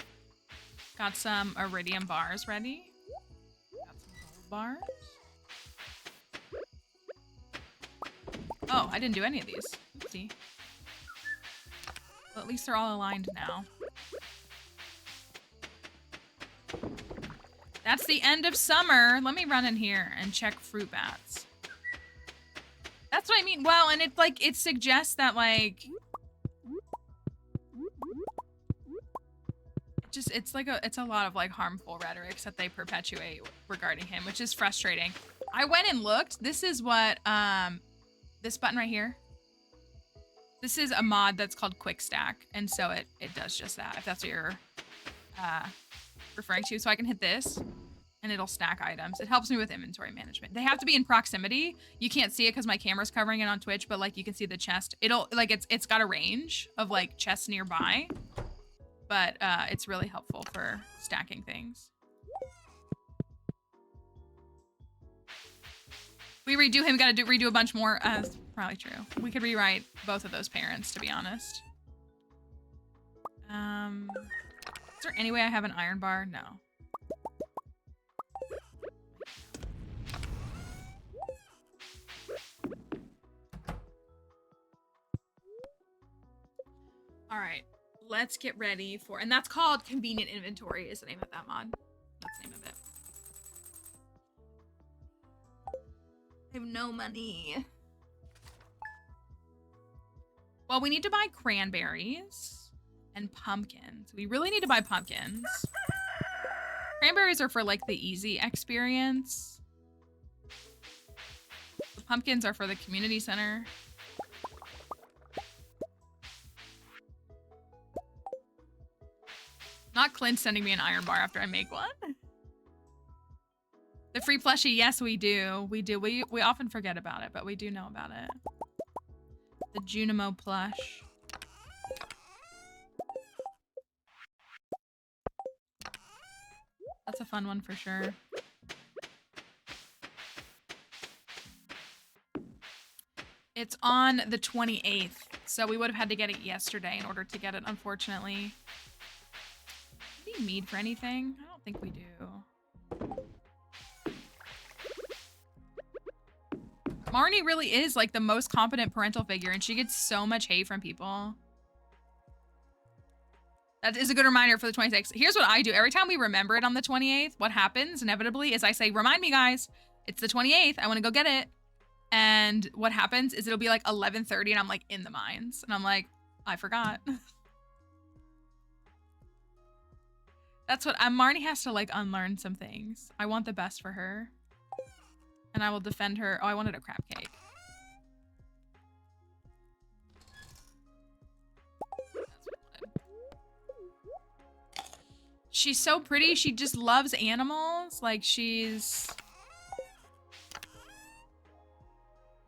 Got some iridium bars ready. Got some gold bars. Oh, I didn't do any of these. Oopsie. Well, at least they're all aligned now. That's the end of summer. Let me run in here and check fruit bats. That's what I mean. Well, and it's like, it suggests that like, it's a lot of like harmful rhetorics that they perpetuate regarding him, which is frustrating. I went and looked. This is what, this button right here. This is a mod that's called Quick Stack. And so it does just that, if that's what you're, referring to. So I can hit this and it'll stack items. It helps me with inventory management. They have to be in proximity. You can't see it because my camera's covering it on Twitch, but like you can see the chest. It'll like, it's got a range of like chests nearby, but it's really helpful for stacking things. We redo him, gotta redo a bunch more. That's probably true. We could rewrite both of those parents, to be honest. Is there any way I have an iron bar? No. All right, let's get ready for, and that's called Convenient Inventory is the name of that mod. That's the name of it. I have no money. Well, we need to buy cranberries and pumpkins. We really need to buy pumpkins. Cranberries are for like the easy experience. The pumpkins are for the community center. Not Clint sending me an iron bar after I make one. The free plushie, yes, we do. We do. We often forget about it, but we do know about it. The Junimo plush. That's a fun one for sure. It's on the 28th, so we would have had to get it yesterday in order to get it, unfortunately. Do we need mead for anything? I don't think we do. Marnie really is like the most competent parental figure, and she gets so much hate from people. That is a good reminder for the 26th. Here's what I do. Every time we remember it on the 28th, what happens inevitably is I say, remind me, guys, it's the 28th. I want to go get it. And what happens is it'll be like 11:30 and I'm like in the mines. And I'm like, I forgot. That's what Marnie has to like unlearn some things. I want the best for her. And I will defend her. Oh, I wanted a crab cake. She's so pretty. She just loves animals. Like she's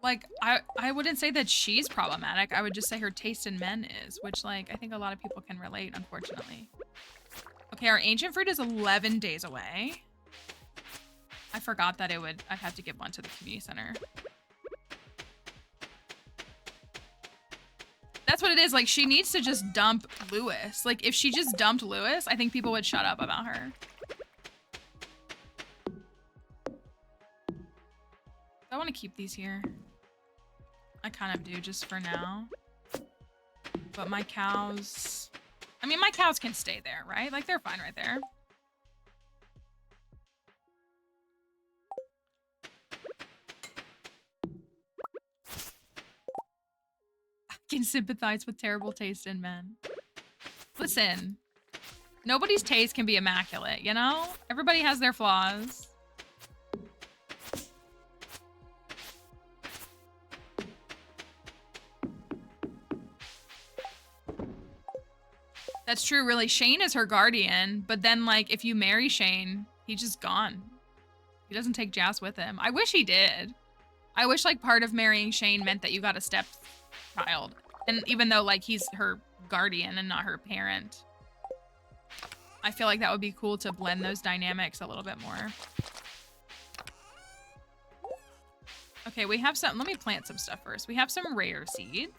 like, I wouldn't say that she's problematic. I would just say her taste in men is, which like, I think a lot of people can relate, unfortunately. Okay, our ancient fruit is 11 days away. I forgot that I'd have to give one to the community center. That's what it is. Like, she needs to just dump Lewis. Like, if she just dumped Lewis, I think people would shut up about her. I want to keep these here. I kind of do just for now. But my cows... I mean, my cows can stay there, right? Like, they're fine right there. I can sympathize with terrible taste in men. Listen, nobody's taste can be immaculate, you know? Everybody has their flaws. That's true, really. Shane is her guardian, but then, like, if you marry Shane, he's just gone. He doesn't take Jas with him. I wish he did. I wish, like, part of marrying Shane meant that you got a stepchild. And even though, like, he's her guardian and not her parent, I feel like that would be cool to blend those dynamics a little bit more. Okay, we have some... Let me plant some stuff first. We have some rare seeds.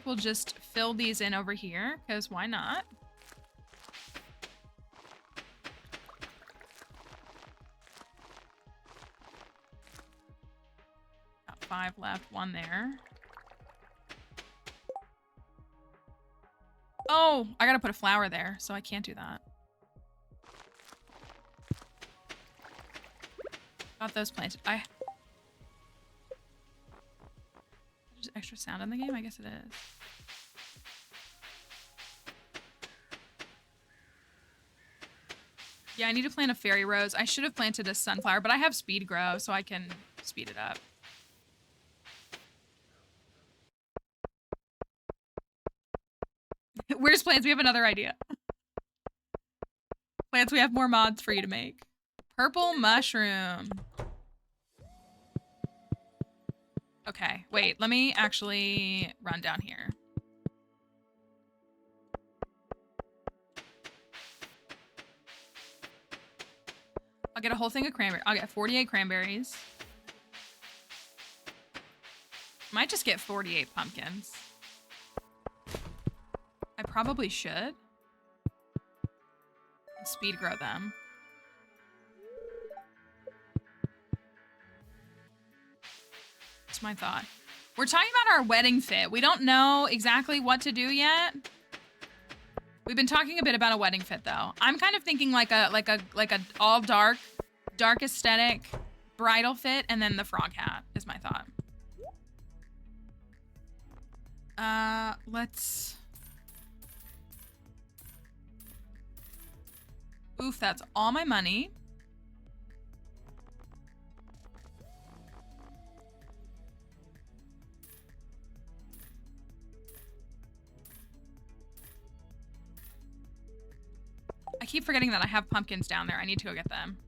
We'll just fill these in over here, because why not? Got 5 left, 1 there. Oh, I gotta put a flower there, so I can't do that. Got those planted. There's extra sound in the game? I guess it is. Yeah, I need to plant a fairy rose. I should have planted a sunflower, but I have speed grow, so I can speed it up. Where's plants? We have another idea. Plants, we have more mods for you to make. Purple mushroom. Okay, wait, let me actually run down here. I'll get a whole thing of cranberry. I'll get 48 cranberries. Might just get 48 pumpkins. I probably should. Speed grow them. That's my thought. We're talking about our wedding fit. We don't know exactly what to do yet. We've been talking a bit about a wedding fit though. I'm kind of thinking like a all dark aesthetic bridal fit, and then the frog hat is my thought. Let's... Oof, that's all my money. I keep forgetting that I have pumpkins down there. I need to go get them.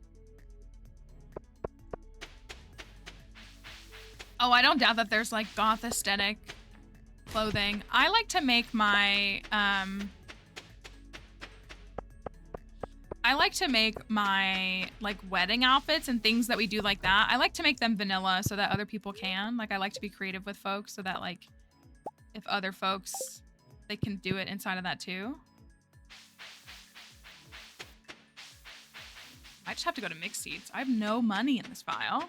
Oh, I don't doubt that there's like goth aesthetic clothing. I like to make my like wedding outfits and things that we do like that. I like to make them vanilla so that other people can. Like I like to be creative with folks so that like if other folks, they can do it inside of that too. I just have to go to mix seats. I have no money in this file.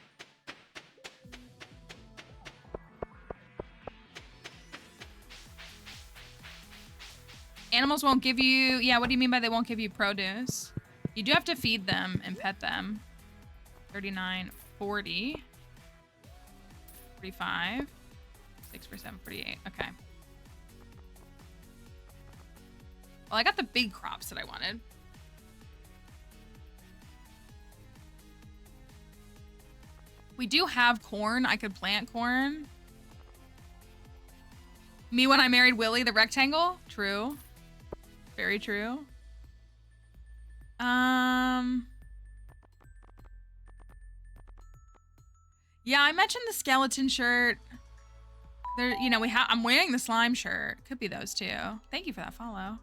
Animals won't give you... Yeah, what do you mean by they won't give you produce? You do have to feed them and pet them. 39, 40. 45. 6%, 48. Okay. Well, I got the big crops that I wanted. We do have corn. I could plant corn. Me when I married Willie, the rectangle? True. Very true. Yeah, I mentioned the skeleton shirt. There, you know, I'm wearing the slime shirt. Could be those two. Thank you for that follow.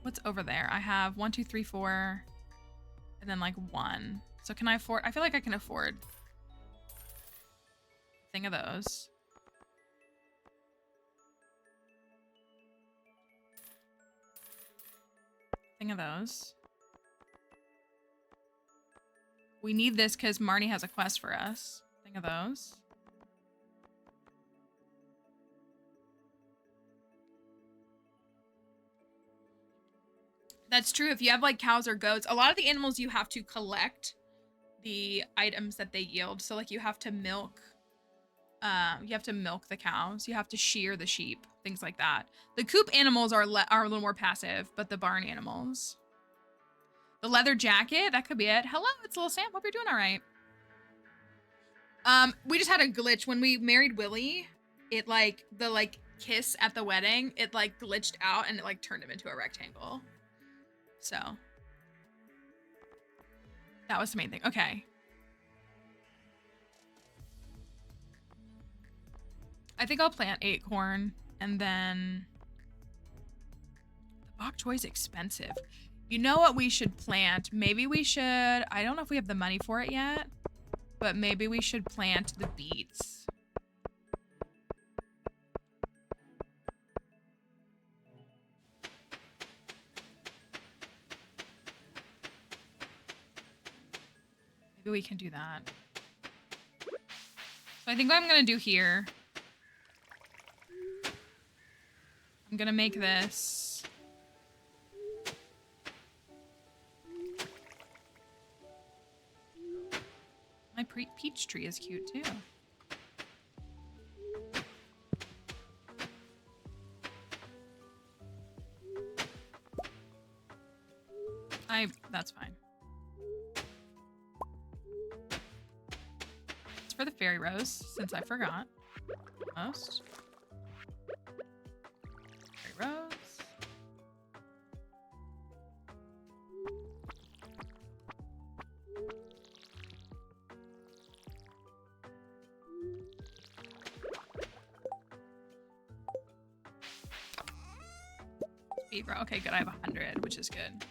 What's over there? I have 1, 2, 3, 4, and then like 1. So can I afford? I feel like I can afford a thing of those. Thing of those. We need this because Marnie has a quest for us. Thing of those. That's true. If you have like cows or goats, a lot of the animals you have to collect the items that they yield. So like you have to milk the cows. You have to shear the sheep, things like that. The coop animals are a little more passive, but the barn animals. The leather jacket, that could be it. Hello, it's Little Sam. Hope you're doing all right. We just had a glitch when we married Willie. It like the like kiss at the wedding, it like glitched out and it like turned him into a rectangle. So that was the main thing. Okay. I think I'll plant 8 corn and then the bok choy is expensive. You know what we should plant? Maybe we should, I don't know if we have the money for it yet, but maybe we should plant the beets. Maybe we can do that. So I think what I'm gonna do here, I'm gonna make this. My peach tree is cute too. That's fine. It's for the fairy rose, since I forgot. Almost. Fairy rose. Beaver. Okay, good. I have 100, which is good.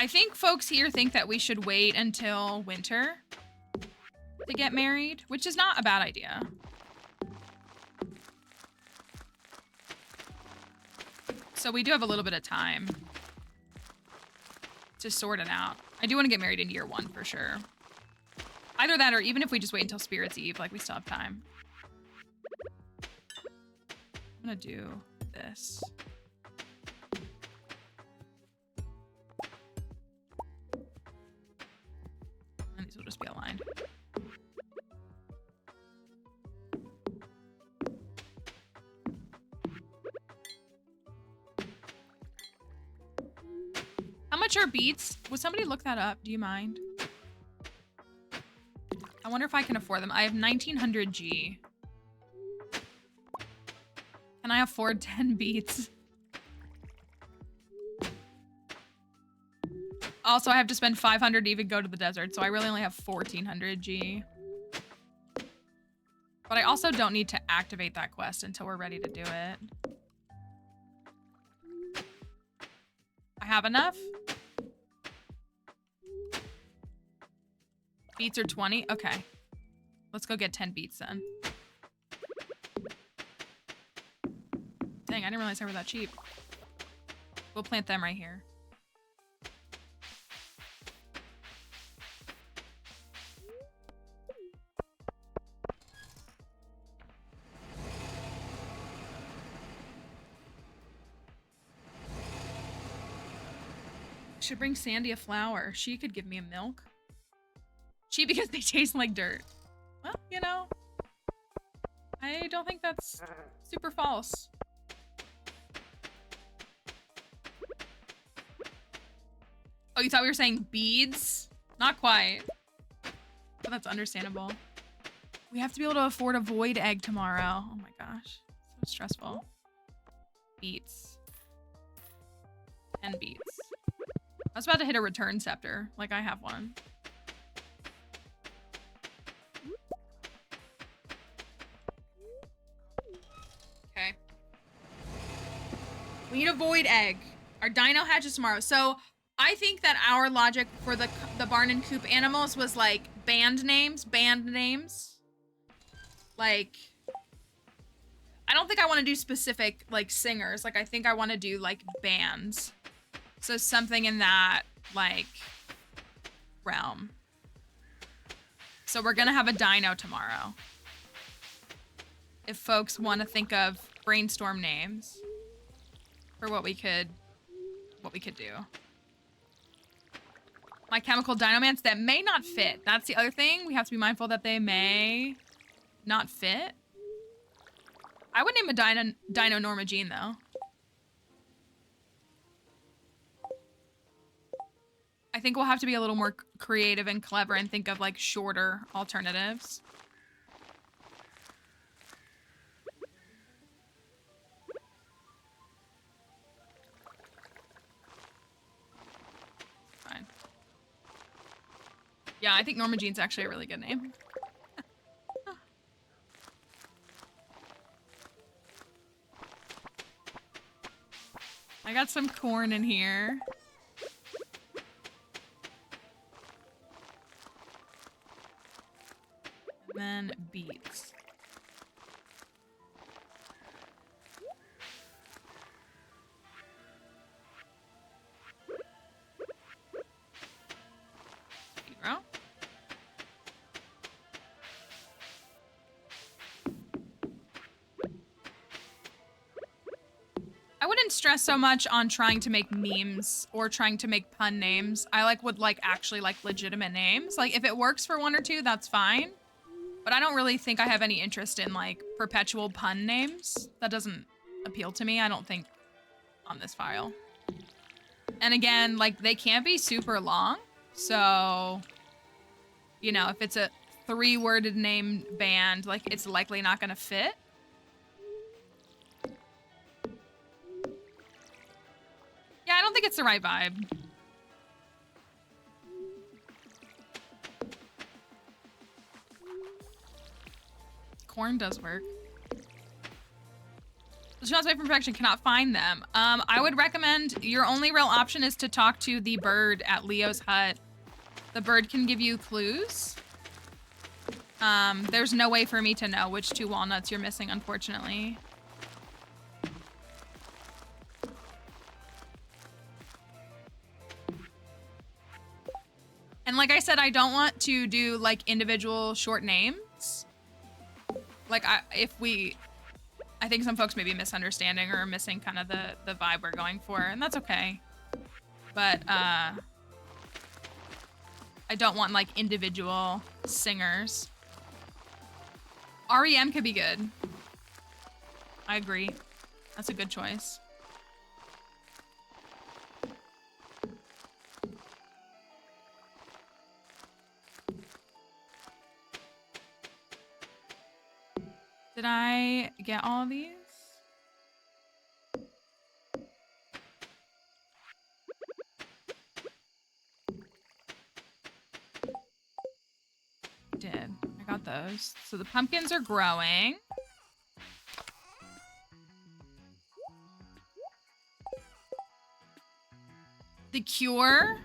I think folks here think that we should wait until winter to get married, which is not a bad idea. So we do have a little bit of time to sort it out. I do want to get married in year 1 for sure. Either that, or even if we just wait until Spirit's Eve, like we still have time. I'm gonna do this. And these will just be aligned. How much are beets? Would somebody look that up? Do you mind? I wonder if I can afford them. I have 1900 G. Can I afford 10 beets? Also, I have to spend 500 to even go to the desert, so I really only have 1400 G. But I also don't need to activate that quest until we're ready to do it. I have enough? Beets are 20? Okay. Let's go get 10 beets then. Dang, I didn't realize they were that cheap. We'll plant them right here. Should bring Sandy a flower. She could give me a milk. She, because they taste like dirt. Well, you know, I don't think that's super false. Oh, you thought we were saying beads? Not quite. But that's understandable. We have to be able to afford a void egg tomorrow. Oh my gosh. So stressful. Beets. 10 beets. I was about to hit a return scepter. Like, I have one. Okay. We need a void egg. Our dino hatches tomorrow. So, I think that our logic for the barn and coop animals was, like, band names. Like, I don't think I want to do specific, like, singers. Like, I think I want to do, like, bands. So something in that, like, realm. So we're gonna have a dino tomorrow. If folks want to think of brainstorm names for what we could do. My Chemical Dinomance that may not fit. That's the other thing. We have to be mindful that they may not fit. I would name a dino Norma Jean though. I think we'll have to be a little more creative and clever and think of, like, shorter alternatives. Fine. Yeah, I think Norma Jean's actually a really good name. I got some corn in here. And then beets. Zero. I wouldn't stress so much on trying to make memes or trying to make pun names. I would actually like legitimate names. Like, if it works for one or two, that's fine. But I don't really think I have any interest in, like, perpetual pun names. That doesn't appeal to me, I don't think, on this file. And again, like, they can't be super long. So, you know, if it's a 3-worded name band, like, it's likely not gonna fit. Yeah, I don't think it's the right vibe. Corn does work. Shots away from perfection, cannot find them. I would recommend your only real option is to talk to the bird at Leo's hut. The bird can give you clues. There's no way for me to know which 2 walnuts you're missing, unfortunately. And like I said, I don't want to do like individual short names. Like I think some folks may be misunderstanding or missing kind of the vibe we're going for, and that's okay. But I don't want like individual singers. REM could be good. I agree. That's a good choice. Did I get all of these? Did. I got those. So the pumpkins are growing. The cure.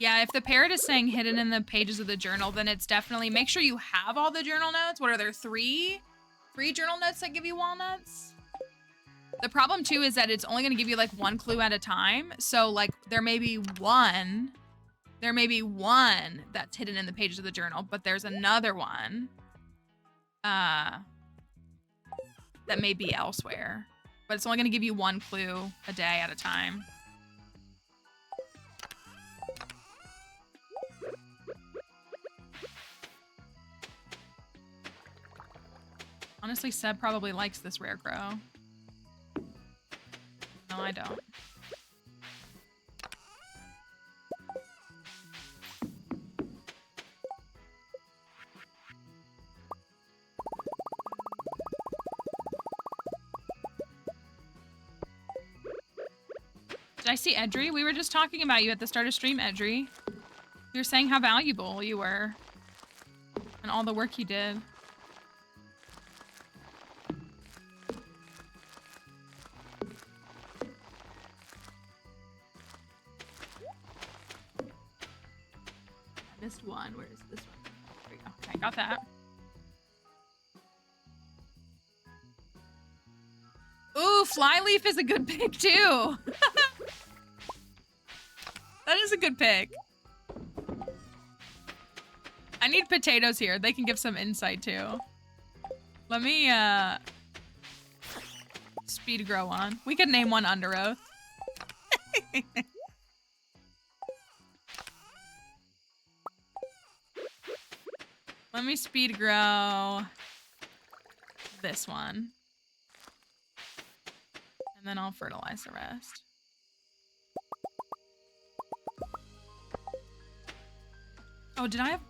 Yeah, if the parrot is saying hidden in the pages of the journal, then it's definitely, make sure you have all the journal notes. What are there, 3? 3 journal notes that give you walnuts? The problem too is that it's only gonna give you like 1 clue at a time. So like there may be one that's hidden in the pages of the journal, but there's another one that may be elsewhere. But it's only gonna give you 1 clue a day at a time. Honestly, Seb probably likes this rare grow. No, I don't. Did I see Edry? We were just talking about you at the start of stream, Edry. You were saying how valuable you were and all the work you did. Missed one. Where is this one? There we go. Okay, got that. Ooh, Flyleaf is a good pick too. That is a good pick. I need potatoes here. They can give some insight too. Let me speed grow on. We could name one Under Oath. Let me speed grow this one. And then I'll fertilize the rest. Oh, did I have...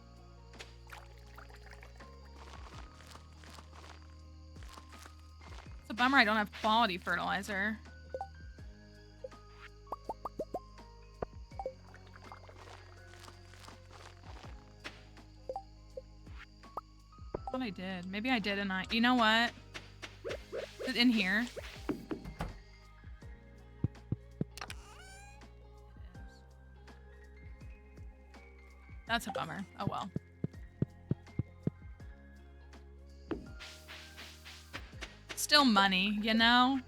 It's a bummer I don't have quality fertilizer. I thought I did. Maybe I did and I... You know what? Is it in here? That's a bummer. Oh well. Still money, you know?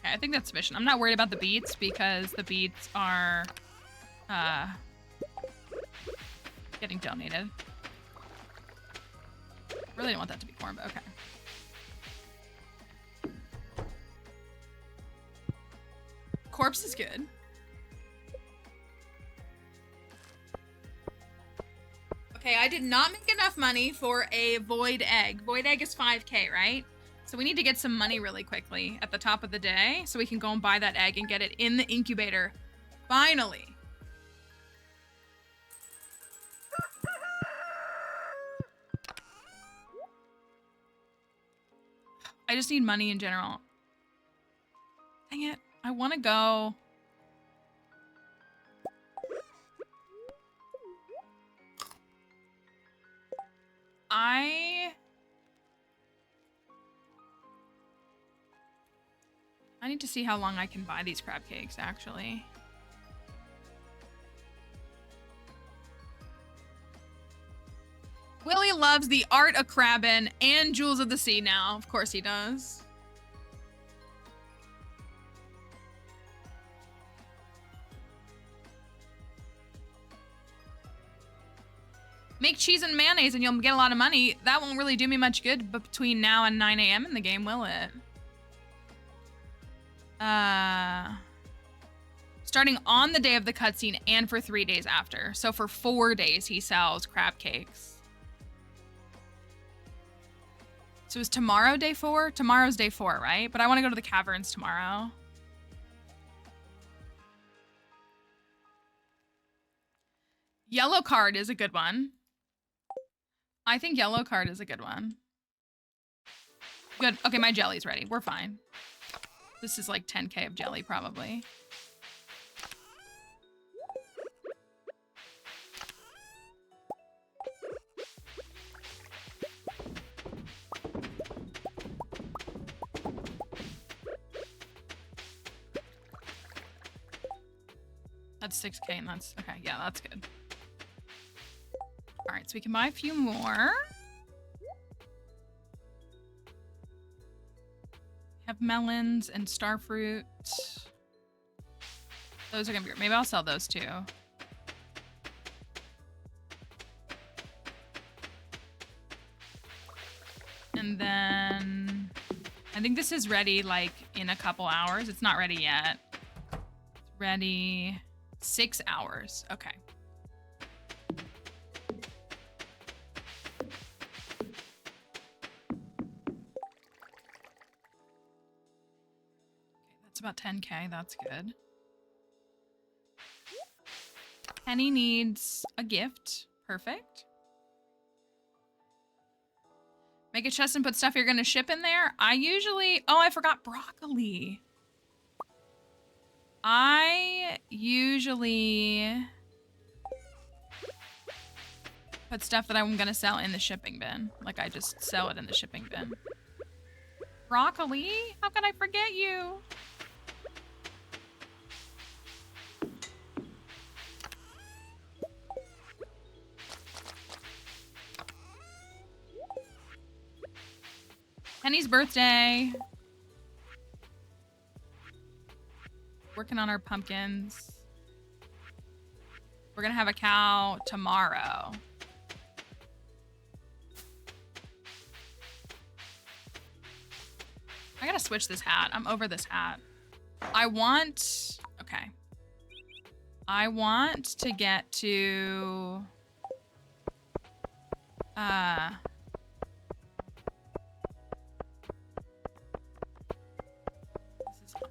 I think that's sufficient. I'm not worried about the beets because the beets are getting donated. Really don't want that to be corn, but okay. Corpse is good. Okay, I did not make enough money for a void egg. Void egg is 5K, right? So we need to get some money really quickly at the top of the day so we can go and buy that egg and get it in the incubator. Finally. I just need money in general. Dang it. I want to go. I need to see how long I can buy these crab cakes, actually. Willie loves the art of crabbin' and Jewels of the Sea now. Of course he does. Make cheese and mayonnaise and you'll get a lot of money. That won't really do me much good between now and 9 a.m. in the game, will it? Starting on the day of the cutscene and for 3 days after. So for 4 days he sells crab cakes. So is tomorrow day 4? Tomorrow's day 4, right? But I want to go to the caverns tomorrow. Yellow card is a good one. I think yellow card is a good one. Good. Okay, my jelly's ready. We're fine. This is like 10k of jelly, probably. That's 6k and that's... Okay, yeah, that's good. All right, so we can buy a few more. Have melons and starfruit. Those are gonna be good. Maybe I'll sell those too. And then I think this is ready like in a couple hours. It's not ready yet. It's ready 6 hours. Okay. About 10k, that's good. Penny needs a gift. Perfect. Make a chest and put stuff you're gonna ship in there. I usually... Oh, I forgot broccoli. I usually put stuff that I'm gonna sell in the shipping bin. Like I just sell it in the shipping bin. Broccoli? How can I forget you? Penny's birthday. Working on our pumpkins. We're gonna have a cow tomorrow. I gotta switch this hat. I'm over this hat. I want... Okay. I want to get to...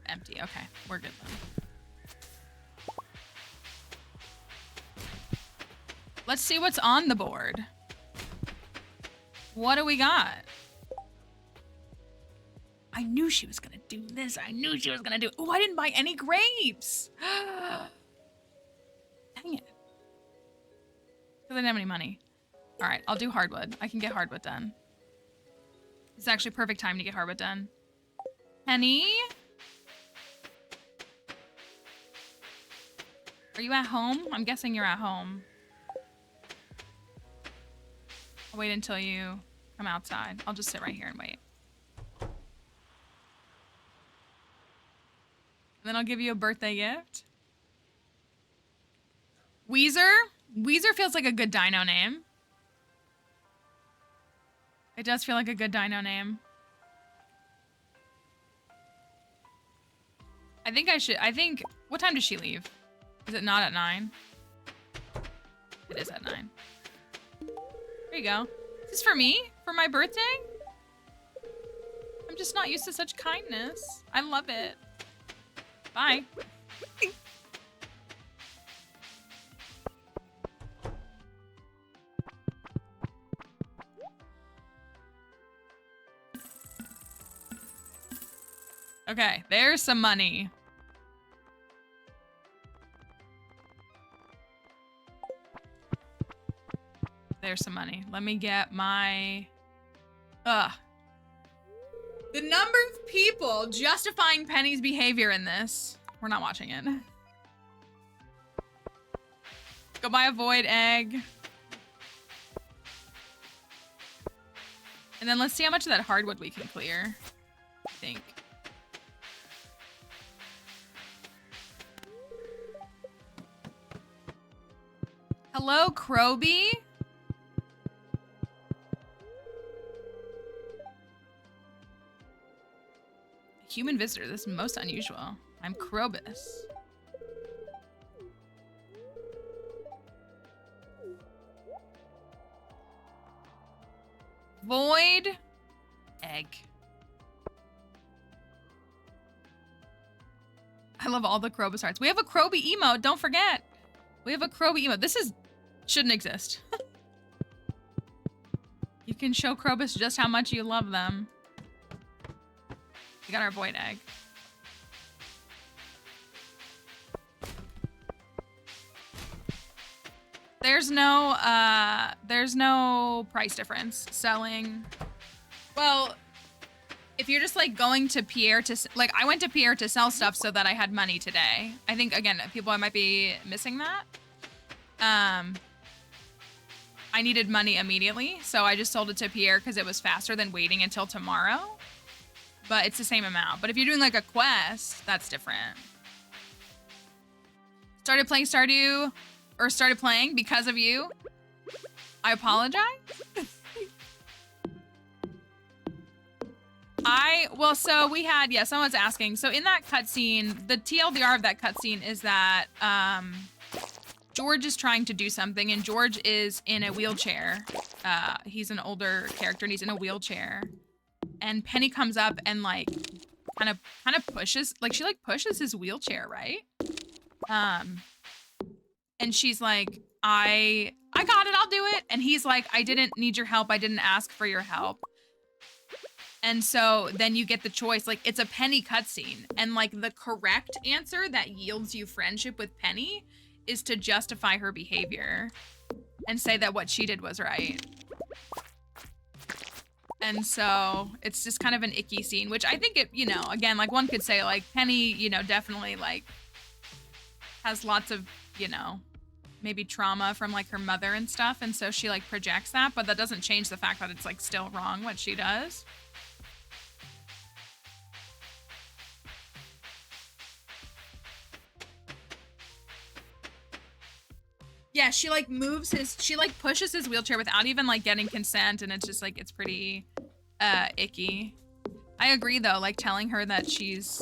Empty. Okay, we're good then. Let's see what's on the board. What do we got? I knew she was gonna do this. I knew she was gonna do it. Oh, I didn't buy any grapes. Dang it. Because I didn't have any money. All right, I'll do hardwood. I can get hardwood done. It's actually perfect time to get hardwood done. Penny? Are you at home? I'm guessing you're at home. I'll wait until you come outside. I'll just sit right here and wait. And then I'll give you a birthday gift. Weezer? Weezer feels like a good dino name. It does feel like a good dino name. I think, what time does she leave? Is it not at 9? It is at 9. There you go. Is this for me? For my birthday? I'm just not used to such kindness. I love it. Bye. Okay, there's some money. There's some money. Let me get my... The number of people justifying Penny's behavior in this. We're not watching it. Go buy a void egg. And then let's see how much of that hardwood we can clear. I think. Hello, Kroby. Human visitor. This is most unusual. I'm Krobus. Void egg. I love all the Krobus hearts. We have a Kroby emote. Don't forget. We have a Kroby emote. This is shouldn't exist. You can show Krobus just how much you love them. We got our void egg. There's no price difference selling. Well, if you're just like going to Pierre to, like, I went to Pierre to sell stuff so that I had money today. I think, again, people might be missing that. I needed money immediately, so I just sold it to Pierre because it was faster than waiting until tomorrow. But it's the same amount. But if you're doing like a quest, that's different. Started playing Stardew, or started playing because of you. I apologize. Well, so we had, yeah, someone's asking. So in that cutscene, the TLDR of that cutscene is that George is trying to do something, and George is in a wheelchair. He's an older character, and he's in a wheelchair. And Penny comes up and like kind of pushes, like she like pushes his wheelchair, right? And she's like, I got it, I'll do it. And he's like, I didn't need your help. I didn't ask for your help. And so then you get the choice, like it's a Penny cutscene. And like the correct answer that yields you friendship with Penny is to justify her behavior and say that what she did was right. And so it's just kind of an icky scene, which I think it, you know, again, like one could say like Penny, you know, definitely like has lots of, you know, maybe trauma from like her mother and stuff. And so she like projects that, but that doesn't change the fact that it's like still wrong what she does. Yeah, she like she like pushes his wheelchair without even like getting consent, and it's just like, it's pretty icky. I agree though, like telling her that she's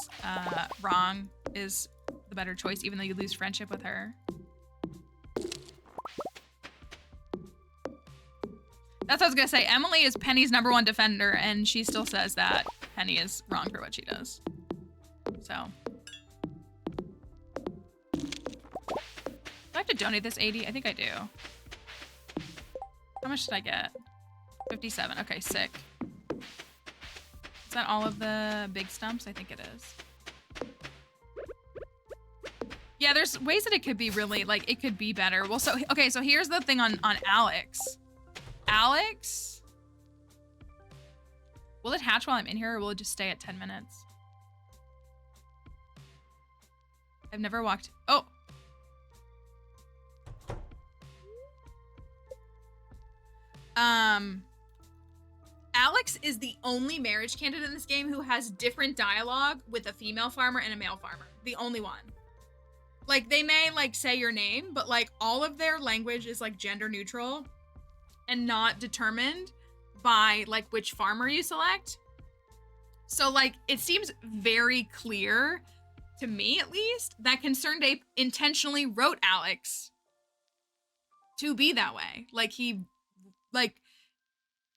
wrong is the better choice, even though you lose friendship with her. That's what I was gonna say. Emily is Penny's #1 defender, and she still says that Penny is wrong for what she does. So. Do I have to donate this 80? I think I do. How much did I get? 57. Okay, sick. Is that all of the big stumps? I think it is. Yeah, there's ways that it could be really, like, it could be better. Well, so, okay, so here's the thing on Alex. Alex? Will it hatch while I'm in here, or will it just stay at 10 minutes? I've never walked... Oh! Alex is the only marriage candidate in this game who has different dialogue with a female farmer and a male farmer. The only one. Like, they may, like, say your name, but, like, all of their language is, like, gender neutral and not determined by, like, which farmer you select. So, like, it seems very clear, to me at least, that Concerned Ape intentionally wrote Alex to be that way. Like,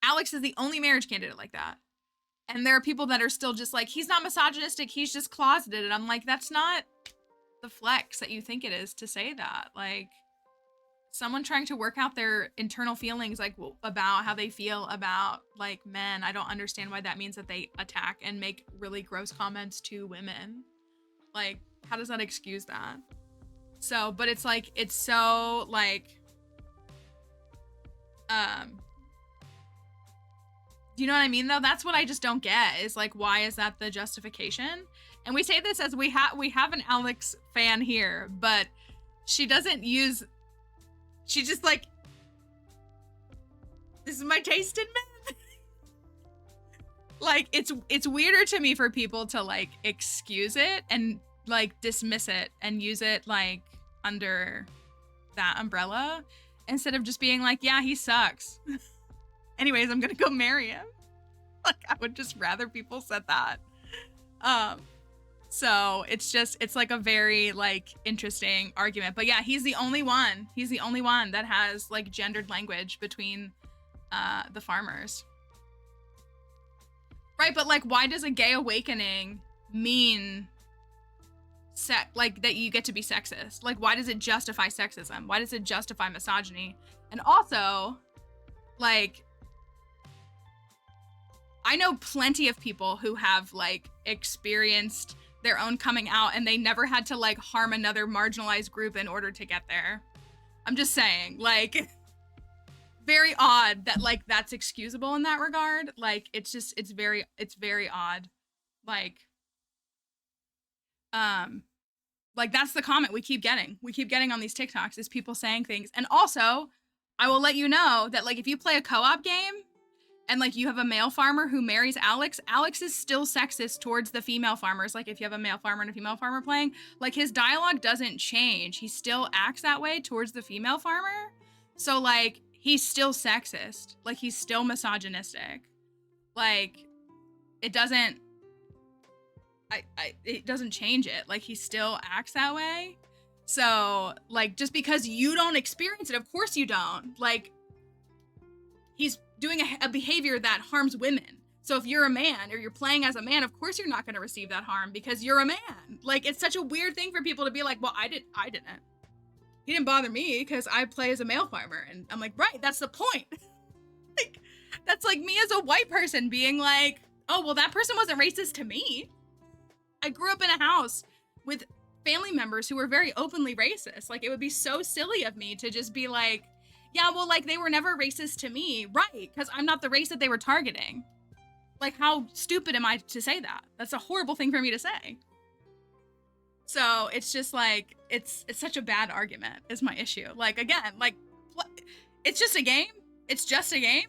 Alex is the only marriage candidate like that. And there are people that are still just like, he's not misogynistic, he's just closeted. And I'm like, that's not the flex that you think it is to say that. Like, someone trying to work out their internal feelings, like, about how they feel about, like, men. I don't understand why that means that they attack and make really gross comments to women. Like, how does that excuse that? So, but it's like, it's so, like, you know what I mean, though? That's what I just don't get, is like, why is that the justification? And we say this as we have an Alex fan here, but she doesn't use, she just like, this is my taste in men. Like, it's weirder to me for people to like excuse it and like dismiss it and use it like under that umbrella instead of just being like, yeah, he sucks. Anyways, I'm gonna go marry him. Like, I would just rather people said that. So it's like a very like interesting argument. But yeah, he's the only one that has like gendered language between the farmers. Right, but like, why does a gay awakening mean like that you get to be sexist? Like, why does it justify sexism? Why does it justify misogyny? And also, like, I know plenty of people who have like experienced their own coming out and they never had to like harm another marginalized group in order to get there. I'm just saying, like, very odd that like that's excusable in that regard. Like, it's very odd. Like that's the comment we keep getting on these TikToks, is people saying things. And also, I will let you know that like if you play a co-op game and like you have a male farmer who marries Alex is still sexist towards the female farmers. Like, if you have a male farmer and a female farmer playing, like, his dialogue doesn't change. He still acts that way towards the female farmer. So like, he's still sexist. Like, he's still misogynistic. Like, it doesn't change it. Like, he still acts that way. So like, just because you don't experience it, of course you don't. Like, he's doing a behavior that harms women. So if you're a man or you're playing as a man, of course you're not going to receive that harm because you're a man. Like, it's such a weird thing for people to be like, well, I didn't. He didn't bother me because I play as a male farmer. And I'm like, right, that's the point. Like, that's like me as a white person being like, oh, well, that person wasn't racist to me. I grew up in a house with family members who were very openly racist. Like, it would be so silly of me to just be like, yeah, well, like, they were never racist to me. Right, because I'm not the race that they were targeting. Like, how stupid am I to say that? That's a horrible thing for me to say. So it's just like, it's such a bad argument is my issue. Like, again, like, it's just a game. It's just a game.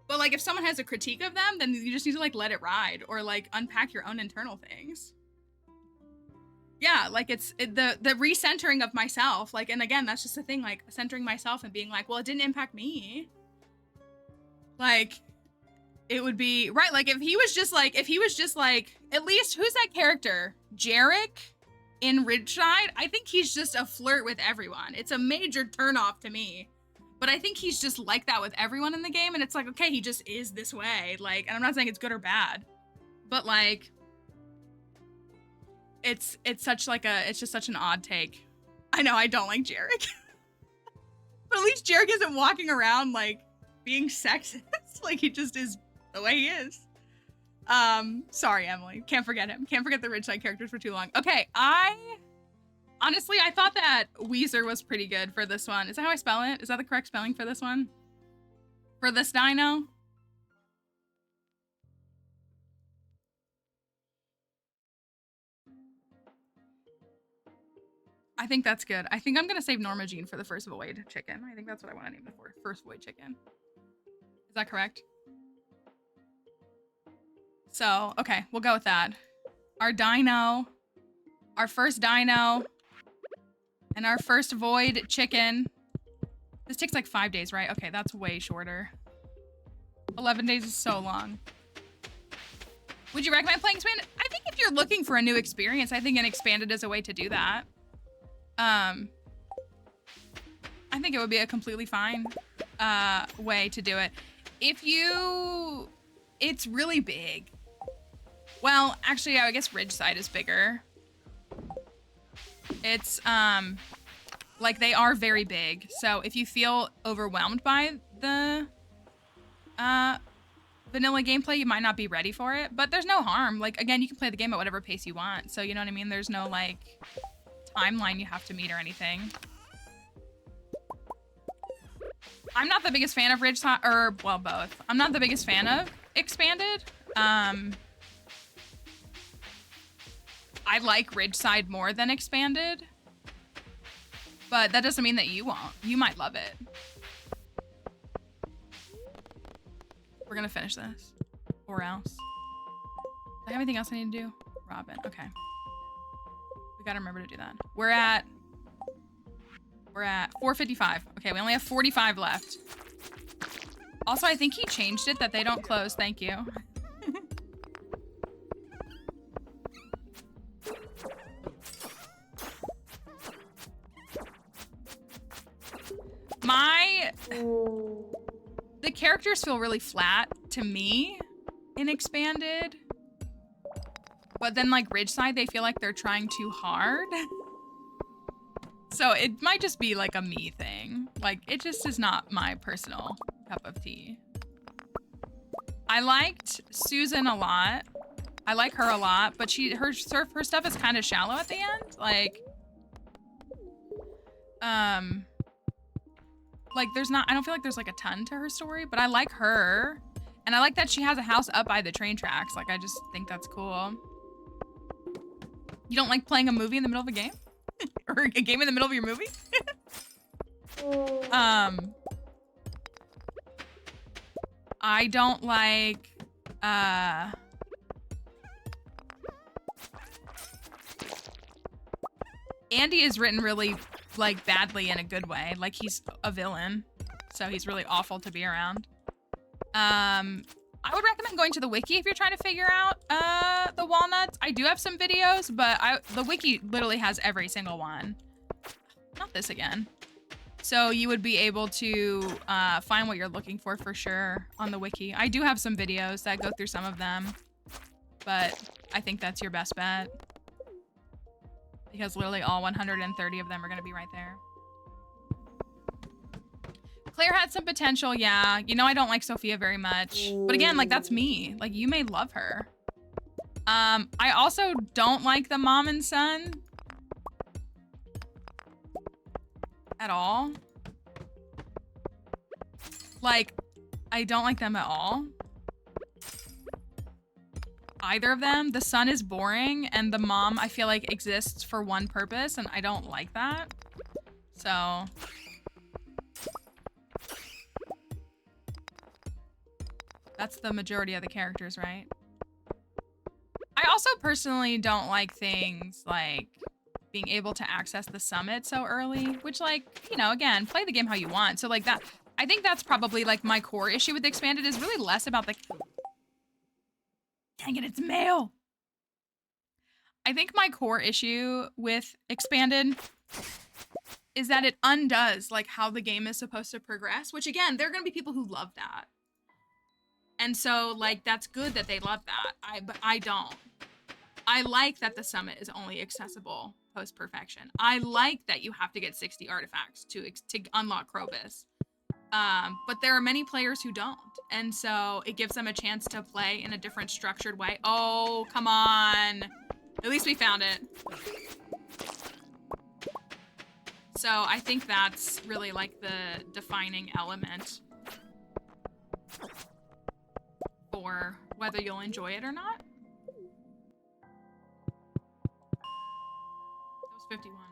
But like, if someone has a critique of them, then you just need to like let it ride or like unpack your own internal things. Yeah, like, the recentering of myself, like, and again, that's just the thing, like, centering myself and being like, well, it didn't impact me. Like, it would be, right, like, if he was just like, at least, who's that character? Jarek in Ridgeside? I think he's just a flirt with everyone. It's a major turnoff to me. But I think he's just like that with everyone in the game, and it's like, okay, he just is this way. Like, and I'm not saying it's good or bad, but like, it's just such an odd take. I know I don't like Jarek. But at least Jarek isn't walking around like being sexist. Like, he just is the way he is. Sorry, Emily. Can't forget him. Can't forget the Ridgeside characters for too long. Okay, honestly, I thought that Weezer was pretty good for this one. Is that how I spell it? Is that the correct spelling for this one? For this dino? I think that's good. I think I'm gonna save Norma Jean for the first void chicken. I think that's what I want to name it for. First void chicken. Is that correct? So, okay, we'll go with that. Our dino, our first dino, and our first void chicken. This takes like 5 days, right? Okay, that's way shorter. 11 days is so long. Would you recommend playing Expanded? I think if you're looking for a new experience, I think an Expanded is a way to do that. I think it would be a completely fine way to do it. If It's really big. Well, actually, I guess Ridgeside is bigger. It's, like, they are very big. So if you feel overwhelmed by the, vanilla gameplay, you might not be ready for it. But there's no harm. Like, again, you can play the game at whatever pace you want. So, you know what I mean? There's no, like, timeline you have to meet or anything. I'm not the biggest fan of Ridgeside, or, well, both. I'm not the biggest fan of Expanded. I like Ridgeside more than Expanded, but that doesn't mean that you won't. You might love it. We're gonna finish this, or else. Do I have anything else I need to do? Robin, okay. We gotta remember to do that. We're at 4:55. Okay, we only have 45 left. Also, I think he changed it that they don't close. Thank you. The characters feel really flat to me in Expanded. But then like Ridgeside, they feel like they're trying too hard. So it might just be like a me thing. Like it just is not my personal cup of tea. I liked Susan a lot. I like her a lot, but her stuff is kind of shallow at the end. Like there's not, I don't feel like there's like a ton to her story, but I like her. And I like that she has a house up by the train tracks. Like, I just think that's cool. You don't like playing a movie in the middle of a game? Or a game in the middle of your movie? I don't like, Andy is written really, like, badly in a good way. Like, he's a villain. So he's really awful to be around. I would recommend going to the wiki if you're trying to figure out, the walnuts. I do have some videos, but the wiki literally has every single one. Not this again. So you would be able to, find what you're looking for sure on the wiki. I do have some videos that go through some of them, but I think that's your best bet. Because literally all 130 of them are gonna be right there. Claire had some potential, yeah. You know I don't like Sophia very much. But again, like that's me. Like you may love her. I also don't like the mom and son. At all. Like, I don't like them at all. Either of them. The son is boring, and the mom, I feel like, exists for one purpose, and I don't like that. So... that's the majority of the characters, right? I also personally don't like things like being able to access the summit so early, which like, you know, again, play the game how you want. So like that, I think that's probably like my core issue with Expanded is really less about the... Dang it, it's mail! I think my core issue with Expanded is that it undoes like how the game is supposed to progress, which again, there are gonna be people who love that. And so like, that's good that they love that. But I don't. I like that the summit is only accessible post-perfection. I like that you have to get 60 artifacts to unlock Krobus. But there are many players who don't. And so it gives them a chance to play in a different structured way. Oh, come on. At least we found it. So I think that's really like the defining element for whether you'll enjoy it or not. That was 51, right?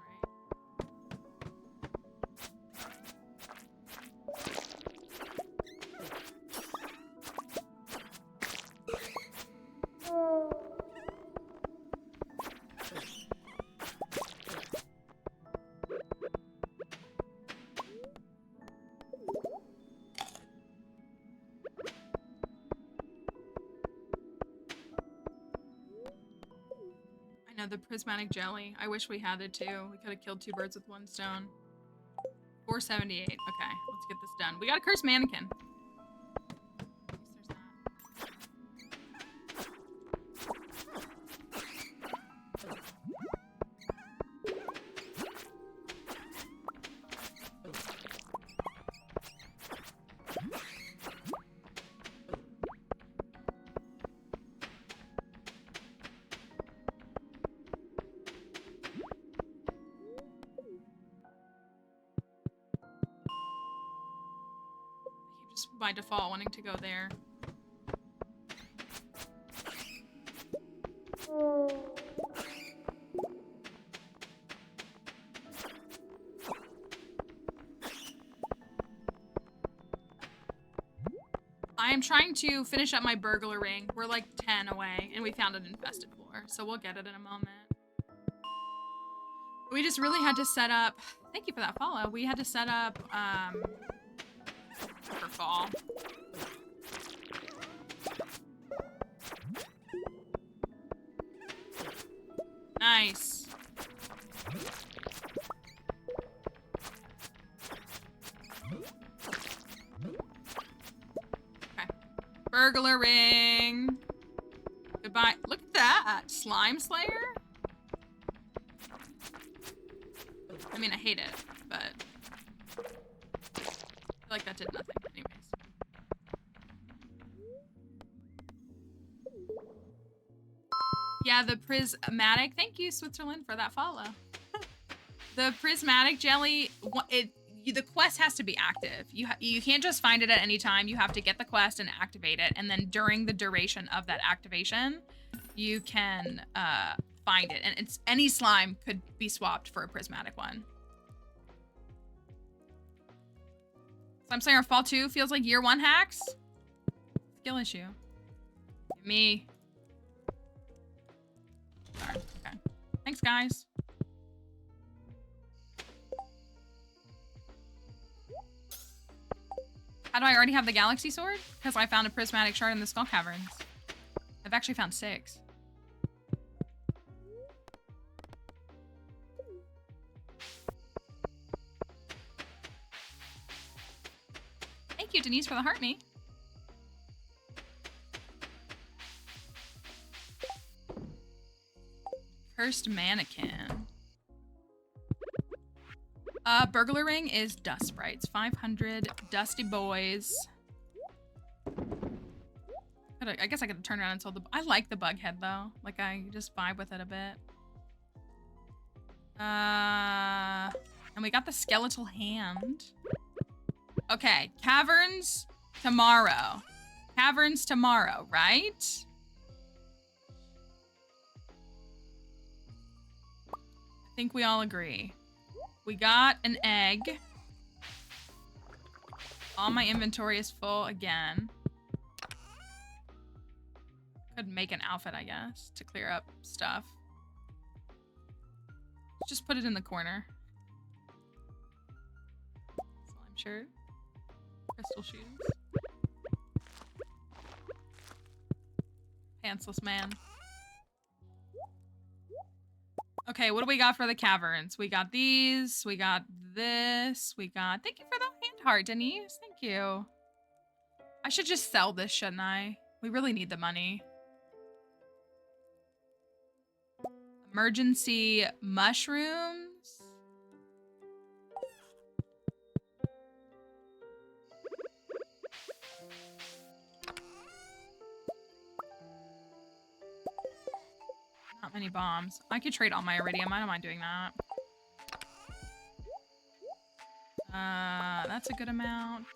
The prismatic jelly. I wish we had it too. We could have killed two birds with one stone. 478. Okay, let's get this done. We got a cursed mannequin. At least there's that. just by default wanting to go there. I am trying to finish up my burglar ring. We're like 10 away, and we found an infested floor, so we'll get it in a moment. We just really had to set up... Thank you for that follow. We had to set up, for fall. Nice. Okay. Burglar ring. Goodbye. Look at that. Slime Slayer? I mean, I hate it, but I feel like that did nothing anyways. Yeah, the prismatic. Thank you, Switzerland, for that follow. The prismatic jelly, the quest has to be active. You can't just find it at any time. You have to get the quest and activate it, and then during the duration of that activation, you can find it. And it's any slime could be swapped for a prismatic one. Slime Slayer Fall 2 feels like year 1 hacks. Skill issue. Give me. Darn. Okay. Thanks, guys. How do I already have the Galaxy Sword? Because I found a prismatic shard in the Skull Caverns. I've actually found 6. Thank you, Denise, for the heart me. Cursed mannequin. Burglar ring is dust sprites. 500 dusty boys. I guess I could turn around and tell the... I like the bug head, though. Like, I just vibe with it a bit. And we got the skeletal hand. Okay, caverns tomorrow. Caverns tomorrow, right? I think we all agree. We got an egg. All my inventory is full again. Could make an outfit, I guess, to clear up stuff. Just put it in the corner. Slime shirt. Crystal shoes. Pantsless man. Okay, what do we got for the caverns? We got these. We got this. We got... Thank you for the hand heart, Denise. Thank you. I should just sell this, shouldn't I? We really need the money. Emergency mushrooms. Not many bombs. I could trade all my iridium. I don't mind doing that. That's a good amount.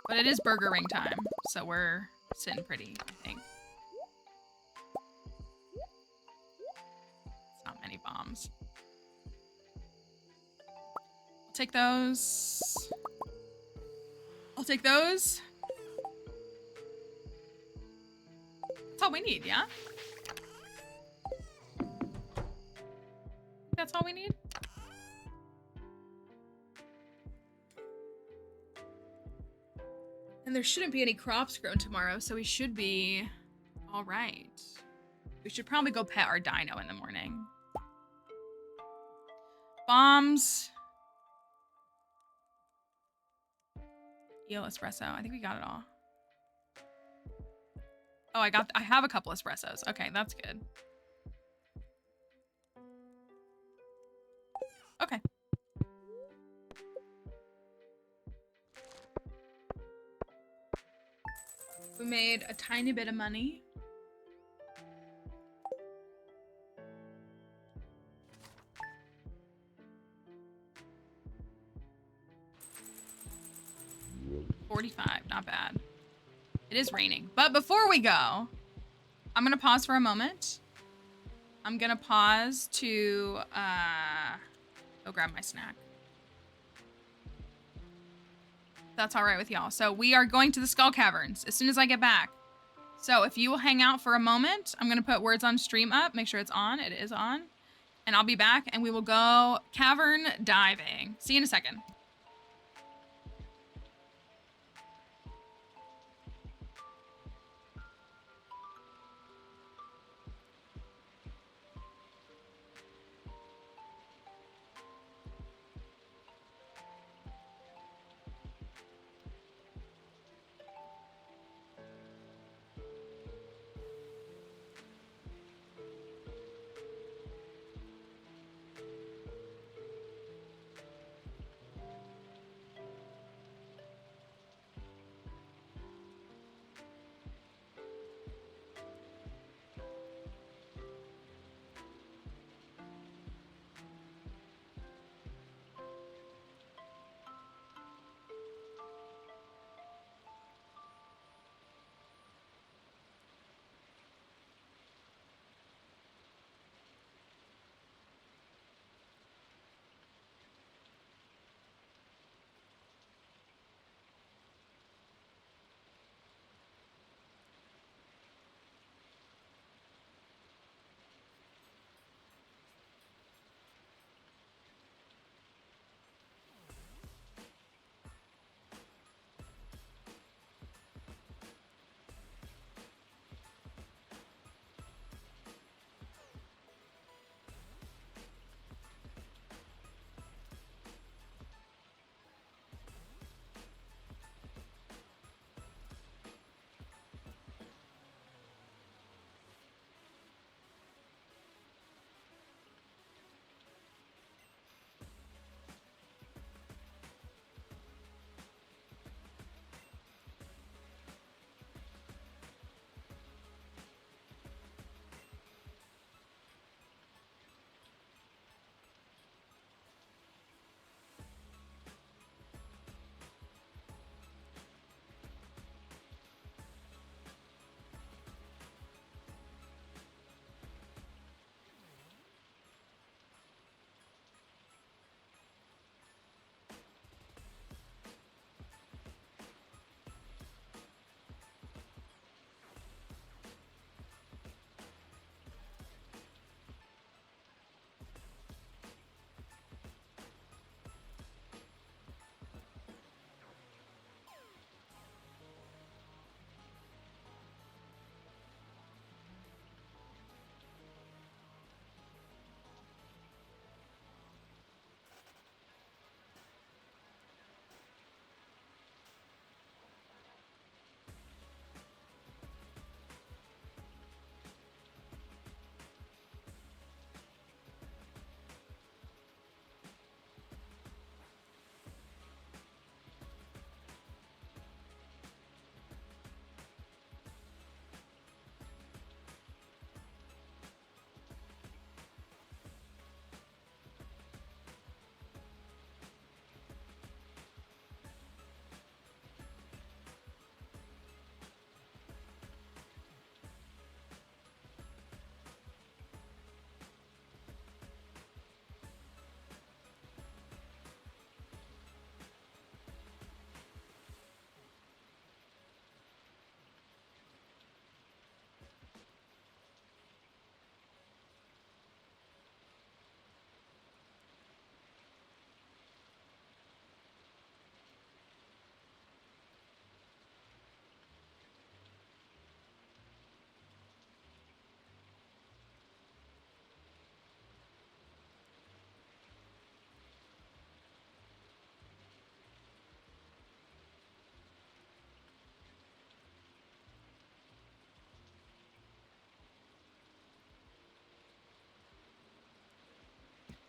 But it is burger ring time, so we're sitting pretty, I think. It's not many bombs. I'll take those. I'll take those. That's all we need, yeah? That's all we need? And there shouldn't be any crops grown tomorrow, so we should be all right. We should probably go pet our dino in the morning. Bombs. Eel espresso. I think we got it all. Oh, I have a couple espressos. Okay, that's good. Okay. We made a tiny bit of money. 45. Not bad. It is raining. But before we go, I'm going to pause for a moment. I'm going to pause to go grab my snack. That's all right with y'all. So we are going to the Skull Caverns as soon as I get back. So if you will hang out for a moment, I'm going to put words on stream up. Make sure it's on. It is on. And I'll be back and we will go cavern diving. See you in a second.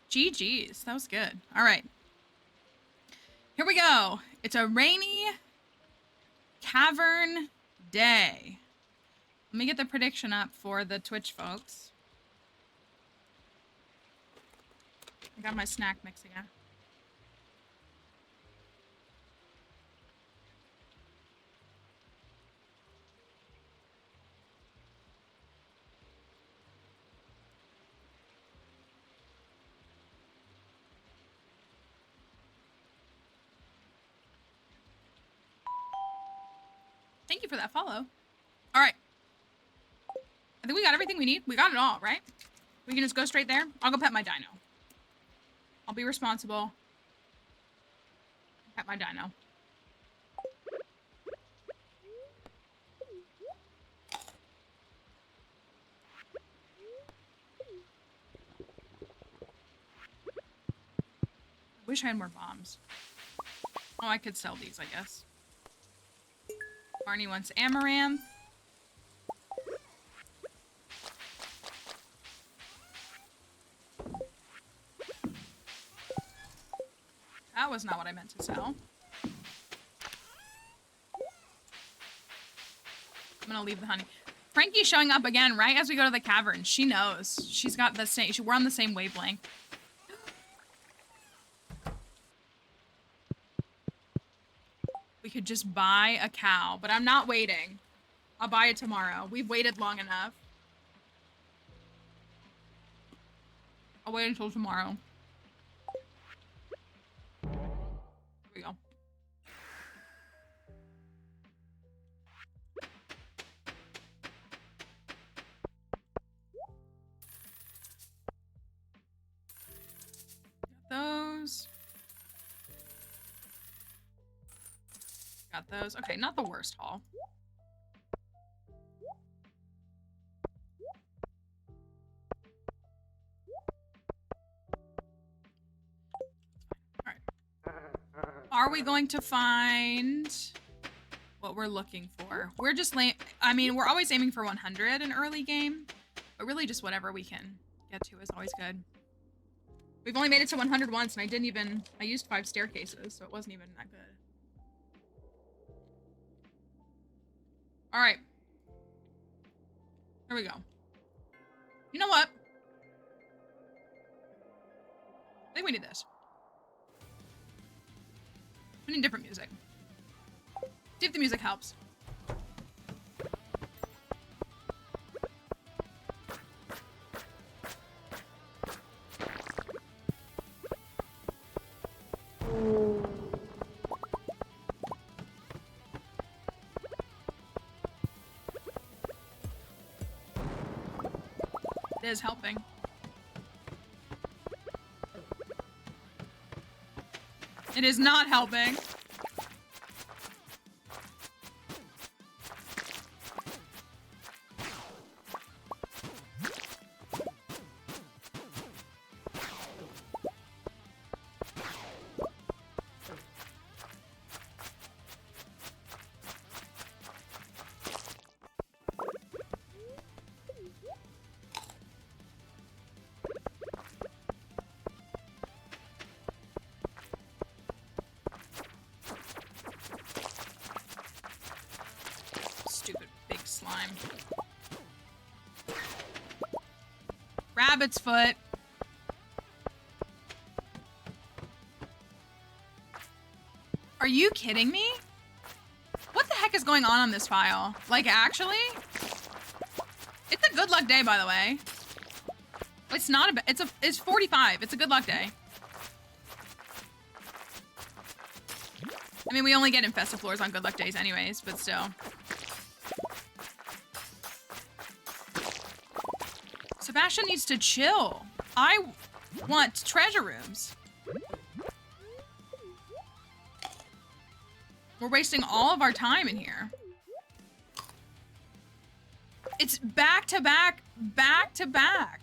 GG's. That was good. All right. Here we go. It's a rainy cavern day. Let me get the prediction up for the Twitch folks. I got my snack mix again. Thank you for that follow. All right. I think we got everything we need. We got it all, right? We can just go straight there. I'll go pet my dino. I'll be responsible. Pet my dino. I wish I had more bombs. Oh, I could sell these, I guess. Barney wants amaranth. That was not what I meant to sell. I'm gonna leave the honey. Frankie's showing up again right as we go to the cavern. She knows. She's got the same. We're on the same wavelength. We could just buy a cow, but I'm not waiting. I'll buy it tomorrow. We've waited long enough. I'll wait until tomorrow. Here we go. Got those. Got those. Okay, not the worst haul. All right. Are we going to find what we're looking for? We're just I mean, we're always aiming for 100 in early game, but really just whatever we can get to is always good. We've only made it to 100 once, and I used 5 staircases, so it wasn't even that good. All right. Here we go. You know what? I think we need this. We need different music. See if the music helps. It is helping. It is not helping. Rabbit's foot. Are you kidding me? What the heck is going on this file? Like, actually? It's a good luck day, by the way. It's not a it's 45. It's a good luck day. I mean, we only get infested floors on good luck days anyways, but still. Sebastian needs to chill. I want treasure rooms. We're wasting all of our time in here. It's back to back, back to back.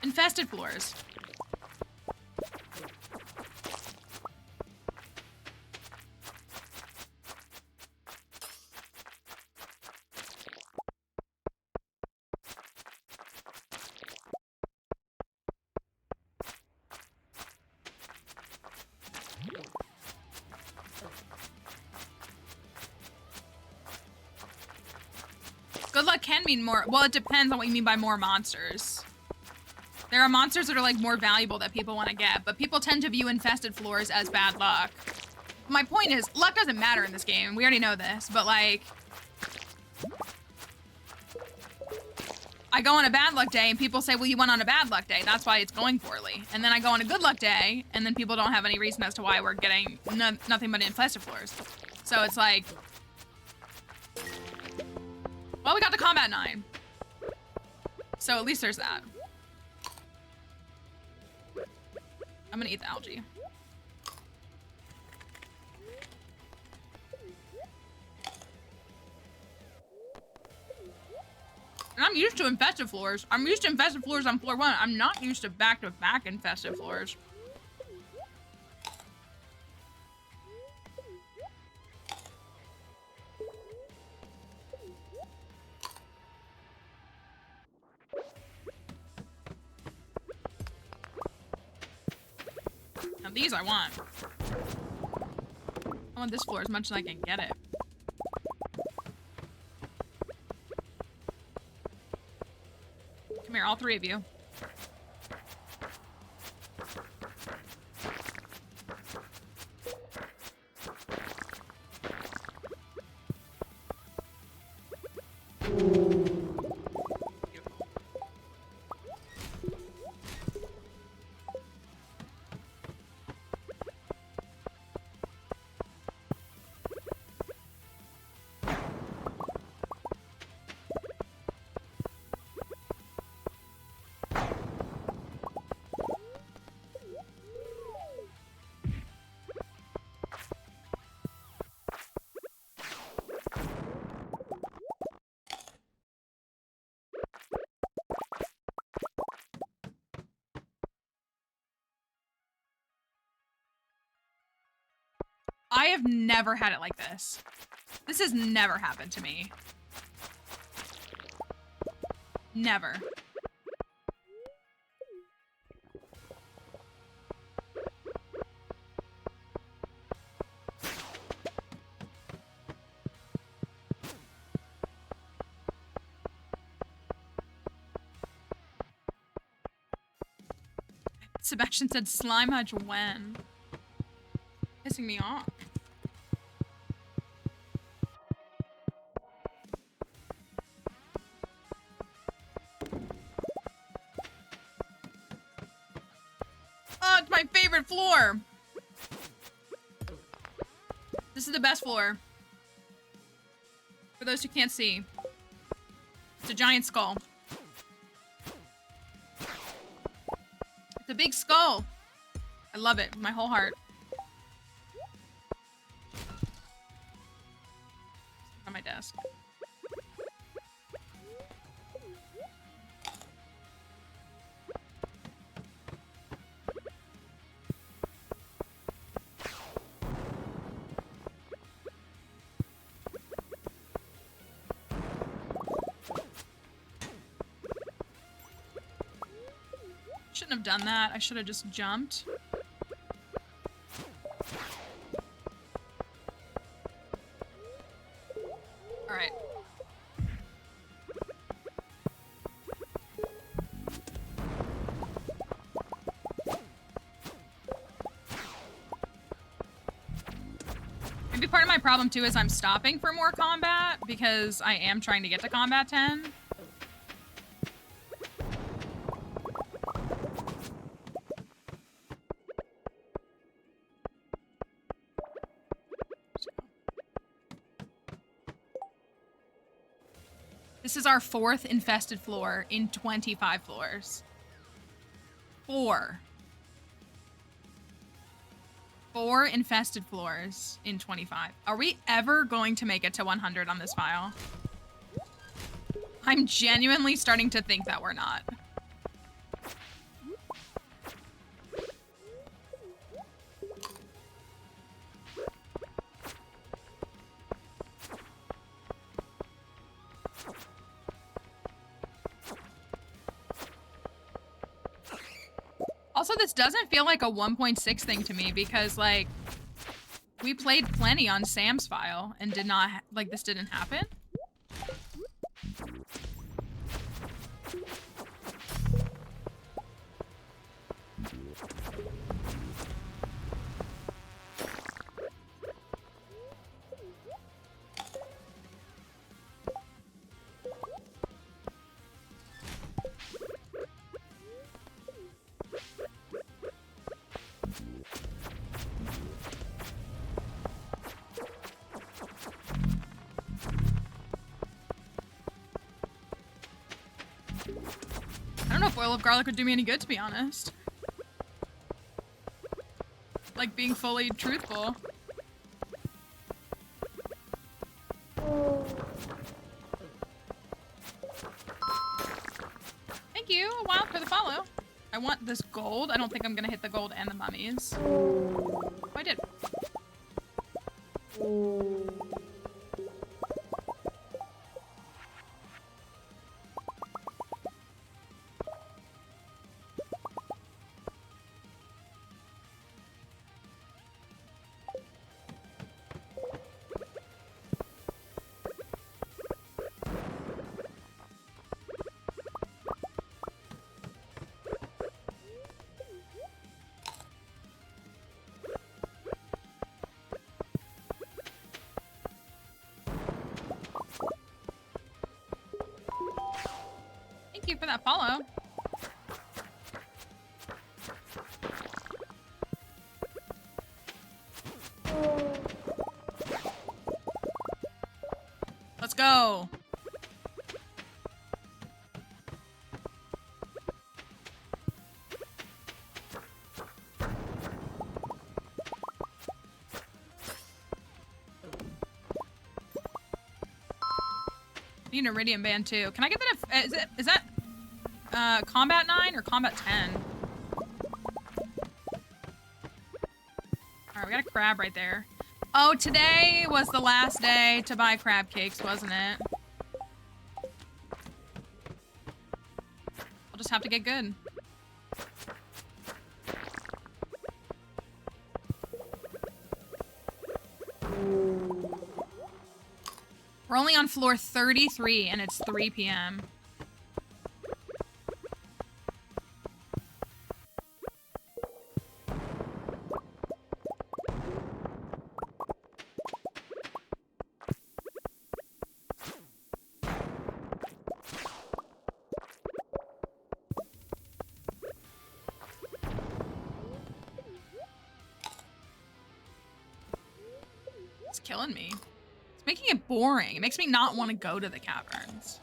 Infested floors. Good luck can mean more. Well, it depends on what you mean by more monsters. There are monsters that are like more valuable that people want to get, but people tend to view infested floors as bad luck. My point is, luck doesn't matter in this game. We already know this, but like, I go on a bad luck day and people say, well, you went on a bad luck day. That's why it's going poorly. And then I go on a good luck day and then people don't have any reason as to why we're getting nothing but infested floors. So it's like, well, we got to combat 9. So at least there's that. I'm gonna eat the algae. And I'm used to infested floors. I'm used to infested floors on floor 1. I'm not used to back-to-back infested floors. Now these I want. I want this floor as much as I can get it. Come here, all 3 of you. I have never had it like this. This has never happened to me. Never. Sebastian said slime hutch when? Pissing me off. Oh, it's my favorite floor. This is the best floor. For those who can't see. It's a giant skull. It's a big skull. I love it with my whole heart. On my desk. Shouldn't have done that. I should have just jumped. All right. Maybe part of my problem too is I'm stopping for more combat because I am trying to get to combat 10. This is our 4th infested floor in 25 floors. 4 infested floors in 25. Are we ever going to make it to 100 on this file? I'm genuinely starting to think that we're not. Also, this doesn't feel like a 1.6 thing to me because, like, we played plenty on Sam's file and did not, like, this didn't happen. oil of garlic would do me any good, to be honest. Like, being fully truthful. Thank you, Wild, for the follow. I want this gold. I don't think I'm gonna hit the gold and the mummies. Oh, I did. Thank you for that follow. Let's go. Need an iridium band too. Can I get that? Is that combat 9 or combat 10? Alright, we got a crab right there. Oh, today was the last day to buy crab cakes, wasn't it? I'll just have to get good. We're only on floor 33 and it's 3 p.m. It's killing me. It's making it boring. It makes me not want to go to the caverns.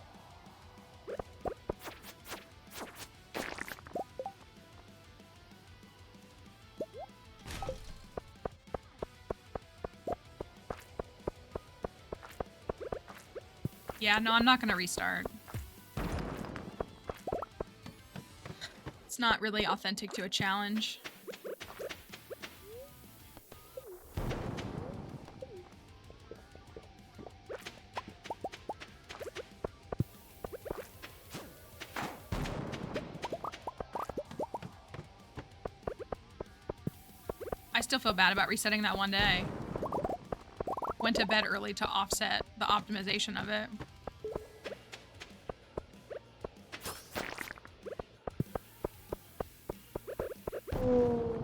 Yeah, no, I'm not gonna restart. It's not really authentic to a challenge. I still feel bad about resetting that one day. Went to bed early to offset the optimization of it.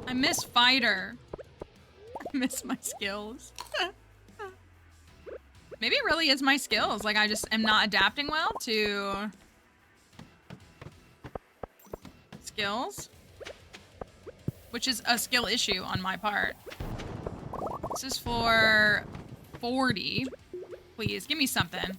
I miss fighter. I miss my skills. Maybe it really is my skills. Like, I just am not adapting well to skills, which is a skill issue on my part. This is for 40. Please, give me something.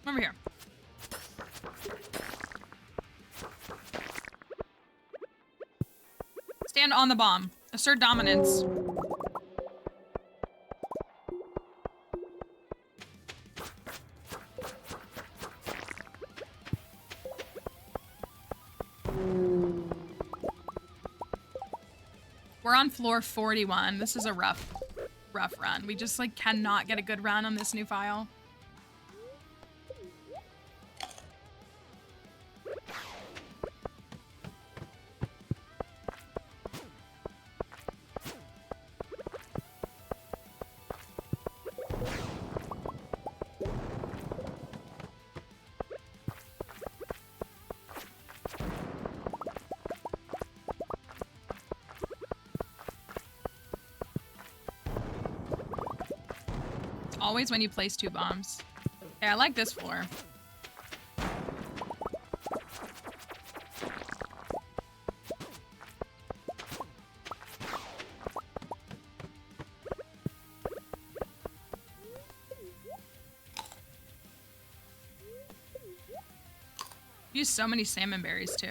Over here. Stand on the bomb. Assert dominance. We're on floor 41. This is a rough run. We just like cannot get a good run on this new file. Always when you place 2 bombs. Okay, I like this floor. Use so many salmon berries too.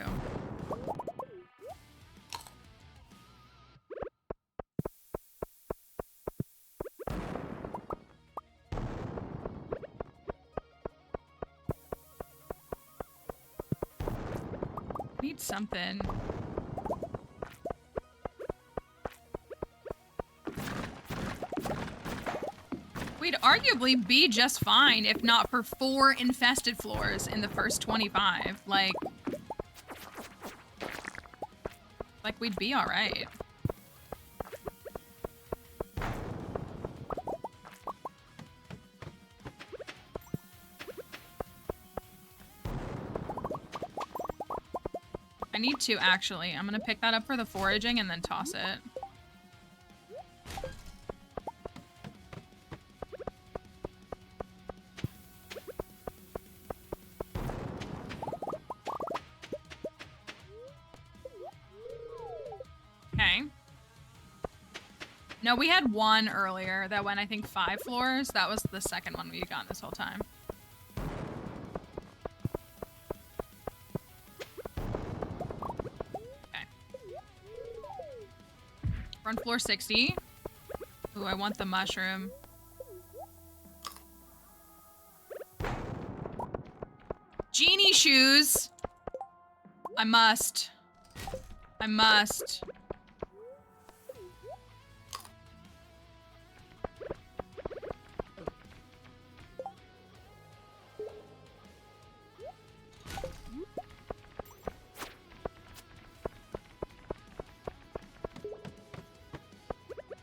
Need something. We'd arguably be just fine if not for 4 infested floors in the first 25. Like we'd be all right. I need to, actually. I'm gonna pick that up for the foraging and then toss it. Okay. No, we had one earlier that went, I think, 5 floors. That was the second one we got this whole time. We're on floor 60. Ooh, I want the mushroom. Genie shoes! I must. I must.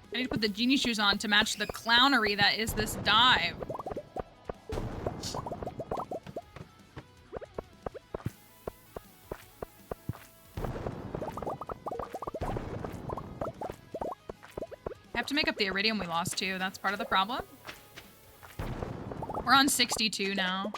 I need to put the genie shoes on to match the clownery that is this dive. I have to make up the iridium we lost too. That's part of the problem. We're on 62 now.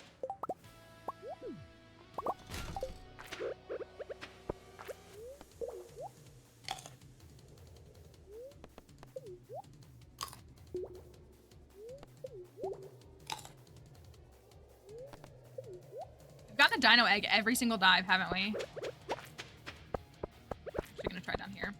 We've gotten a dino egg every single dive, haven't we? Actually gonna try down here.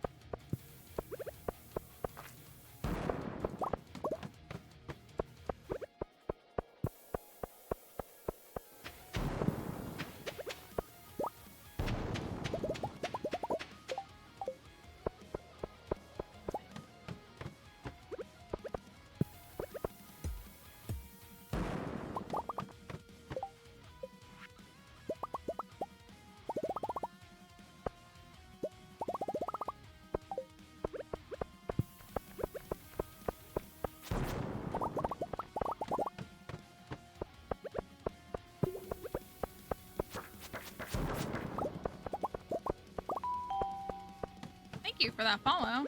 Thank you for that follow.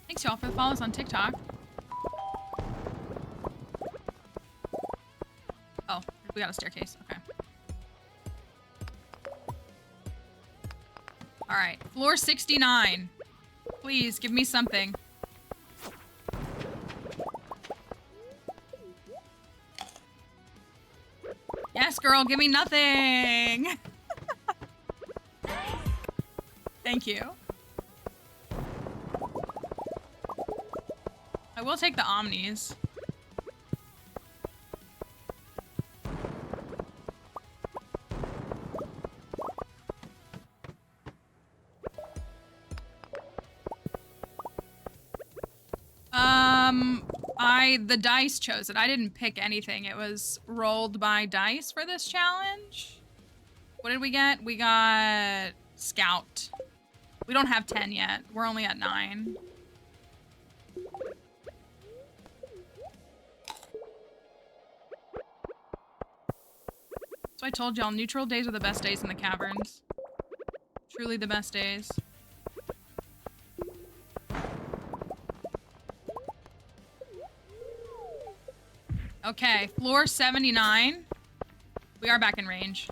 Thanks y'all for the follows on TikTok. Oh, we got a staircase. Okay. All right, floor 69. Please give me something. Yes, girl, give me nothing. Thank you. I will take the omnis. The dice chose it. I didn't pick anything. It was rolled by dice for this challenge. What did we get? We got Scout. We don't have 10 yet. We're only at 9. So I told y'all, neutral days are the best days in the caverns. Truly the best days. Okay, floor 79. We are back in range.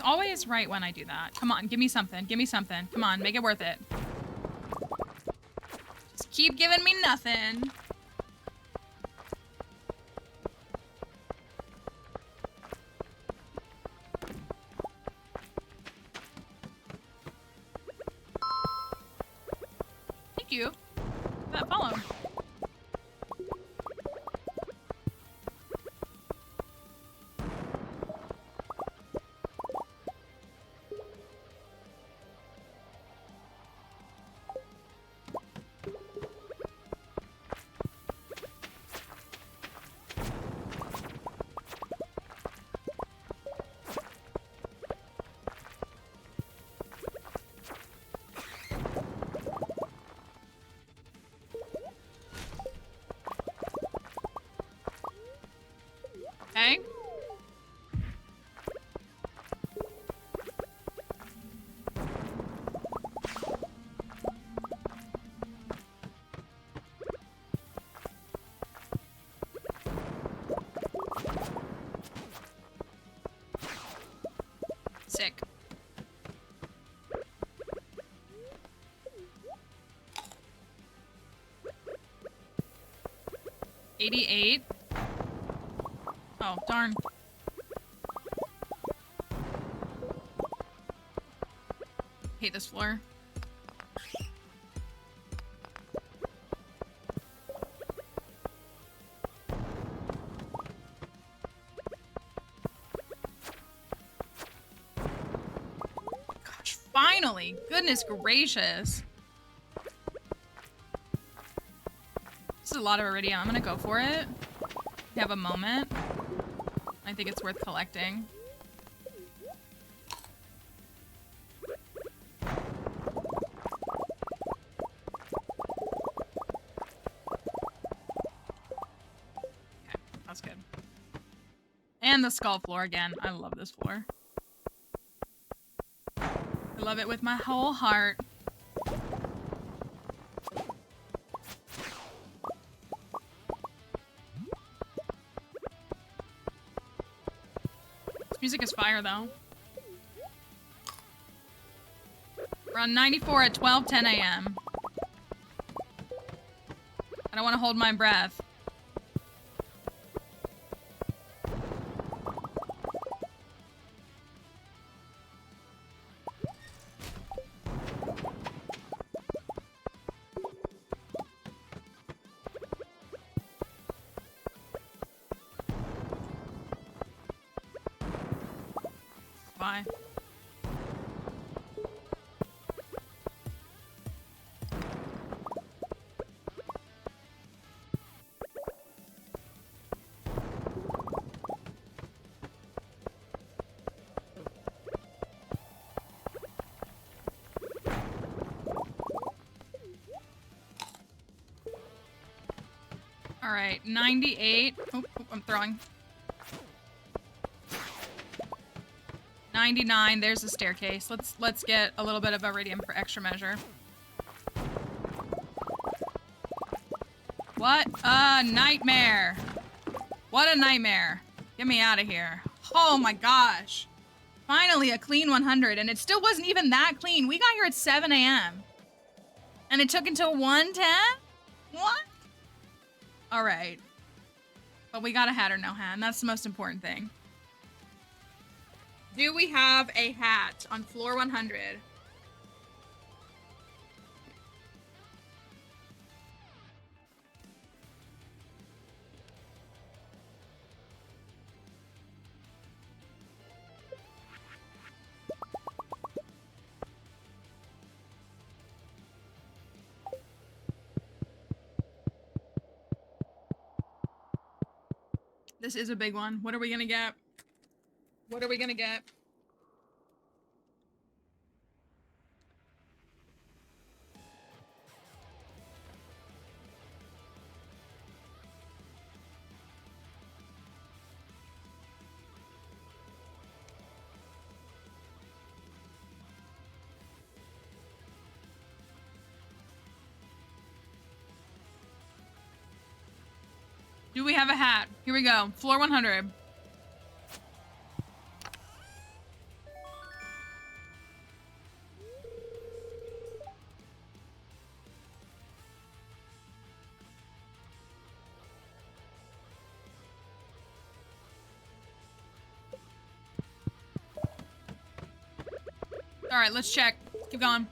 always right when I do that. Come on, give me something. Give me something. Come on, make it worth it. Just keep giving me nothing. Thank you for that follow. Okay. Sick. $88. Oh, darn. Hate this floor. Gosh, finally! Goodness gracious. This is a lot of iridium. I'm gonna go for it. We have a moment. I think it's worth collecting. That's good. And the skull floor again. I love this floor. I love it with my whole heart. This music is fire though. We're on 94 at 12:10 a.m. I don't want to hold my breath. Bye. All right, 98. Oh, I'm throwing. 99. There's the staircase. Let's get a little bit of iridium for extra measure. What a nightmare! What a nightmare! Get me out of here. Oh my gosh! Finally a clean 100, and it still wasn't even that clean. We got here at 7 a.m. and it took until 1:10. What? All right, but we got a hat or no hat, and that's the most important thing. Do we have a hat on floor 100? This is a big one. What are we gonna get? What are we gonna get? Do we have a hat? Here we go. Floor 100. Alright, let's check. Keep going.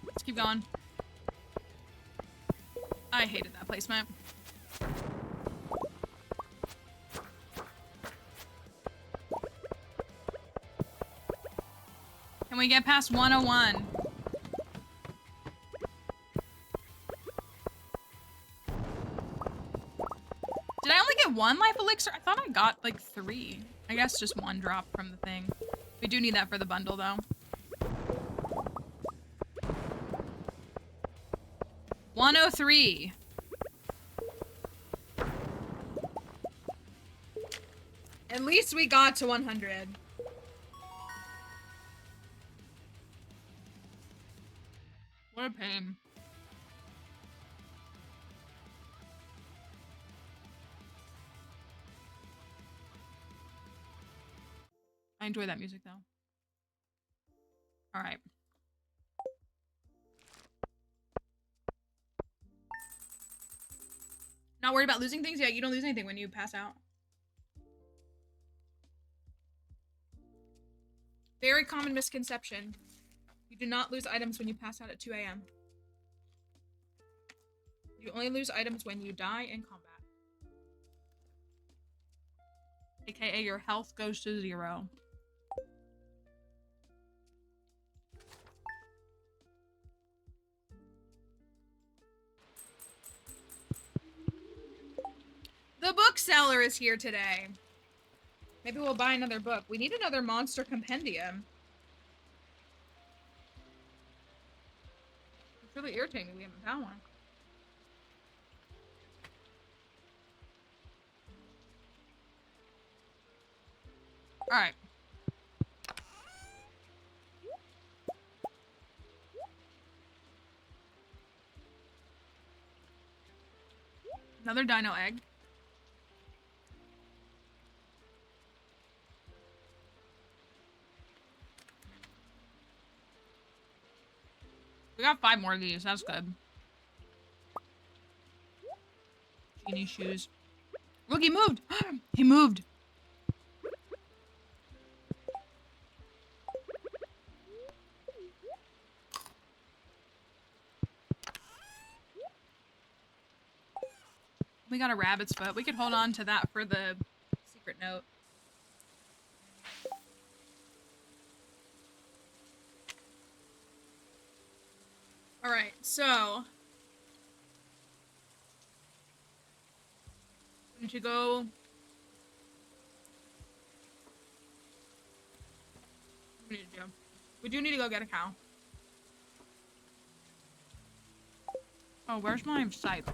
Let's keep going. I hated that placement. Can we get past 101? Did I only get 1 life elixir? I thought I got like 3. I guess just 1 drop from the thing. We do need that for the bundle though. 103. At least we got to 100. What a pain. I enjoy that music though. All right. Not worried about losing things? Yeah, you don't lose anything when you pass out. Very common misconception. You do not lose items when you pass out at 2 a.m. You only lose items when you die in combat. AKA your health goes to 0. The bookseller is here today. Maybe we'll buy another book. We need another monster compendium. It's really irritating that we haven't found one. Alright. Another dino egg. We got 5 more of these. That's good. Genie shoes. Look, he moved! He moved! We got a rabbit's foot. We could hold on to that for the secret note. Alright, so we need to go. We need to do. We do need to go get a cow. Oh, where's my scythe?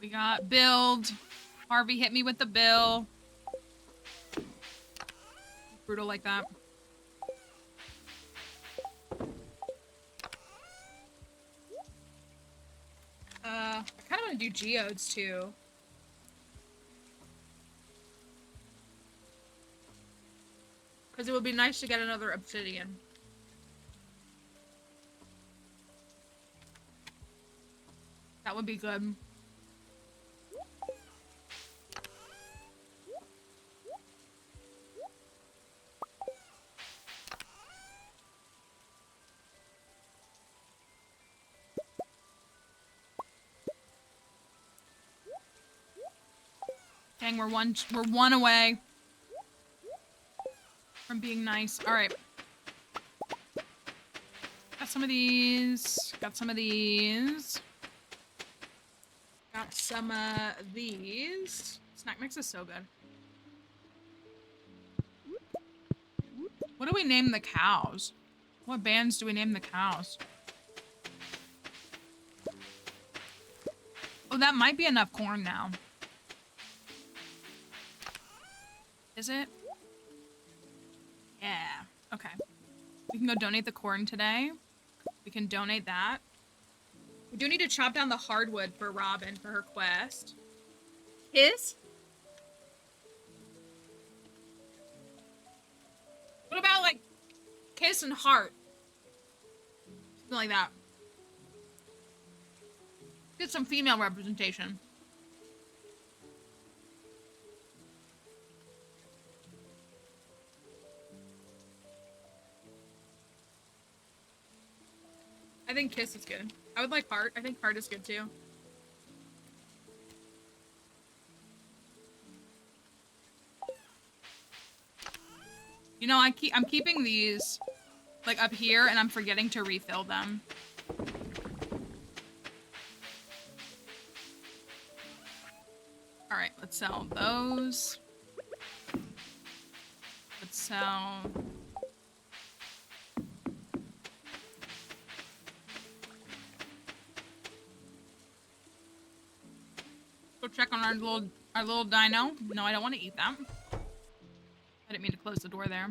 We got build. Harvey hit me with the bill. Brutal like that. I kind of want to do geodes too. Because it would be nice to get another obsidian. That would be good. Dang, we're one away from being nice. All right. Got some of these. Got some of these. Got some of these. Snack mix is so good. What do we name the cows? What bands do we name the cows? Oh, that might be enough corn now. Is it? Yeah. Okay. We can go donate the corn today. We can donate that. We do need to chop down the hardwood for Robin for her quest. His? What about like kiss and heart? Something like that. Get some female representation. I think kiss is good. I would like heart. I think heart is good too. You know, I'm keeping these like up here and I'm forgetting to refill them. All right, let's sell those. Let's sell. Go check on our little dino. No, I don't want to eat that. I didn't mean to close the door there.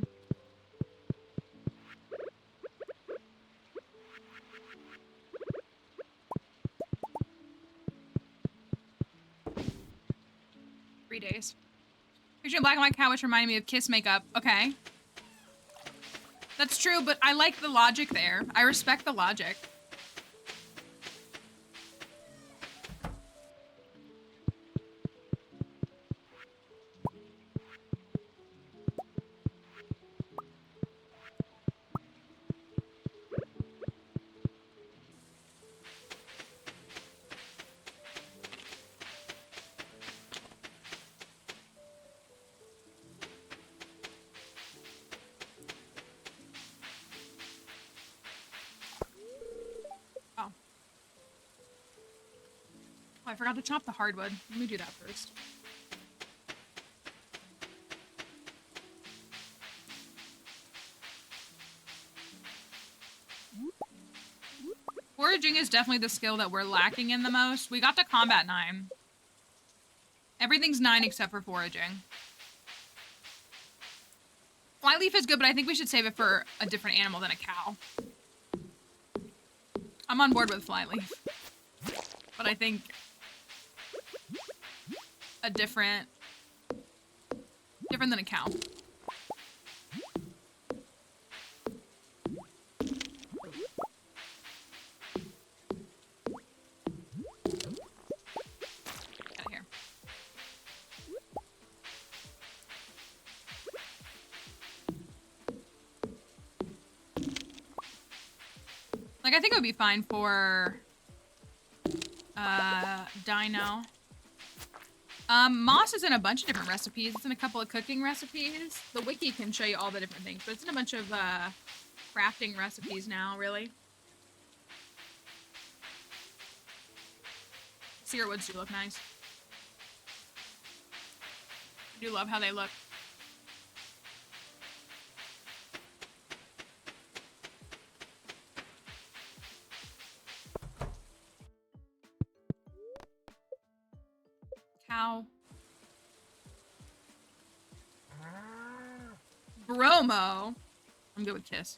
Days. Picture black and white cow, which reminded me of Kiss makeup. Okay. That's true, but I like the logic there. I respect the logic. Oh, I forgot to chop the hardwood. Let me do that first. Foraging is definitely the skill that we're lacking in the most. We got to combat 9. Everything's 9 except for foraging. Flyleaf is good, but I think we should save it for a different animal than a cow. I'm on board with flyleaf. But I think a different than a cow. Out of here. Like, I think it would be fine for dino. Moss is in a bunch of different recipes. It's in a couple of cooking recipes. The wiki can show you all the different things, but it's in a bunch of crafting recipes now, really. Cedar woods do look nice. I do love how they look. Cow. Bromo. I'm good with Kiss.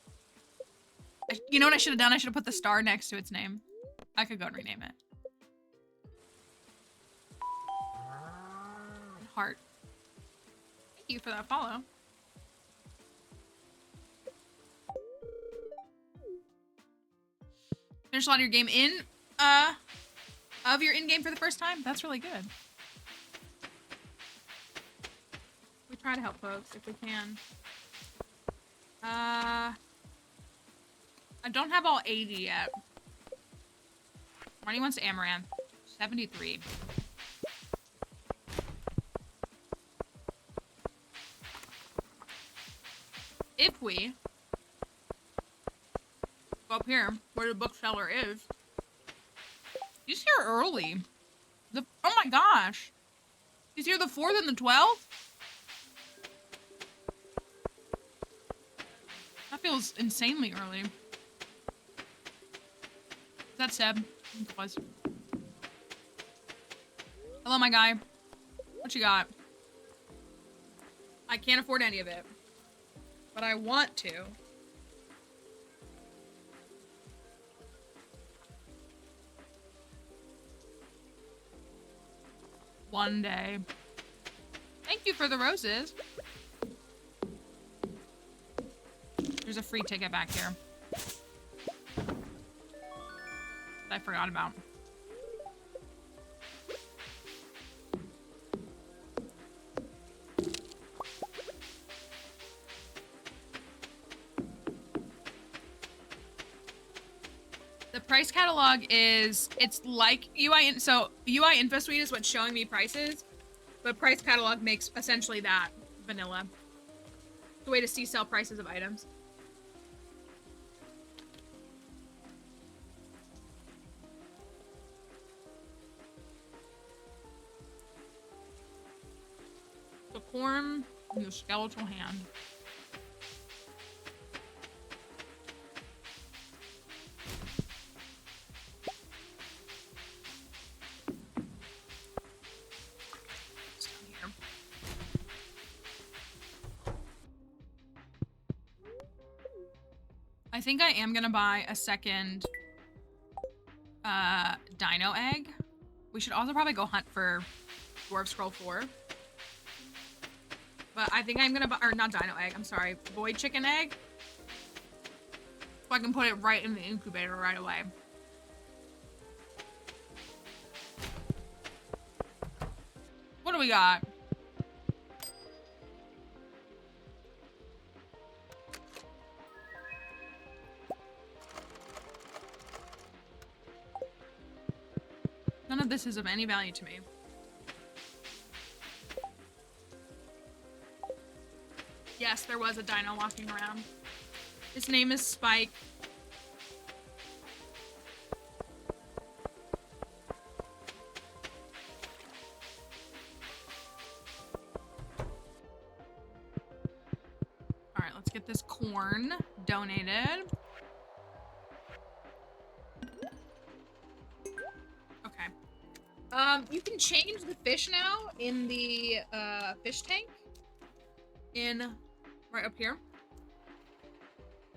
You know what I should have done? I should have put the star next to its name. I could go and rename it. Heart. Thank you for that follow. Finish a lot of your game of your in-game for the first time? That's really good. We try to help folks if we can. I don't have all 80 yet. Marnie wants Amaranth. 73. If we go up here, where the bookseller is, he's here early. Oh my gosh. He's here the 4th and the 12th? That feels insanely early. Is that Seb? I think it was. Hello, my guy. What you got? I can't afford any of it. But I want to. One day. Thank you for the roses. There's a free ticket back here that I forgot about. The price catalog is, it's like UI, so UI Info Suite is what's showing me prices, but price catalog makes essentially that vanilla. It's a way to see sell prices of items. The corn and the skeletal hand. I think I am gonna buy a second dino egg. We should also probably go hunt for Dwarf Scroll 4. But I think I'm gonna buy, or not dino egg, I'm sorry, void chicken egg. So I can put it right in the incubator right away. What do we got? None of this is of any value to me. Yes, there was a dino walking around. His name is Spike. All right, let's get this corn donated. You can change the fish now in the fish tank in right up here.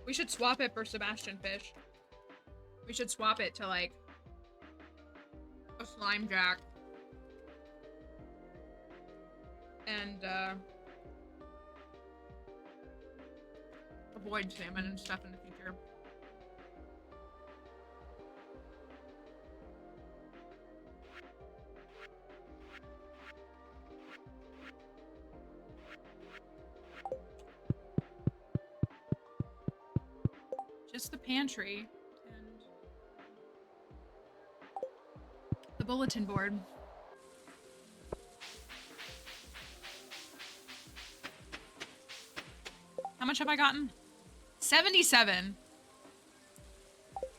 We should swap it for Sebastian fish. We should swap it to like a slime jack and avoid salmon and stuff in the future. Just the pantry and the bulletin board. How much have I gotten? 77.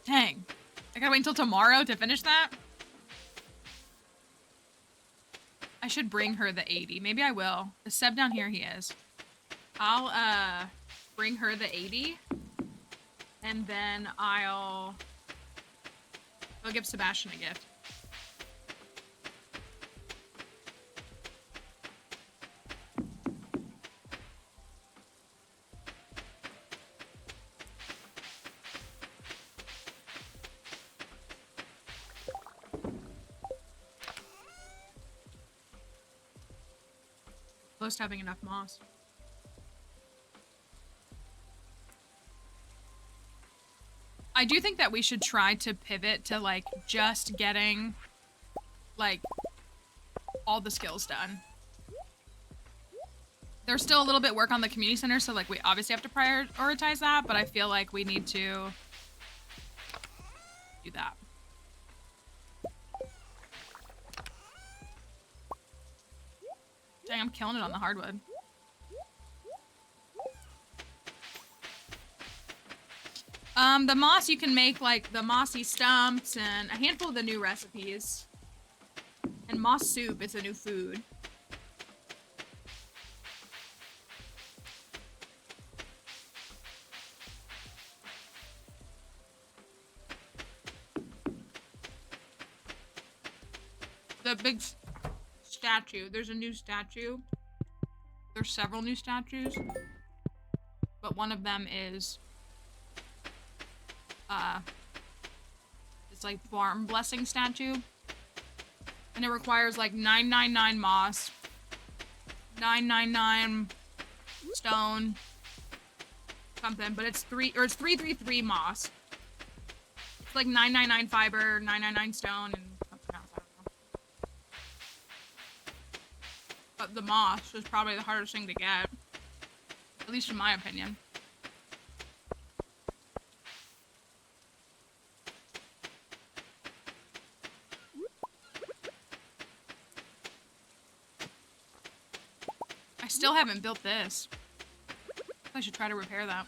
Dang. I gotta wait until tomorrow to finish that? I should bring her the 80. Maybe I will. The Seb down here, he is. I'll bring her the 80. And then I'll give Sebastian a gift. Close to having enough moss. I do think that we should try to pivot to like just getting like all the skills done. There's still a little bit work on the community center, so like we obviously have to prioritize that, but I feel like we need to do that. Dang, I'm killing it on the hardwood. The moss, you can make like the mossy stumps and a handful of the new recipes. And moss soup is a new food. The big statue. There's a new statue. There's several new statues. But one of them is it's like farm blessing statue. And it requires like 999 moss, 999 stone, something, but it's 333 moss. It's like 999 fiber, 999 stone, and something else. I don't know. But the moss is probably the hardest thing to get, at least in my opinion. I still haven't built this. I should try to repair that.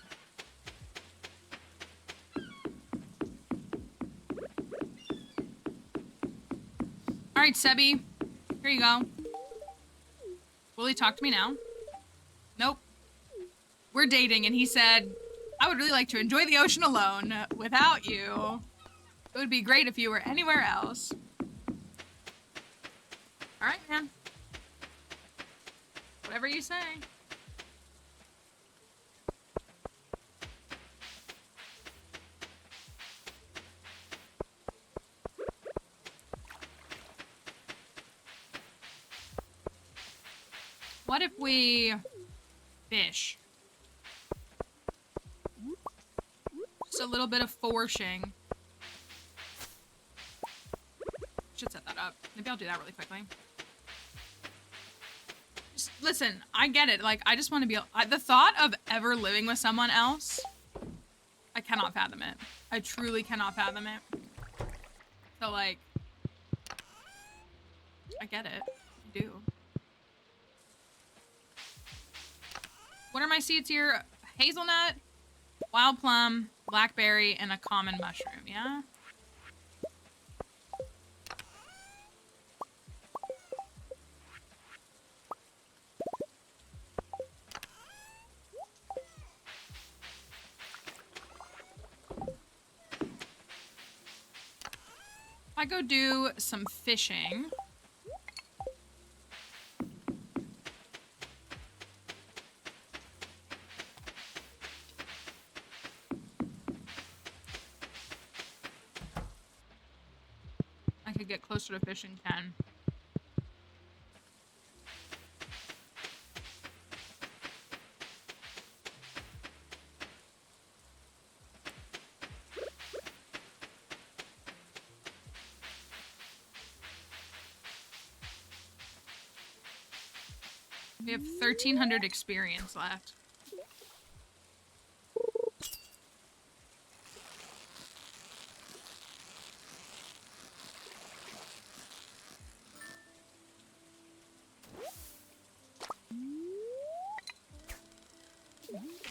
All right, Sebi, here you go. Will he talk to me now? Nope. We're dating, and he said, I would really like to enjoy the ocean alone without you. It would be great if you were anywhere else. All right, man. Whatever you say. What if we fish? Just a little bit of forcing. Should set that up. Maybe I'll do that really quickly. Just, listen, I get it. Like, I just want to be... the thought of ever living with someone else, I cannot fathom it. I truly cannot fathom it. So, like... I get it. I do. What are my seeds here? Hazelnut, wild plum, blackberry, and a common mushroom, yeah? I go do some fishing. I could get closer to fishing 10. We have 1,300 experience left.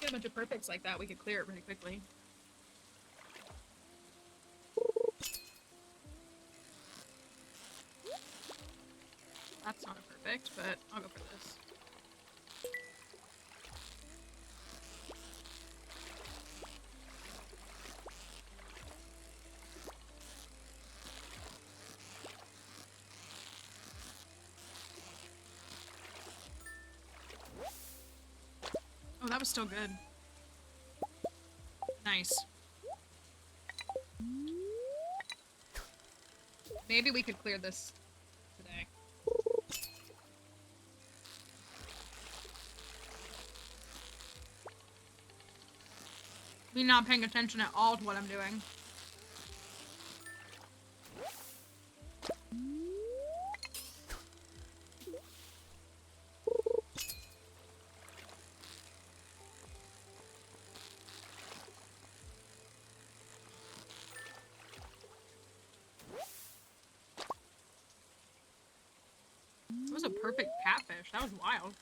Get a bunch of perfects like that, we could clear it really quickly. That's not a perfect, but I'll go for this. Oh, that was still good. Nice. Maybe we could clear this today. Me not paying attention at all to what I'm doing. That was a perfect catfish. That was wild.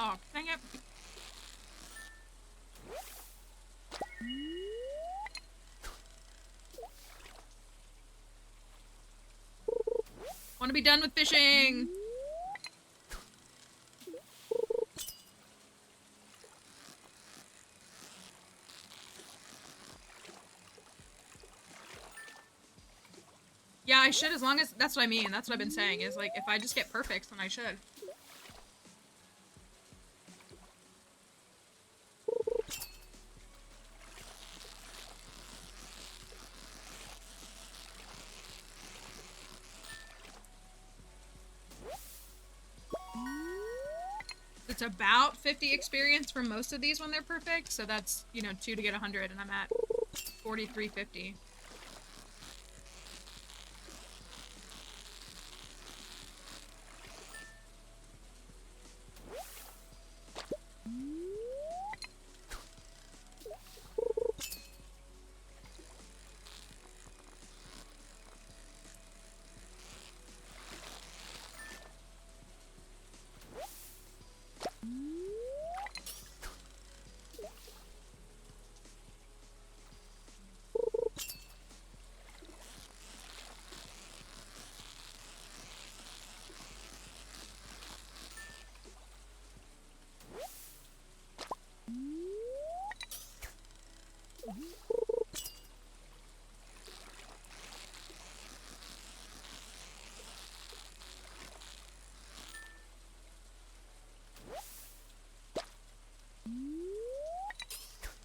Oh, dang it. Want to be done with fishing. Yeah, I should, as long as, that's what I mean. That's what I've been saying, is like, if I just get perfects, then I should. It's about 50 experience for most of these when they're perfect, so that's, you know, 2 to get 100, and I'm at 4350.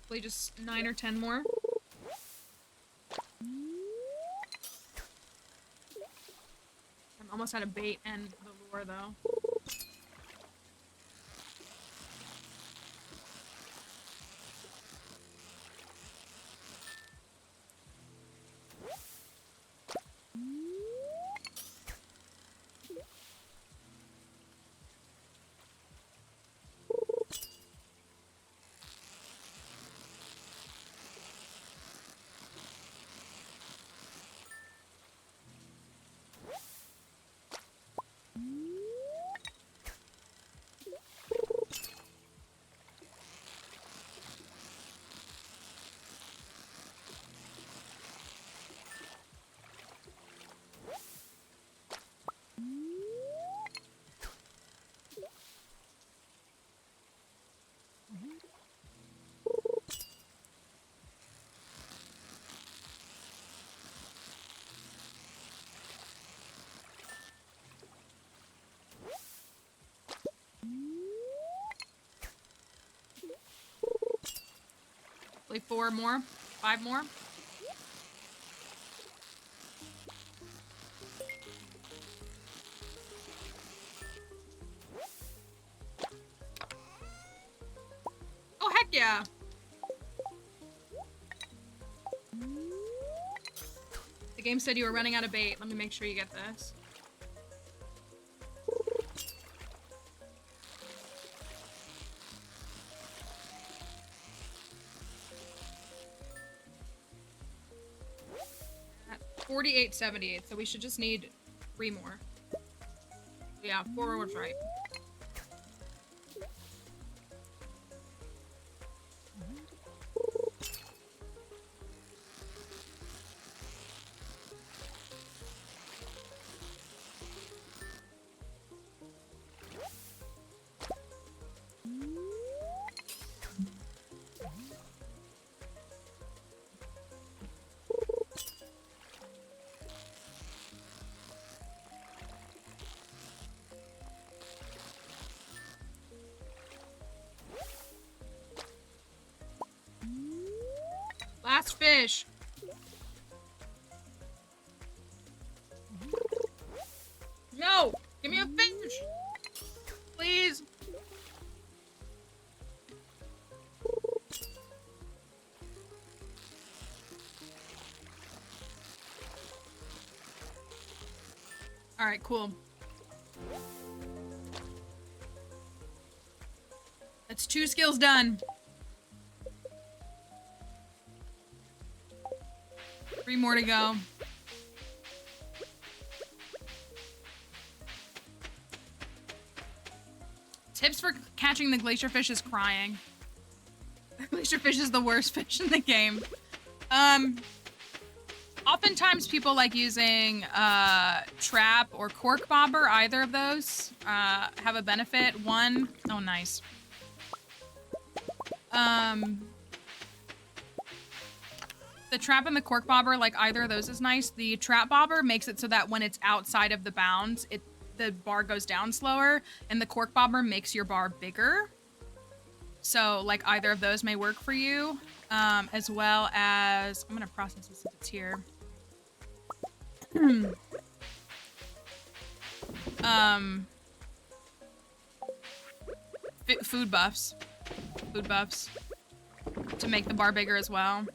Hopefully just 9 or 10 more. I'm almost out of bait and the lure, though. Like 4 more? 5 more? Oh, heck yeah! The game said you were running out of bait. Let me make sure you get this. At 48.78, so we should just need 3 more. Yeah, 4 was right. Last fish. No! Give me a fish! Please! Alright, cool. That's 2 skills done. 3 more to go. Tips for catching the glacier fish is crying. Glacier fish is the worst fish in the game. Oftentimes people like using trap or cork bobber. Either of those have a benefit. One, oh nice. The trap and the cork bobber, like either of those is nice. The trap bobber makes it so that when it's outside of the bounds, the bar goes down slower, and the cork bobber makes your bar bigger. So like either of those may work for you, as well as, I'm gonna process this since it's here. Food buffs to make the bar bigger as well.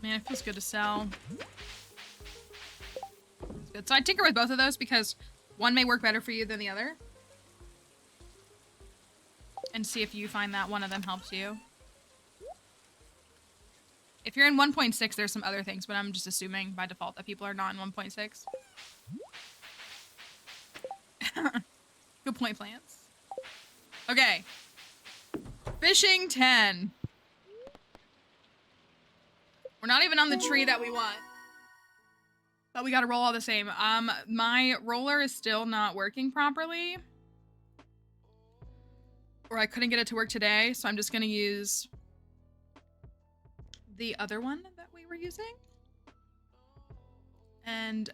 Man, it feels good to sell. It's good. So I tinker with both of those because one may work better for you than the other. And see if you find that one of them helps you. If you're in 1.6, there's some other things, but I'm just assuming by default that people are not in 1.6. Good point, plants. Okay. Fishing 10. We're not even on the tree that we want. But we gotta roll all the same. My roller is still not working properly. Or I couldn't get it to work today, so I'm just gonna use the other one that we were using. And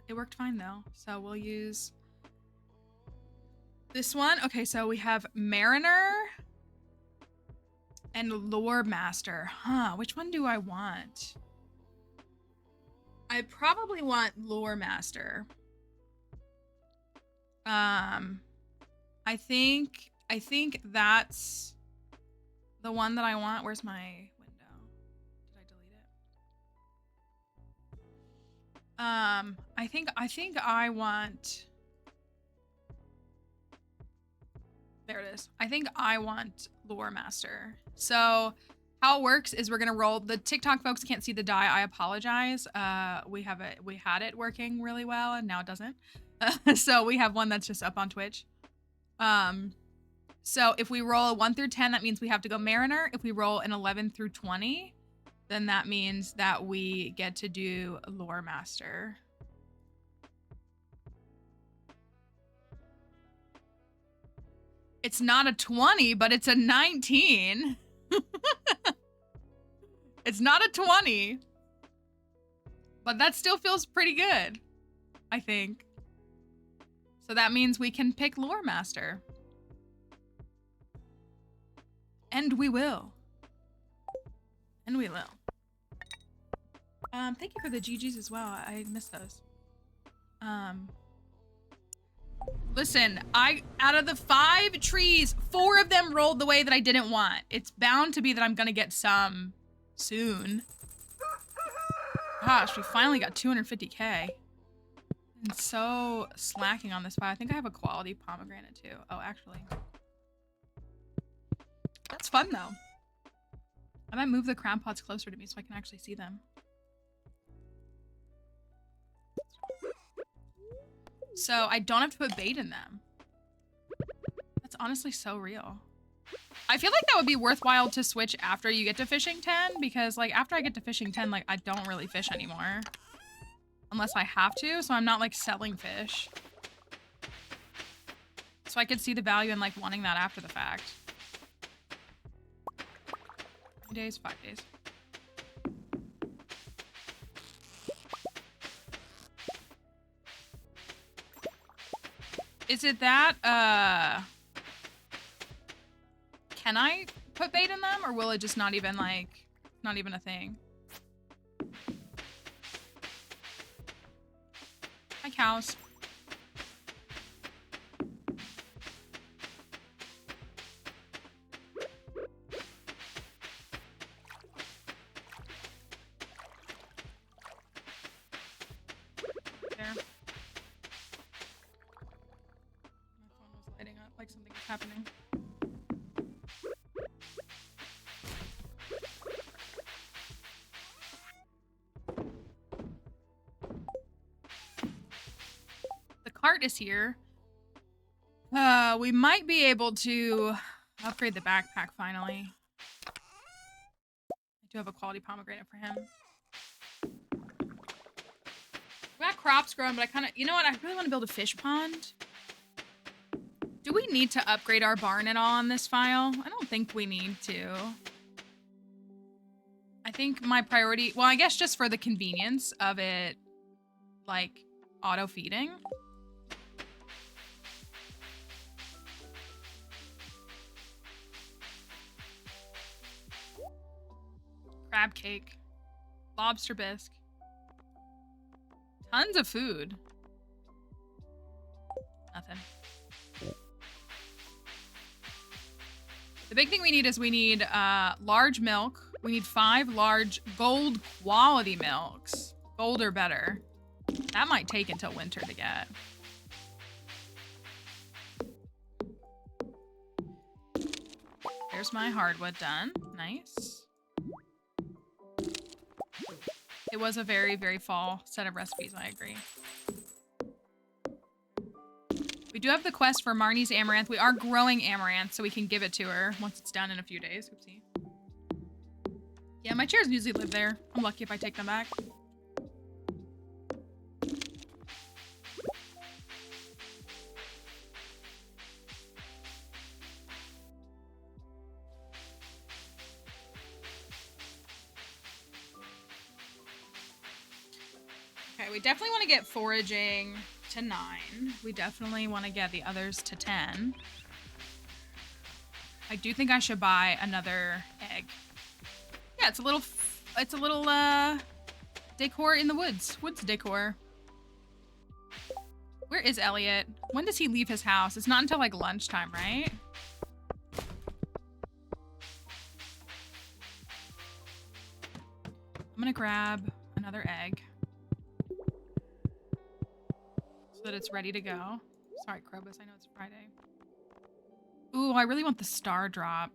it worked fine though. So we'll use this one. Okay, so we have Mariner and Lore Master. Huh, which one do I want? I probably want Lore Master. I think that's the one that I want. Where's my window? Did I delete it? I think I want. There it is. I think I want Lore Master. So how it works is we're gonna roll. The TikTok folks can't see the die. I apologize. We had it working really well, and now it doesn't. So we have one that's just up on Twitch. So if we roll a 1 through 10, that means we have to go Mariner. If we roll an 11 through 20, then that means that we get to do Lore Master. It's not a 20, but it's a 19. It's not a 20. But that still feels pretty good, I think. So that means we can pick Lore Master. And we will. And we will. Thank you for the GGs as well. I missed those. Listen, out of the 5 trees, 4 of them rolled the way that I didn't want. It's bound to be that I'm gonna get some soon. Gosh, we finally got 250k. I'm so slacking on this file. I think I have a quality pomegranate too. Oh, actually. That's fun though. I might move the crown pots closer to me so I can actually see them. So I don't have to put bait in them. That's honestly so real. I feel like that would be worthwhile to switch after you get to fishing 10, because like after I get to fishing 10, like I don't really fish anymore. Unless I have to, so I'm not like selling fish. So I could see the value in like wanting that after the fact. 3 days, 5 days. Is it that, can I put bait in them, or will it just not even like, not even a thing? Hi, cows. There. My phone was lighting up like something was happening. cart is here. We might be able to upgrade the backpack finally. I do have a quality pomegranate for him. We got crops growing, but I kind of, you know what? I really want to build a fish pond. Do we need to upgrade our barn at all on this file? I don't think we need to. I think my priority, well, I guess just for the convenience of it, like, auto-feeding. Crab cake. Lobster bisque. Tons of food. Nothing. The big thing we need is we need large milk. We need 5 large gold quality milks. Gold or better. That might take until winter to get. There's my hardwood done. Nice. It was a very, very fall set of recipes, I agree. We do have the quest for Marnie's amaranth. We are growing amaranth, so we can give it to her once it's done in a few days. Oopsie. Yeah, my chairs usually live there. I'm lucky if I take them back. Okay, we definitely want to get foraging to 9. We definitely want to get the others to 10. I do think I should buy another egg. Yeah, it's a little decor in the woods. Woods decor. Where is Elliot? When does he leave his house? It's not until like lunchtime, right? I'm gonna grab another egg so that it's ready to go. Sorry, Krobus, I know it's Friday. Ooh, I really want the star drop.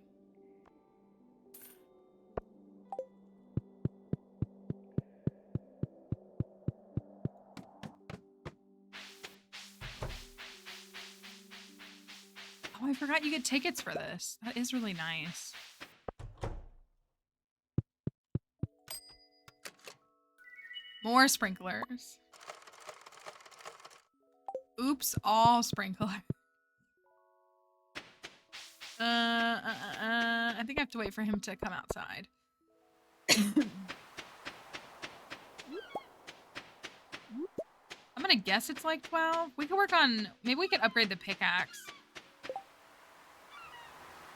Oh, I forgot you get tickets for this. That is really nice. More sprinklers. Oops, all sprinklers. I think I have to wait for him to come outside. I'm gonna guess it's like 12. We could work on, maybe we could upgrade the pickaxe.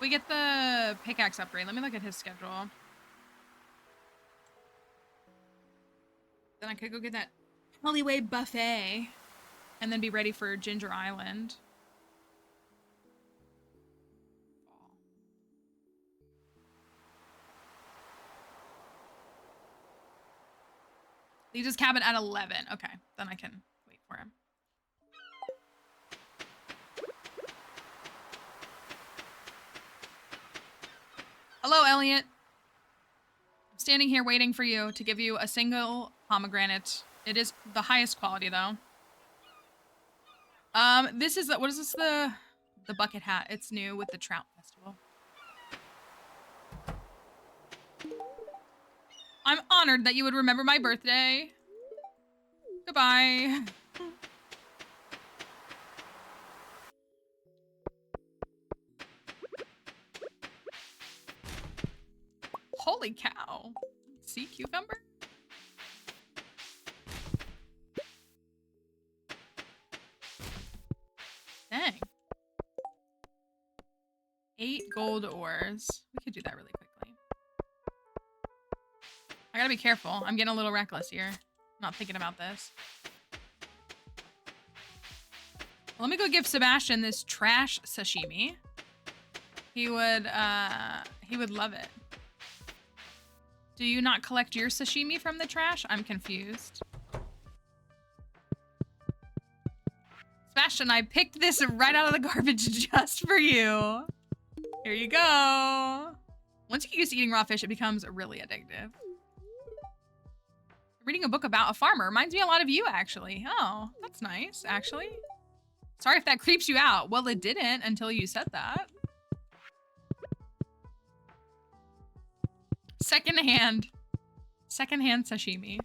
We get the pickaxe upgrade. Let me look at his schedule. Then I could go get that alleyway buffet and then be ready for Ginger Island. Leaves his cabin at 11. Okay, then I can wait for him. Hello, Elliot. I'm standing here waiting for you to give you a single pomegranate. It is the highest quality, though. This is, what is this, the bucket hat. It's new with the Trout Festival. I'm honored that you would remember my birthday. Goodbye. Holy cow. Sea cucumber? Dang. 8 gold ores. We could do that really quickly. I gotta be careful. I'm getting a little reckless here. Not thinking about this. Let me go give Sebastian this trash sashimi. He would love it. Do you not collect your sashimi from the trash? I'm confused. Sebastian, I picked this right out of the garbage just for you. Here you go. Once you get used to eating raw fish, it becomes really addictive. Reading a book about a farmer reminds me a lot of you, actually. Oh, that's nice, actually. Sorry if that creeps you out. Well, it didn't until you said that. Secondhand sashimi.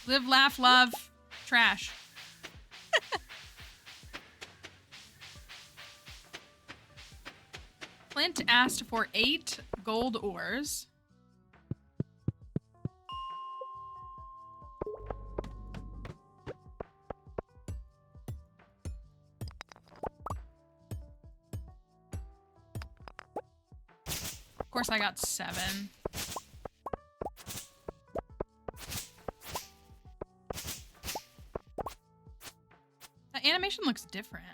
Live, laugh, love, trash. Clint asked for 8 gold ores. Of course, I got 7. The animation looks different.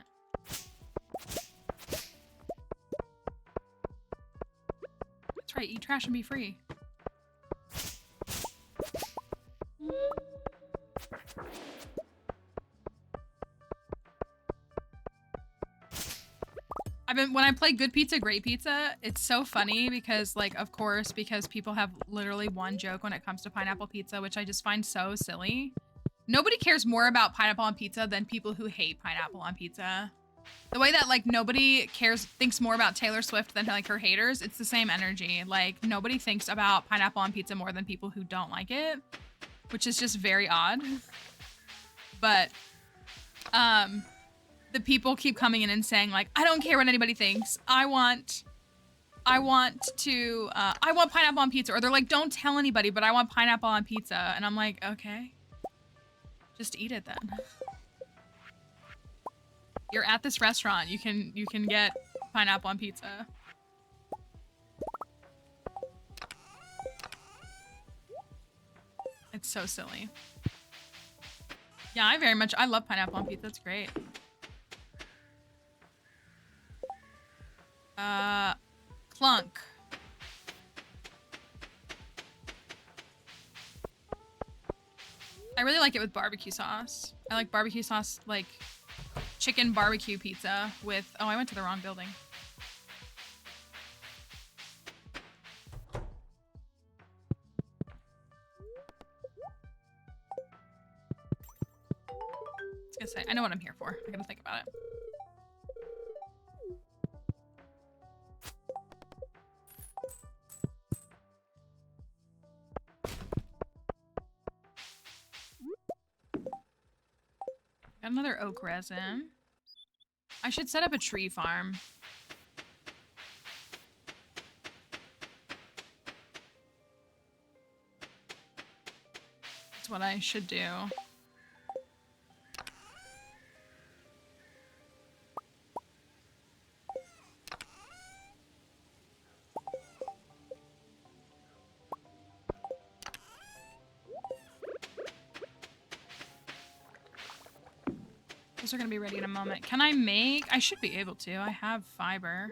That's right, eat trash and be free. When I play Good Pizza, Great Pizza, it's so funny because, like, of course, because people have literally one joke when it comes to pineapple pizza, which I just find so silly. Nobody cares more about pineapple on pizza than people who hate pineapple on pizza. The way that, like, nobody thinks more about Taylor Swift than, like, her haters, it's the same energy. Like, nobody thinks about pineapple on pizza more than people who don't like it, which is just very odd. But, the people keep coming in and saying, like, I don't care what anybody thinks. I want pineapple on pizza. Or they're like, don't tell anybody, but I want pineapple on pizza. And I'm like, okay, just eat it then. You're at this restaurant. You can get pineapple on pizza. It's so silly. Yeah, I love pineapple on pizza. It's great. Clunk. I really like it with barbecue sauce. I like barbecue sauce, like chicken barbecue pizza with, oh, I went to the wrong building. I was gonna say, I know what I'm here for. I gotta think about it. Got another oak resin. I should set up a tree farm. That's what I should do. Those are gonna be ready in a moment. Can I make? I should be able to. I have fiber.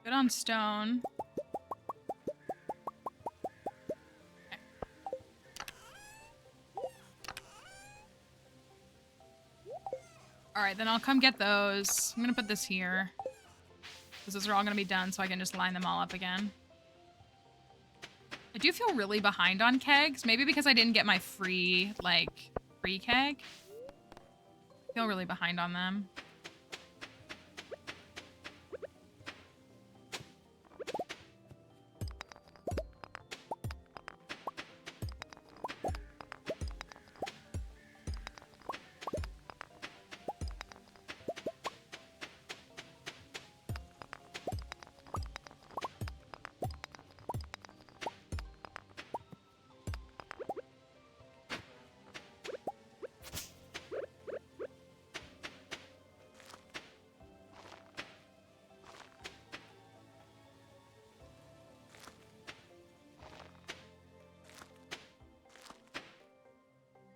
Good on stone. Okay. All right, then I'll come get those. I'm gonna put this here. Those are all gonna be done, so I can just line them all up again. I do feel really behind on kegs, maybe because I didn't get my free keg. I feel really behind on them.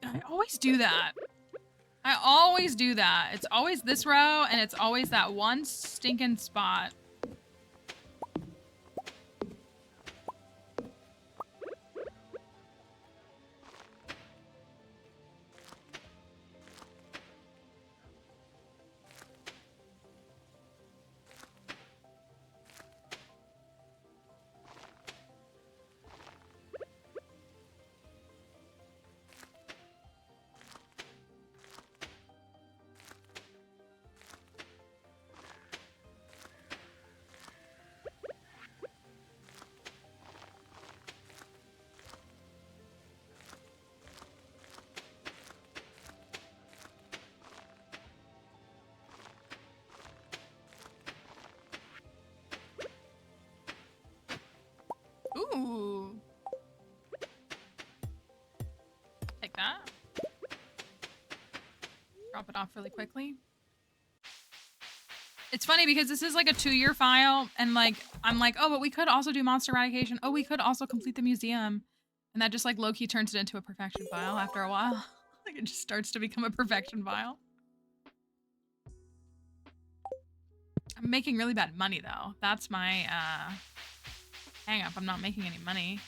I always do that. I always do that. It's always this row, and it's always that one stinking spot. drop it off really quickly. It's funny because this is like a 2-year file, and like I'm like, oh, but we could also do monster eradication. Oh, we could also complete the museum. And that just like low-key turns it into a perfection file after a while. Like it just starts to become a perfection file. I'm making really bad money though. That's my hang up. I'm not making any money.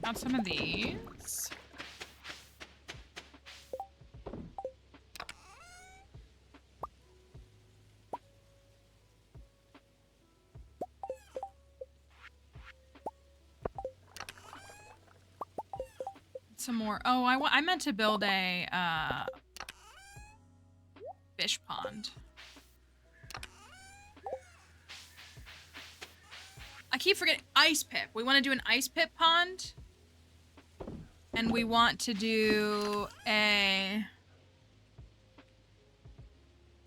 Got some of these. Some more. Oh, I meant to build a fish pond. I keep forgetting ice pip. We want to do an ice pip pond. And we want to do a...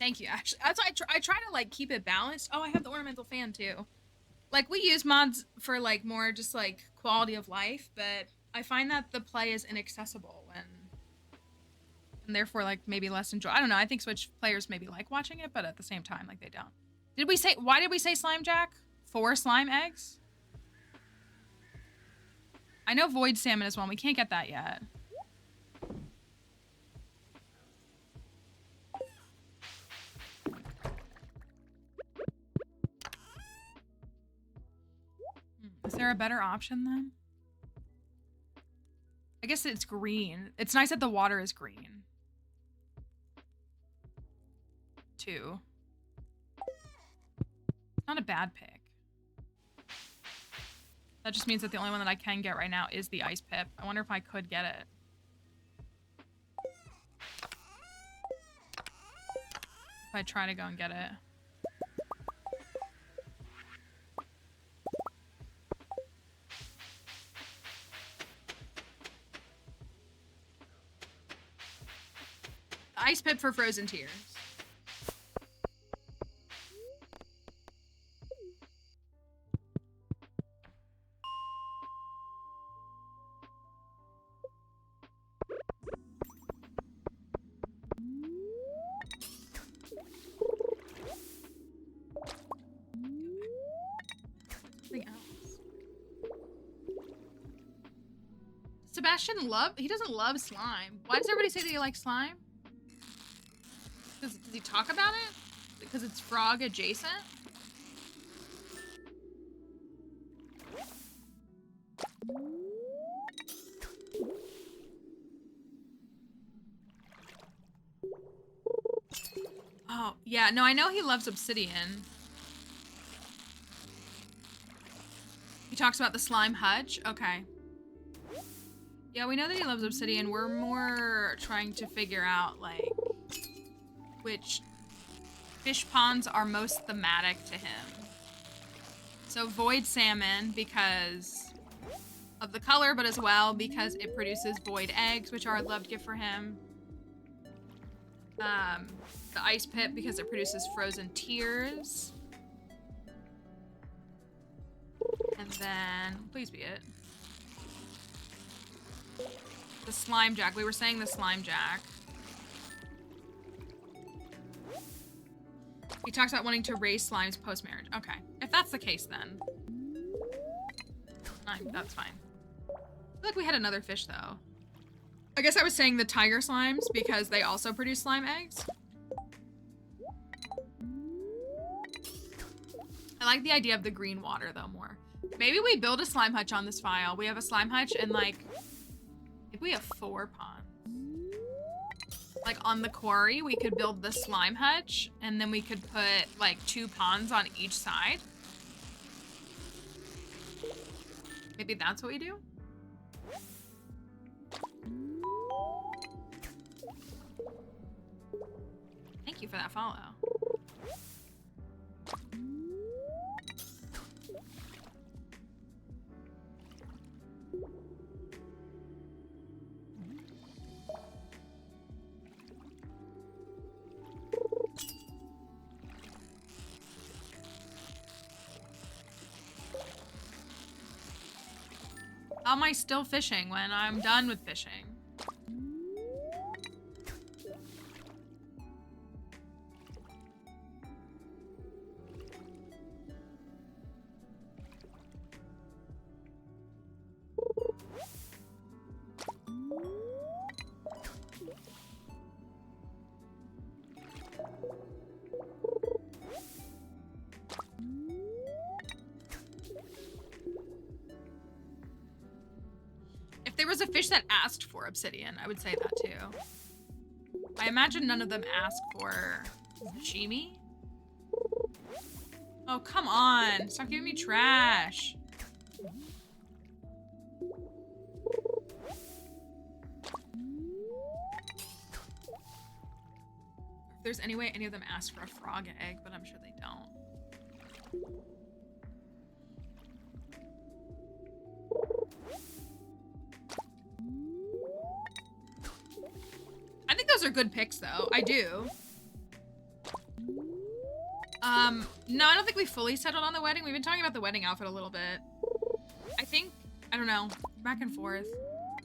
Thank you, actually. That's why I try to, like, keep it balanced. Oh, I have the ornamental fan, too. Like, we use mods for, like, more just, like, quality of life, but I find that the play is inaccessible and therefore, like, maybe less enjoy. I don't know. I think Switch players maybe like watching it, but at the same time, like, they don't. Why did we say slime jack? 4 slime eggs? I know void salmon is one. We can't get that yet. Is there a better option then? I guess it's green. It's nice that the water is green. 2. Not a bad pick. That just means that the only one that I can get right now is the ice pip. I wonder if I could get it. If I try to go and get it. Ice pip for frozen tears. Sebastian he doesn't love slime. Why does everybody say that he likes slime? Does he talk about it? Because it's frog adjacent? Oh, yeah, no, I know he loves obsidian. He talks about the slime hutch? Okay. Yeah, we know that he loves obsidian. We're more trying to figure out, like, which fish ponds are most thematic to him. So void salmon because of the color, but as well because it produces void eggs, which are a loved gift for him. The ice pip because it produces frozen tears. And then, please be it. The slime jack. We were saying the slime jack. He talks about wanting to raise slimes post-marriage. Okay. If that's the case, then. That's fine. I feel like we had another fish, though. I guess I was saying the tiger slimes because they also produce slime eggs. I like the idea of the green water, though, more. Maybe we build a slime hutch on this file. We have a slime hutch and, like, if we have 4 ponds. Like, on the quarry, we could build the slime hutch, and then we could put, like, 2 ponds on each side. Maybe that's what we do? Thank you for that follow. How am I still fishing when I'm done with fishing? If there was a fish that asked for obsidian, I would say that too. I imagine none of them ask for sashimi. Oh, come on. Stop giving me trash. If there's any way any of them ask for a frog egg, but I'm sure they don't. I think those are good picks, though. I do. No, I don't think we fully settled on the wedding. We've been talking about the wedding outfit a little bit. I think, I don't know, back and forth.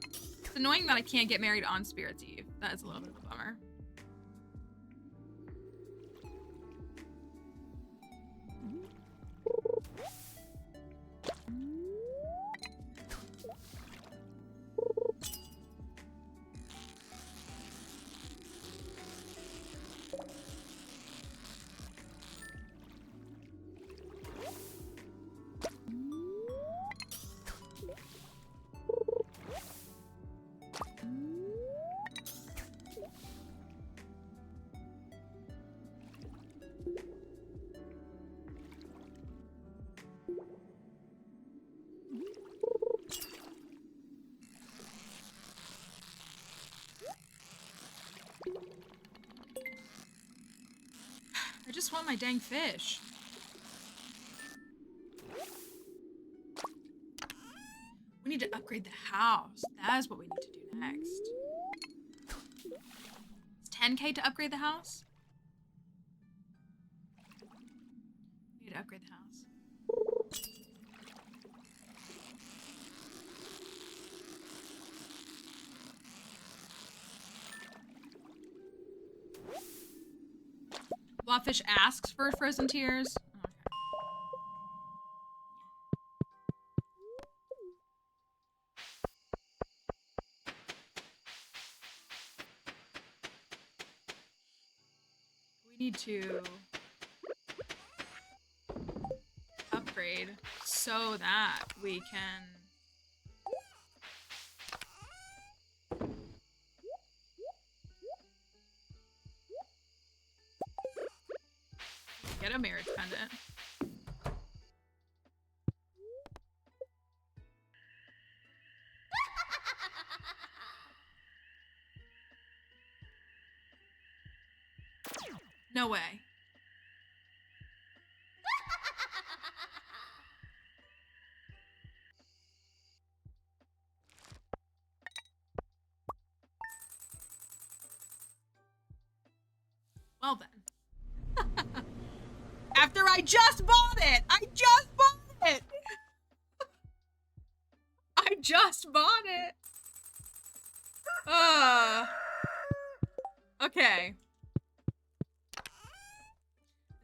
It's annoying that I can't get married on Spirit's Eve. That is a little bit of a bummer. I just want my dang fish. We need to upgrade the house. That is what we need to do next. It's 10K to upgrade the house? We need to upgrade the house. Blobfish asks for frozen tears. We need to upgrade so that we can get a marriage pendant. No way. Well then. After I just bought it! I just bought it! I just bought it! Okay.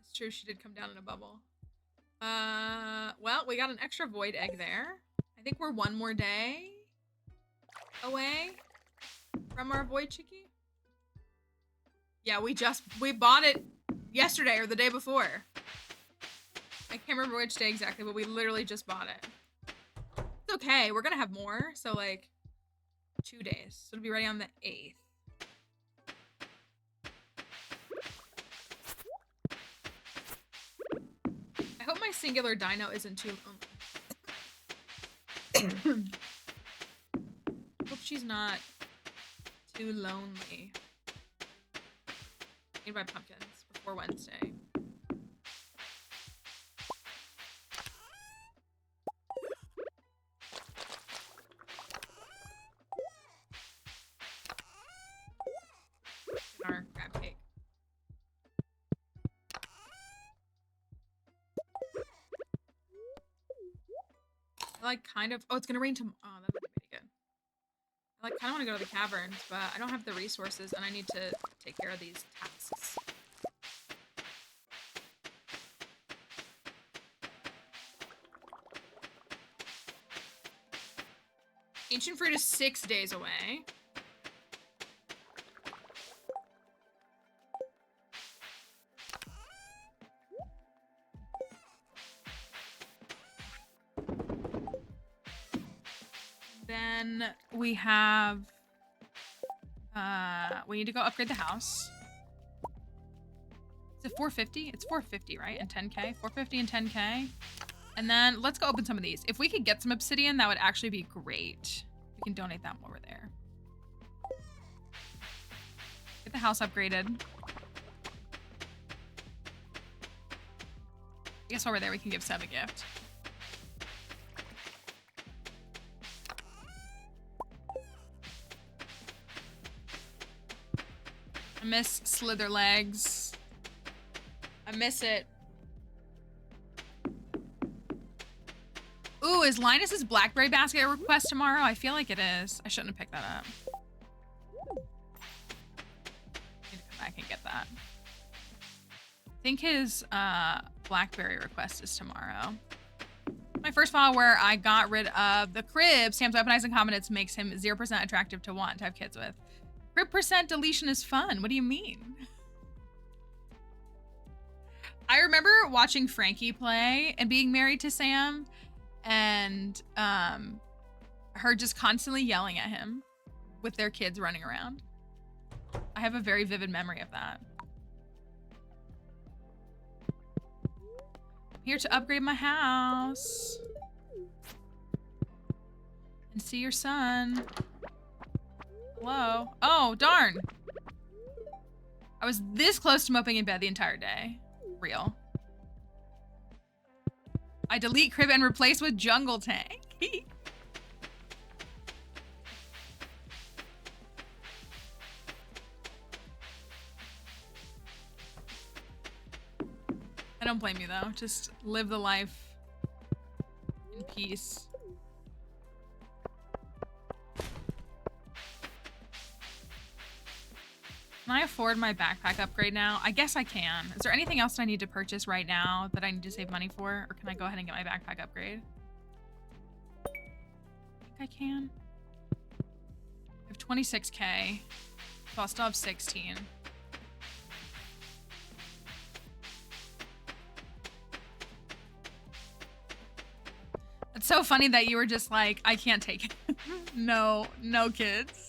It's true, she did come down in a bubble. Well, we got an extra void egg there. I think we're one more day away from our void chickie. Yeah, we bought it yesterday or the day before. I can't remember which day exactly, but we literally just bought it. It's okay, we're gonna have more, so like 2 days. So it'll be ready on the 8th. I hope my singular dino isn't too lonely. Hope she's not too lonely. I need my pumpkins before Wednesday. Our crab cake. I like kind of. Oh, it's gonna rain tomorrow. Oh, that'd like, kind of want to go to the caverns, but I don't have the resources, and I need to take care of these tasks. Ancient fruit is 6 days away. Then we have, we need to go upgrade the house. Is it 450? It's 450, right? And 10K? 450 and 10K. And then let's go open some of these. If we could get some obsidian, that would actually be great. We can donate that while we're there. Get the house upgraded. I guess while we're there, we can give Seb a gift. I miss Slither Legs. I miss it. Ooh, is Linus's Blackberry Basket a request tomorrow? I feel like it is. I shouldn't have picked that up. Need to come back and get that. I think his Blackberry request is tomorrow. My first file where I got rid of the crib, Sam's weaponizing comments makes him 0% attractive to want to have kids with. Crib percent deletion is fun. What do you mean? I remember watching Frankie play and being married to Sam and her just constantly yelling at him with their kids running around. I have a very vivid memory of that. I'm here to upgrade my house and see your son. Hello. Oh, darn. I was this close to moping in bed the entire day. Real. I delete crib and replace with jungle tank. I don't blame you though. Just live the life in peace. Can I afford my backpack upgrade now? I guess I can. Is there anything else I need to purchase right now that I need to save money for? Or can I go ahead and get my backpack upgrade? I think I can. I have 26K. So I'll still have 16. It's so funny that you were just like, I can't take it. No kids.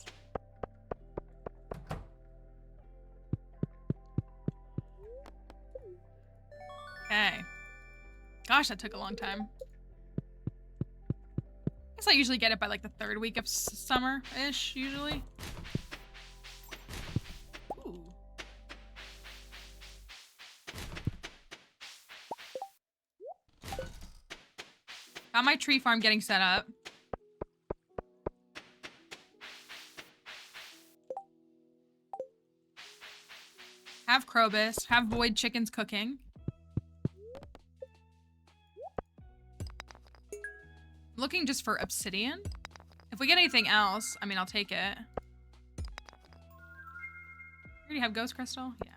Okay. Gosh, that took a long time. I guess I usually get it by like the 3rd week of summer-ish, usually. Ooh. Got my tree farm getting set up. Have Krobus, have void chickens cooking. Looking just for obsidian. If we get anything else, I mean, I'll take it. You already have ghost crystal? Yeah.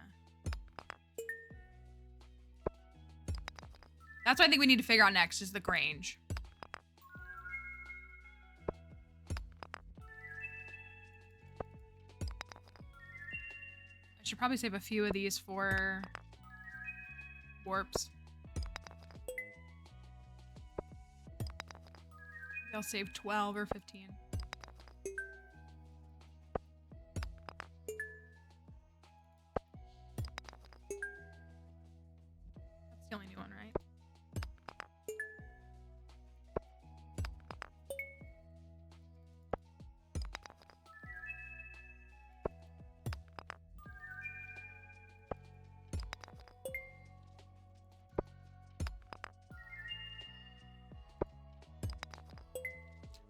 That's what I think we need to figure out next is the Grange. I should probably save a few of these for warps. I'll save 12 or 15. That's the only new one, right?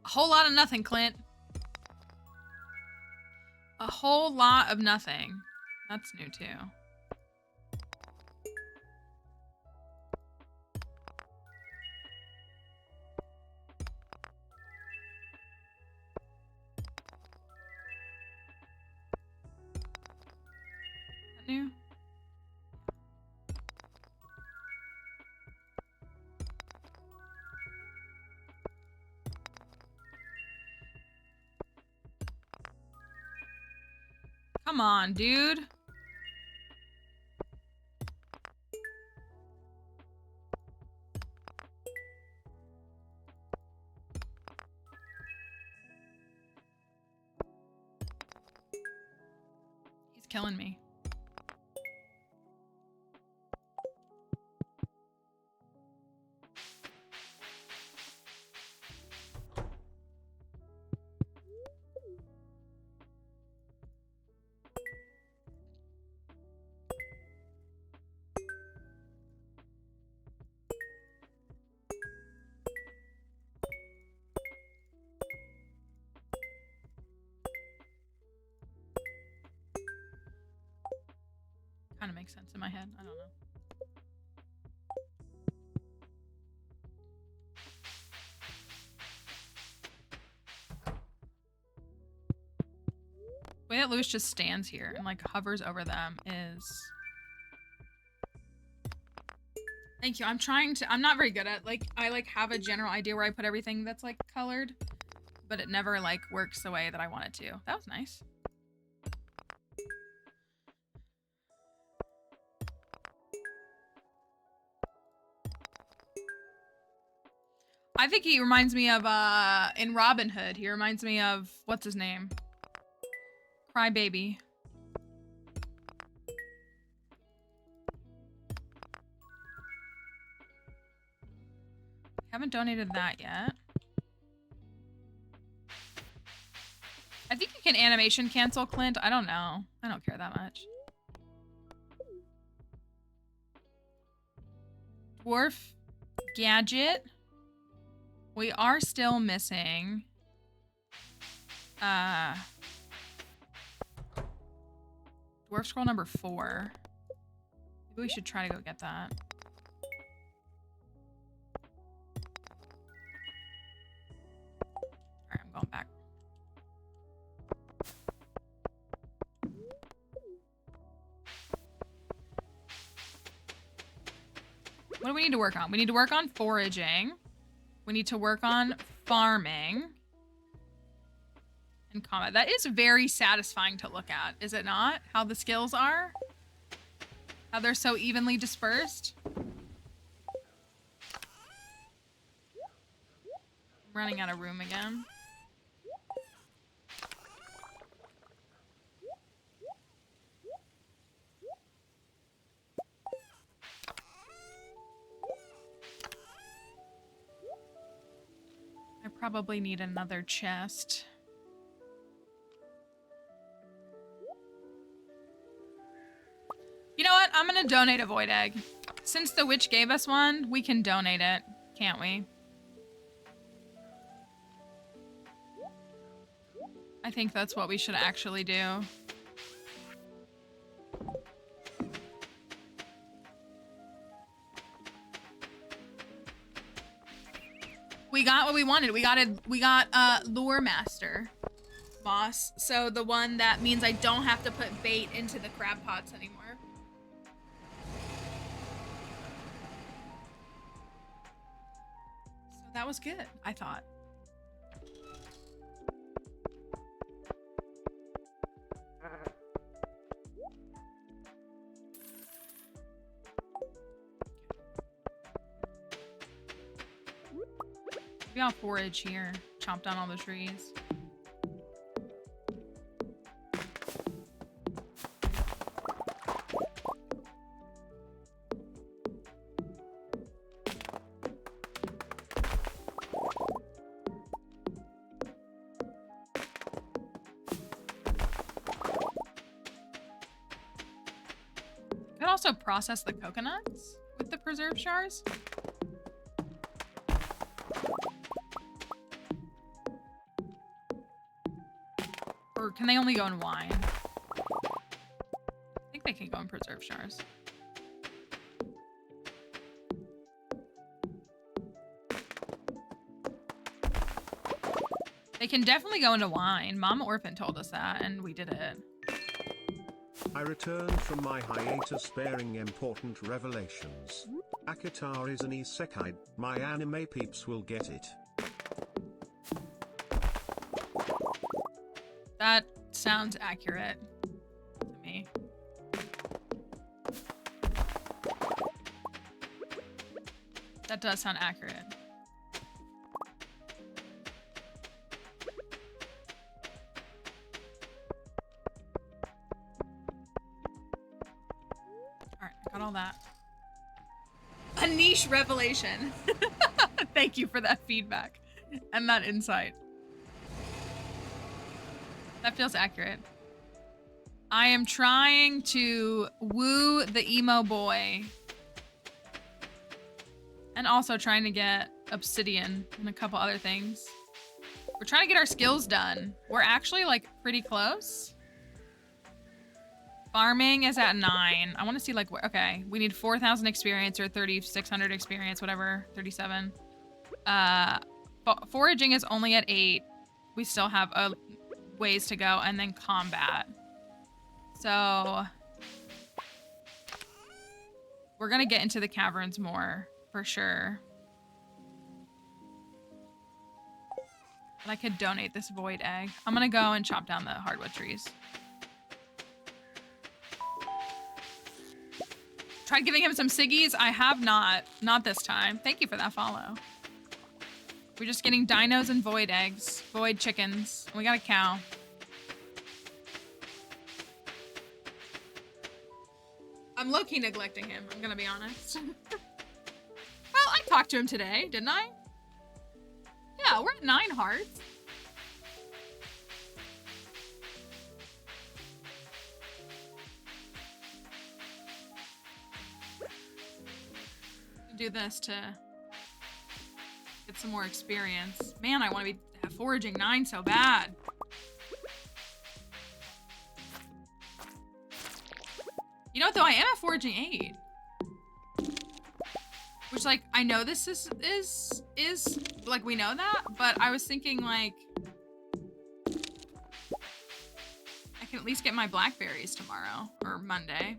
A whole lot of nothing, Clint. A whole lot of nothing. That's new too. that new? Come on, dude. He's killing me. Kind of makes sense in my head. I don't know. The way that Lewis just stands here and like hovers over them is... Thank you. I'm not very good at, like, I like have a general idea where I put everything that's like colored, but it never like works the way that I want it to. That was nice. I think he reminds me of, in Robin Hood, he reminds me of, what's his name? Crybaby. Haven't donated that yet. I think you can animation cancel Clint. I don't know. I don't care that much. Dwarf gadget. We are still missing dwarf scroll number 4. Maybe we should try to go get that. Alright, I'm going back. What do we need to work on? We need to work on foraging. We need to work on farming and combat. That is very satisfying to look at, is it not? How the skills are? How they're so evenly dispersed? I'm running out of room again. I probably need another chest. You know what? I'm gonna donate a void egg. Since the witch gave us one, we can donate it, can't we? I think that's what we should actually do. We got what we wanted. We got Lure Master Moss. So the one that means I don't have to put bait into the crab pots anymore. So that was good, I thought. Maybe I'll forage here. Chomp down all the trees. Could also process the coconuts with the preserved shards. Or can they only go in wine? I think they can go in preserved shards. They can definitely go into wine. Mama Orphan told us that, and we did it. I returned from my hiatus bearing important revelations. Akatar is an isekai. My anime peeps will get it. That sounds accurate to me. That does sound accurate. Alright, got all that. A niche revelation. Thank you for that feedback and that insight. That feels accurate. I am trying to woo the emo boy. And also trying to get obsidian and a couple other things. We're trying to get our skills done. We're actually like pretty close. Farming is at 9. I want to see like, okay, we need 4,000 experience or 3,600 experience, whatever, 37. Foraging is only at 8. We still have a ways to go, and then combat. So we're gonna get into the caverns more for sure. But I could donate this void egg. I'm gonna go and chop down the hardwood trees. Tried giving him some ciggies. I have not this time. Thank you for that follow. We're just getting dinos and void eggs, void chickens. And we got a cow. I'm low-key neglecting him, I'm gonna be honest. Well, I talked to him today, didn't I? Yeah, we're at 9 hearts. Do this to get some more experience. Man, I want to be foraging 9 so bad. You know what though? I am at foraging 8. Which like, I know this is like, we know that, but I was thinking like, I can at least get my blackberries tomorrow or Monday.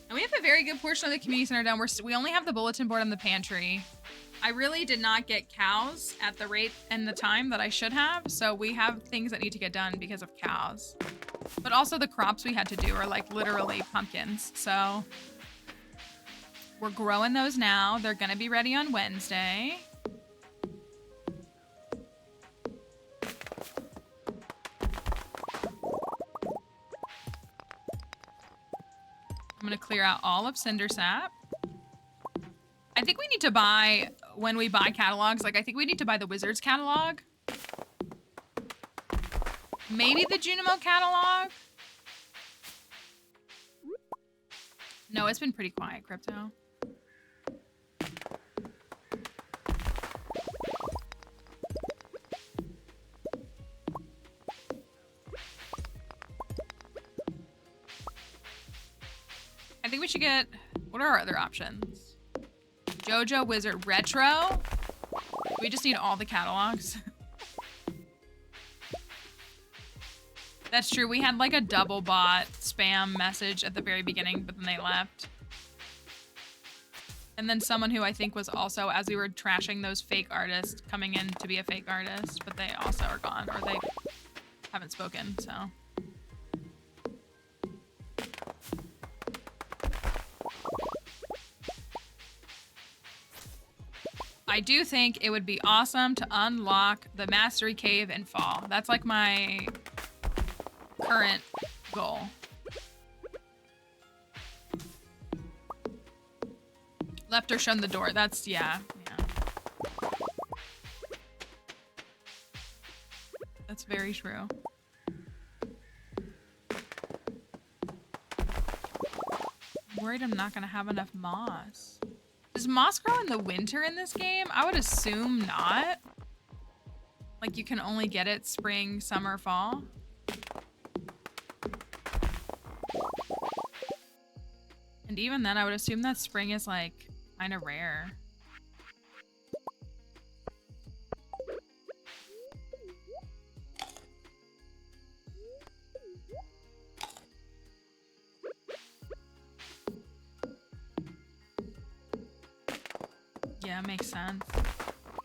And we have a very good portion of the community center done. We only have the bulletin board in the pantry. I really did not get cows at the rate and the time that I should have. So we have things that need to get done because of cows. But also the crops we had to do are like literally pumpkins. So we're growing those now. They're gonna be ready on Wednesday. I'm gonna clear out all of Cindersap. I think we need to buy, when we buy catalogs, like I think we need to buy the Wizards catalog. Maybe the Junimo catalog. No, it's been pretty quiet, Crypto. I think we should get, what are our other options? JoJo Wizard Retro. We just need all the catalogs. That's true. We had like a double bot spam message at the very beginning, but then they left. And then someone who I think was also, as we were trashing those fake artists, coming in to be a fake artist, but they also are gone, or they haven't spoken, so. I do think it would be awesome to unlock the Mastery Cave in fall. That's like my current goal. Left or shun the door. That's, yeah. That's very true. I'm worried I'm not gonna have enough moss. Does moss grow in the winter in this game? I would assume not. Like you can only get it spring, summer, fall. And even then I would assume that spring is like kind of rare. Yeah, makes sense.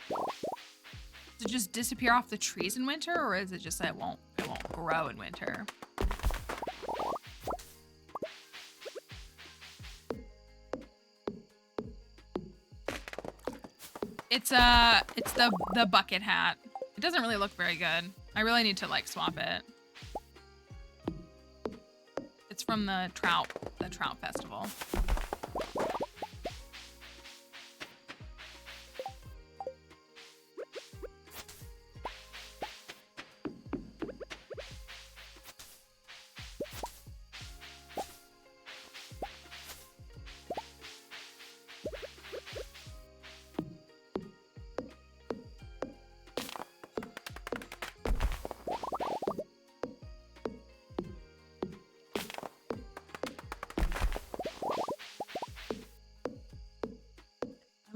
Does it just disappear off the trees in winter, or is it just that it won't grow in winter? It's the bucket hat. It doesn't really look very good. I really need to like swap it. It's from the trout festival.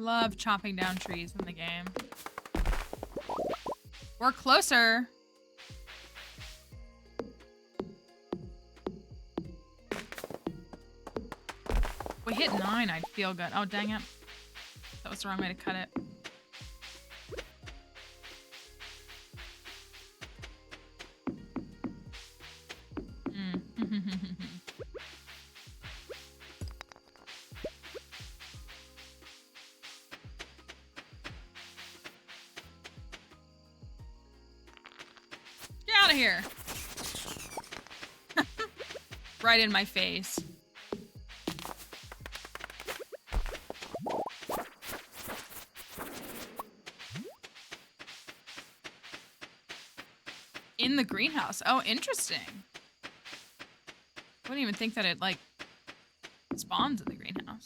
Love chopping down trees in the game. We're closer. If we hit 9, I'd feel good. Oh, dang it. That was the wrong way to cut it. Here. Right in my face. In the greenhouse. Oh, interesting. I wouldn't even think that it, like, spawns in the greenhouse.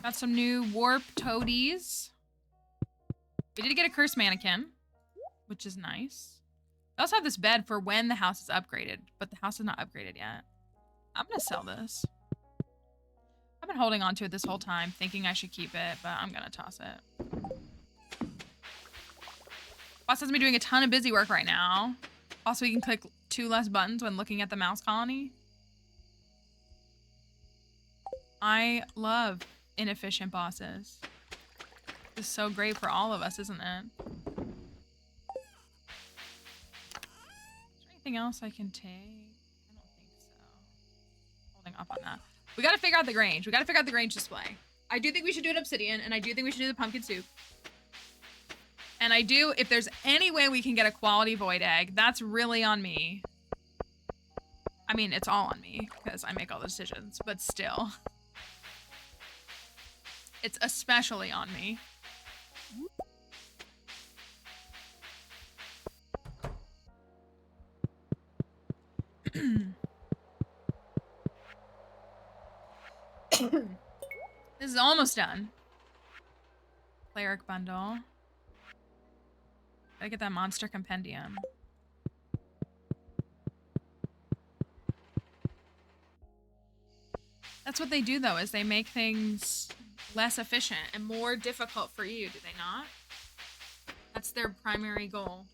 Got some new warp toadies. We did get a cursed mannequin, which is nice. I also have this bed for when the house is upgraded, but the house is not upgraded yet. I'm gonna sell this. I've been holding on to it this whole time, thinking I should keep it, but I'm gonna toss it. Boss has me doing a ton of busy work right now. Also, you can click 2 less buttons when looking at the mouse colony. I love inefficient bosses. It's so great for all of us, isn't it? Is there anything else I can take? I don't think so. Holding off on that. We gotta figure out the Grange. We gotta figure out the Grange display. I do think we should do an obsidian, and I do think we should do the pumpkin soup. And I do, if there's any way we can get a quality void egg, that's really on me. I mean, it's all on me, because I make all the decisions, but still. It's especially on me. This is almost done. Cleric bundle. Gotta get that monster compendium. That's what they do, though, is they make things less efficient and more difficult for you, do they not? That's their primary goal.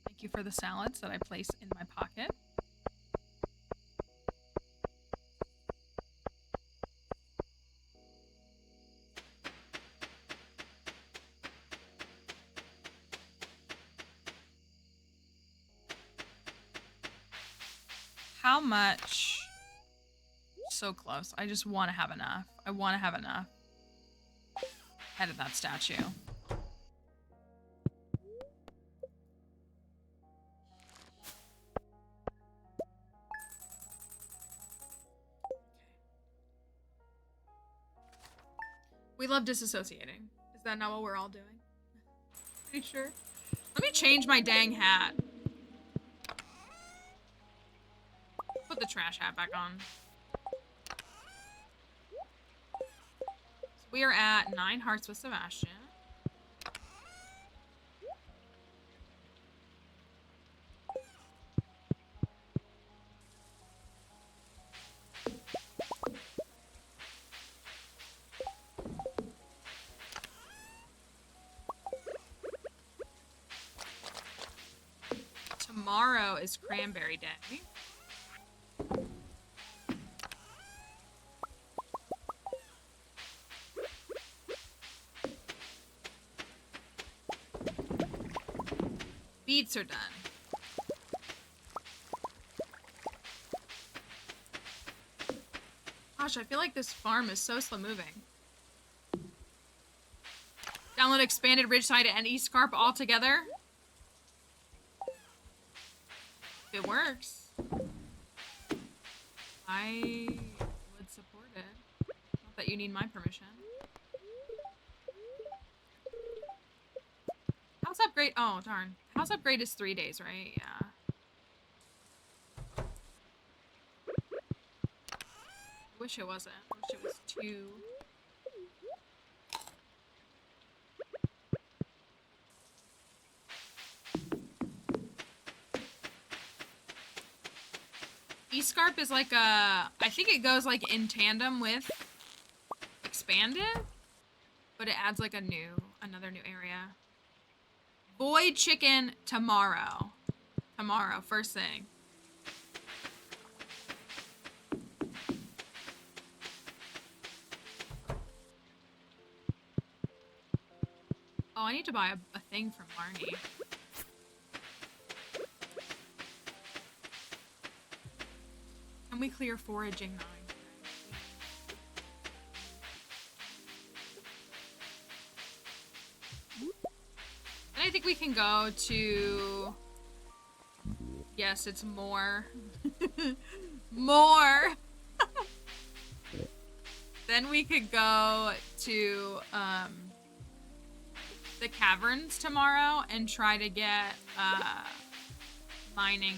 Thank you for the salads that I place in my pocket. How much? So close. I just want to have enough. I want to have enough. Head of that statue. We love disassociating. Is that not what we're all doing? Pretty sure. Let me change my dang hat. Put the trash hat back on. So we are at 9 hearts with Sebastian. tomorrow is cranberry day. Beets are done. Gosh, I feel like this farm is so slow moving. Download expanded Ridgeside and East Carp all together. If it works, I would support it. Not that you need my permission. House upgrade. Oh, darn. House upgrade is 3 days, right? Yeah. I wish it wasn't. I wish it was 2. Escarp is like a... I think it goes like in tandem with expanded, but it adds like another new area. Void chicken tomorrow. Tomorrow, first thing. Oh, I need to buy a thing from Marnie. Can we clear foraging 9? And I think we can go to... Yes, it's more. More! Then we could go to the caverns tomorrow and try to get mining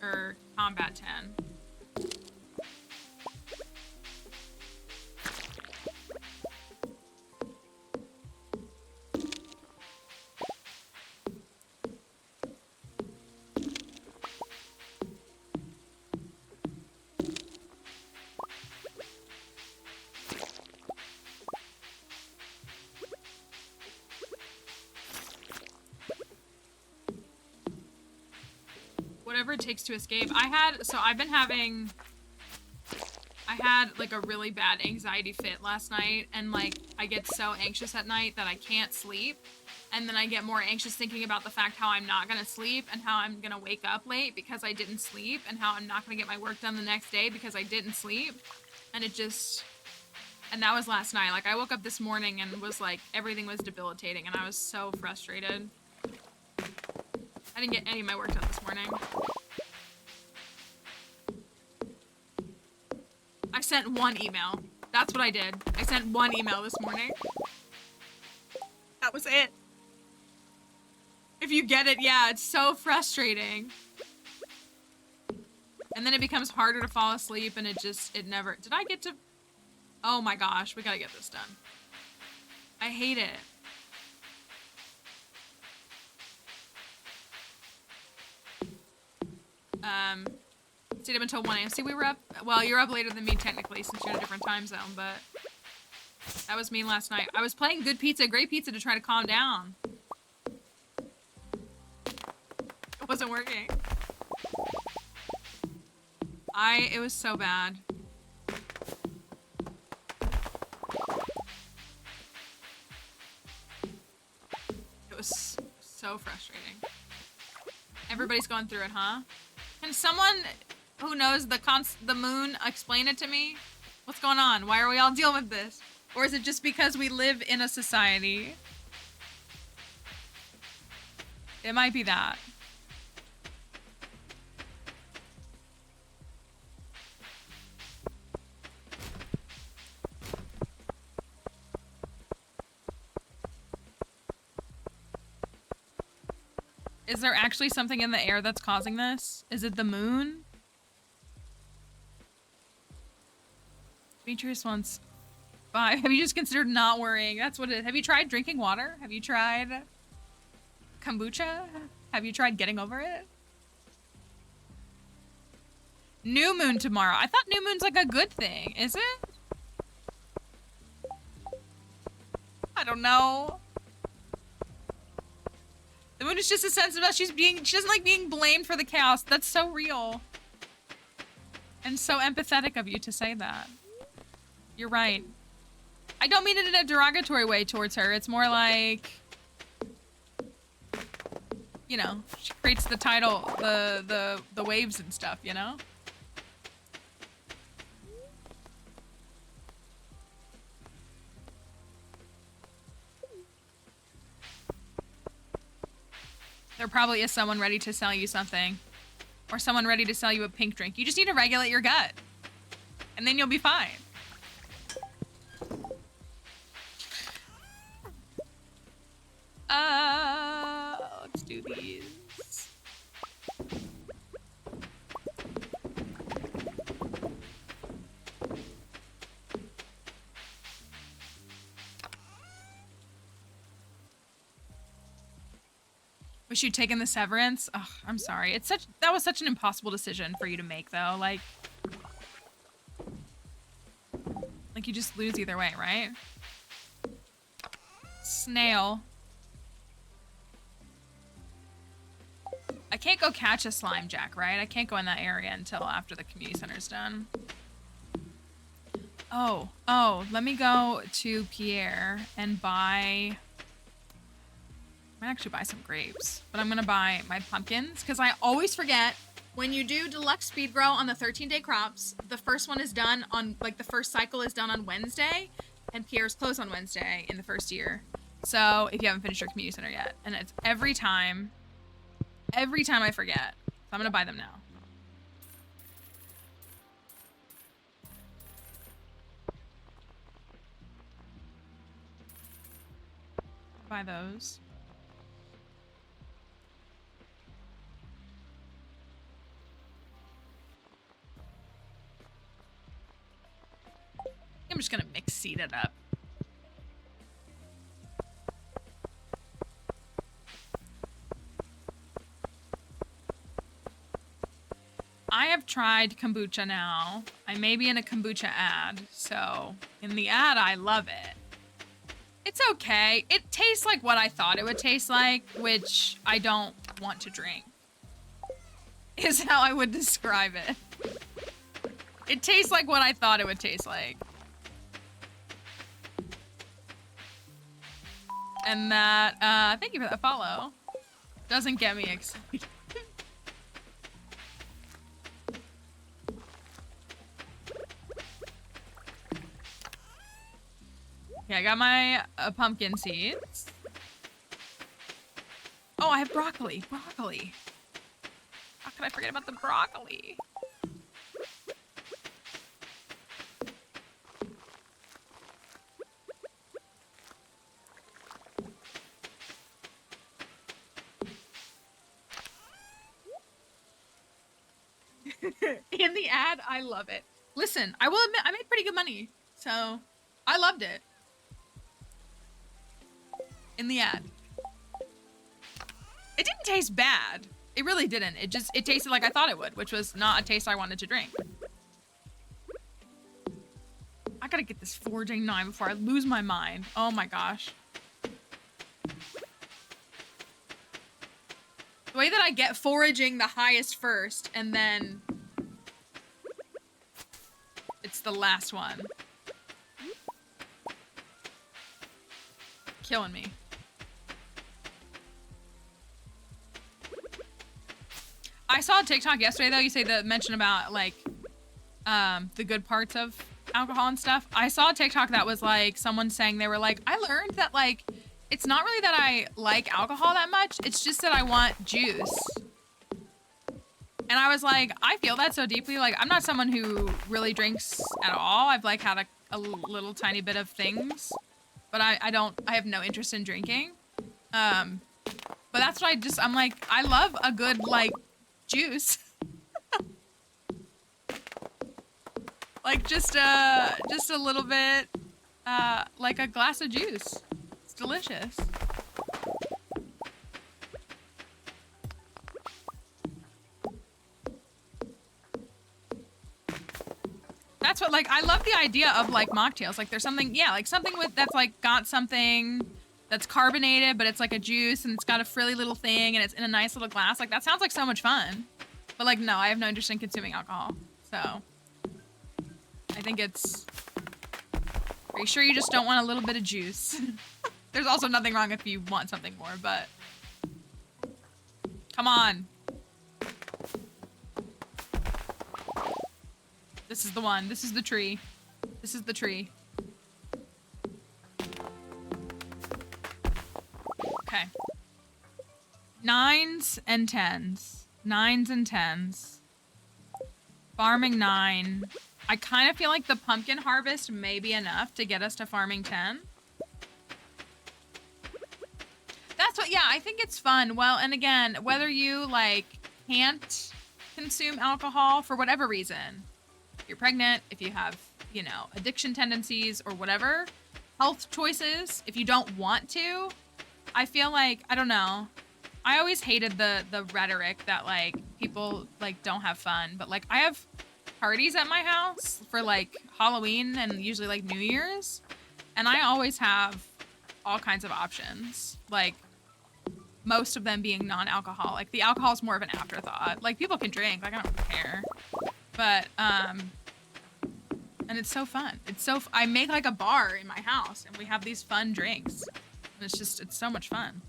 or combat 10. Whatever it takes to escape. I had like a really bad anxiety fit last night, and like I get so anxious at night that I can't sleep, and then I get more anxious thinking about the fact how I'm not gonna sleep and how I'm gonna wake up late because I didn't sleep, and how I'm not gonna get my work done the next day because I didn't sleep. And and that was last night. Like I woke up this morning and was like, everything was debilitating, and I was so frustrated. I didn't get any of my work done this morning. I sent 1 email. That's what I did. I sent 1 email this morning. That was it. If you get it, yeah, it's so frustrating. And then it becomes harder to fall asleep, and it never... Did I get to... Oh my gosh, we gotta get this done. I hate it. Stayed up until 1 a.m. See, we were up... Well, you're up later than me, technically, since you're in a different time zone, but... That was me last night. I was playing Good Pizza, Great Pizza to try to calm down. It wasn't working. It was so bad. It was so frustrating. Everybody's going through it, huh? Can someone who knows the moon explain it to me? What's going on? Why are we all dealing with this? Or is it just because we live in a society? It might be that. Is there actually something in the air that's causing this? Is it the moon? Demetrius wants 5. Have you just considered not worrying? That's what it is. Have you tried drinking water? Have you tried kombucha? Have you tried getting over it? New moon tomorrow. I thought new moon's like a good thing. Is it? I don't know. The moon it's just a sense about she doesn't like being blamed for the chaos. That's so real. And so empathetic of you to say that. You're right. I don't mean it in a derogatory way towards her. It's more like, you know, she creates the title, the waves and stuff, you know? There probably is someone ready to sell you something. Or someone ready to sell you a pink drink. You just need to regulate your gut. And then you'll be fine. Let's do these. Wish you'd taken the severance. Ugh, I'm sorry. That was such an impossible decision for you to make, though. Like you just lose either way, right? Snail. I can't go catch a slime jack, right? I can't go in that area until after the community center's done. Oh, let me go to Pierre and buy... I might actually buy some grapes, but I'm gonna buy my pumpkins because I always forget when you do deluxe speed grow on the 13-day crops, the first one is done on, like, the first cycle is done on Wednesday, and Pierre's closed on Wednesday in the first year. So if you haven't finished your community center yet, and it's every time I forget. So I'm gonna buy them now. Buy those. I'm just gonna mix seed it up. I have tried kombucha now. I may be in a kombucha ad, so in the ad, I love it. It's okay. It tastes like what I thought it would taste like, which I don't want to drink, is how I would describe it. It tastes like what I thought it would taste like. And that, thank you for that follow. Doesn't get me excited. Okay, I got my pumpkin seeds. Oh, I have broccoli. Broccoli. How could I forget about the broccoli? In the ad, I love it. Listen, I will admit, I made pretty good money. So, I loved it. In the ad. It didn't taste bad. It really didn't. It tasted like I thought it would, which was not a taste I wanted to drink. I gotta get this foraging 9 before I lose my mind. Oh my gosh. The way that I get foraging the highest first, and then it's the last one. Killing me. I saw a TikTok yesterday, though. You say the mention about, like, the good parts of alcohol and stuff. I saw a TikTok that was, like, someone saying they were like, I learned that, like, it's not really that I like alcohol that much. It's just that I want juice. And I was like, I feel that so deeply. Like, I'm not someone who really drinks at all. I've, like, had a little tiny bit of things. But I have no interest in drinking. But that's what I'm like, I love a good, like, juice. Like, just a little bit, like a glass of juice. It's delicious. That's what, like, I love the idea of, like, mocktails. Like, there's something, yeah, like, something with, that's, like, got something, that's carbonated, but it's like a juice and it's got a frilly little thing and it's in a nice little glass. Like that sounds like so much fun. But like, no, I have no interest in consuming alcohol. So I think it's, are you sure you just don't want a little bit of juice? There's also nothing wrong if you want something more, but come on. This is the one. This is the tree. This is the tree. Okay. 9s and 10s. 9s and 10s. Farming 9. I kind of feel like the pumpkin harvest may be enough to get us to farming 10. That's what, yeah, I think it's fun. Well, and again, whether you like can't consume alcohol for whatever reason, if you're pregnant, if you have, you know, addiction tendencies or whatever, health choices, if you don't want to, I feel like, I don't know. I always hated the rhetoric that like people like don't have fun, but like I have parties at my house for like Halloween and usually like New Year's, and I always have all kinds of options, like most of them being non-alcoholic. The alcohol is more of an afterthought. Like people can drink, like I don't care, but and it's so fun. It's so I make like a bar in my house and we have these fun drinks, and it's so much fun.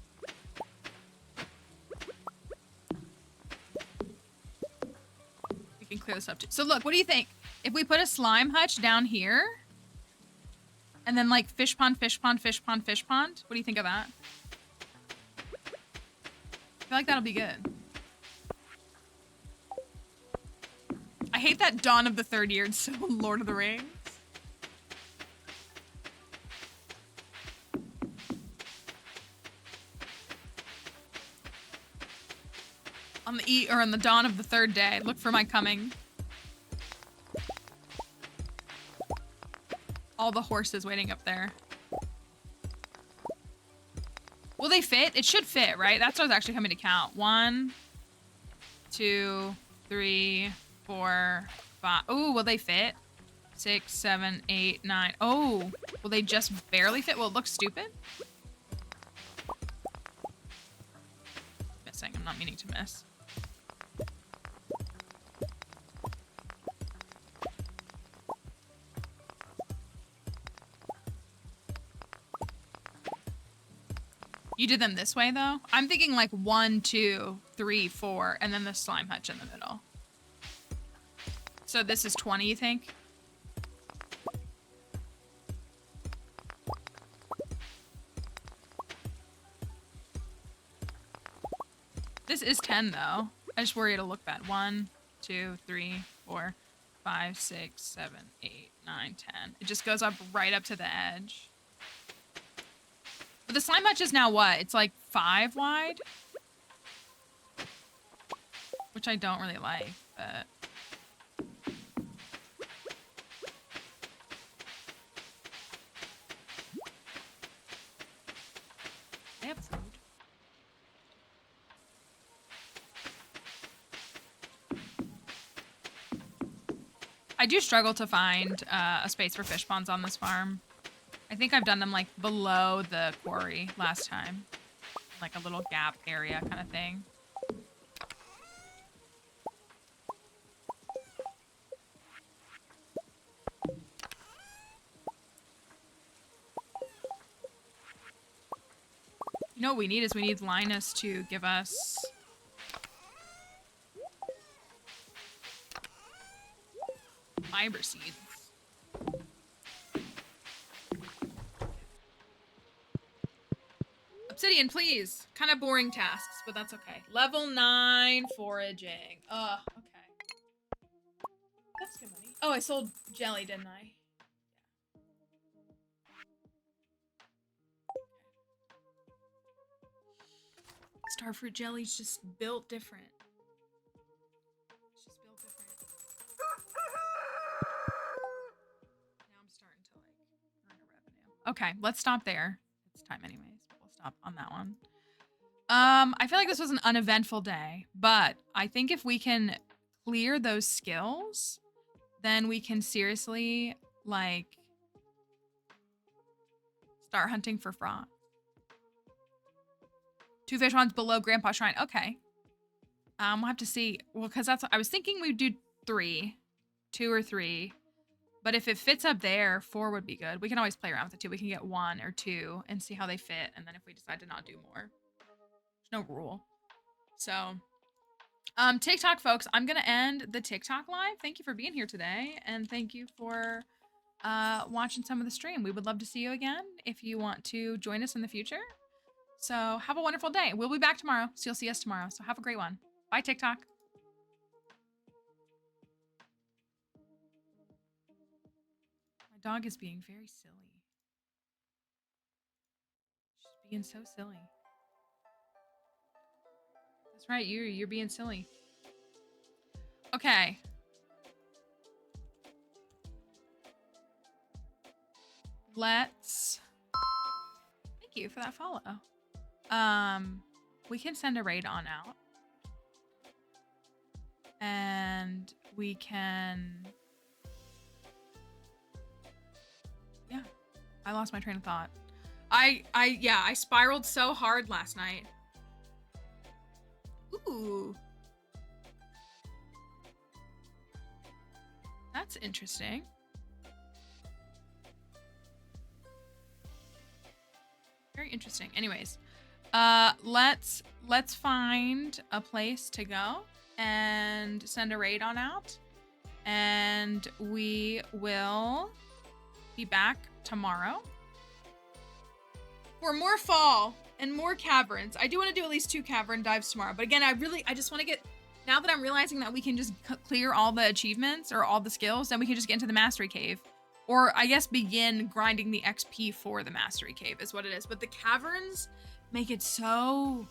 Can clear this up too. So look, what do you think? If we put a slime hutch down here and then like fish pond, fish pond, fish pond, fish pond, what do you think of that? I feel like that'll be good. I hate that Dawn of the Third Year. It's so Lord of the Rings. On the dawn of the third day, look for my coming. All the horses waiting up there. Will they fit? It should fit, right? That's what I was actually coming to count. 1, 2, 3, 4, 5. Oh, will they fit? 6, 7, 8, 9. Oh, will they just barely fit? Will it look stupid? Missing. I'm not meaning to miss. You did them this way, though? I'm thinking like 1, 2, 3, 4, and then the slime hutch in the middle. So this is 20, you think? This is 10, though. I just worry it'll look bad. 1, 2, 3, 4, 5, 6, 7, 8, 9, 10. It just goes up right up to the edge. But the slime hutch is now what? It's like 5 wide? Which I don't really like, but... They have food. I do struggle to find a space for fish ponds on this farm. I think I've done them like below the quarry last time. Like a little gap area kind of thing. You know what we need is we need Linus to give us... fiber seeds. Obsidian, please. Kind of boring tasks, but that's okay. Level 9 foraging. Okay. That's good money. Oh, I sold jelly, didn't I? Yeah. Starfruit jelly's just built different. It's just built different. Now I'm starting to like earn a revenue. Okay, let's stop there. It's time anyways. Stop on that one. I feel like this was an uneventful day, but I think if we can clear those skills, then we can seriously like start hunting for frog. 2 fish ponds below Grandpa Shrine. Okay. We'll have to see. Well, because I was thinking we'd do 3. 2 or 3. But if it fits up there, 4 would be good. We can always play around with it too. We can get 1 or 2 and see how they fit. And then if we decide to not do more, there's no rule. So, TikTok folks, I'm going to end the TikTok live. Thank you for being here today. And thank you for watching some of the stream. We would love to see you again if you want to join us in the future. So have a wonderful day. We'll be back tomorrow. So you'll see us tomorrow. So have a great one. Bye, TikTok. My dog is being very silly. She's being so silly. That's right, you're being silly. Okay. Let's... Thank you for that follow. We can send a raid on out. And we can... Yeah. I lost my train of thought. I spiraled so hard last night. Ooh. That's interesting. Very interesting. Anyways, let's find a place to go and send a raid on out. And we will be back tomorrow for more fall and more caverns. I do want to do at least 2 cavern dives tomorrow. But again, I just want to get, now that I'm realizing that we can just clear all the achievements or all the skills, then we can just get into the mastery cave. Or I guess begin grinding the XP for the mastery cave is what it is. But the caverns make it so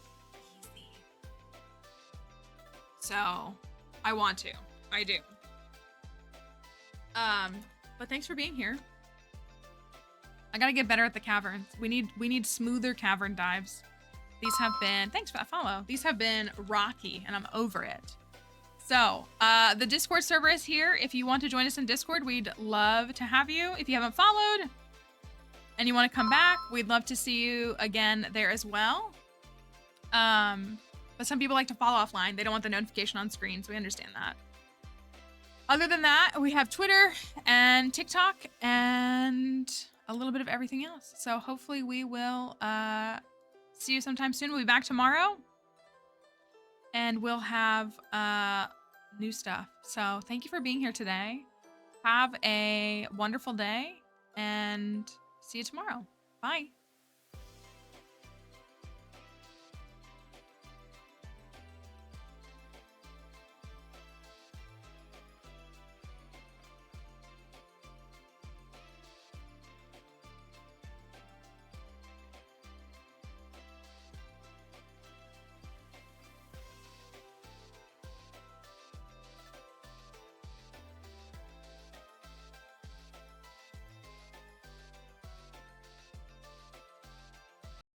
easy. So I want to. I do. But thanks for being here. I gotta get better at the caverns. We need smoother cavern dives. These have been, thanks for that follow. These have been rocky and I'm over it. So, the Discord server is here. If you want to join us in Discord, we'd love to have you. If you haven't followed and you want to come back, we'd love to see you again there as well. But some people like to follow offline. They don't want the notification on screen, so we understand that. Other than that, we have Twitter and TikTok and a little bit of everything else. So hopefully we will see you sometime soon. We'll be back tomorrow. And we'll have new stuff. So thank you for being here today. Have a wonderful day and see you tomorrow. Bye.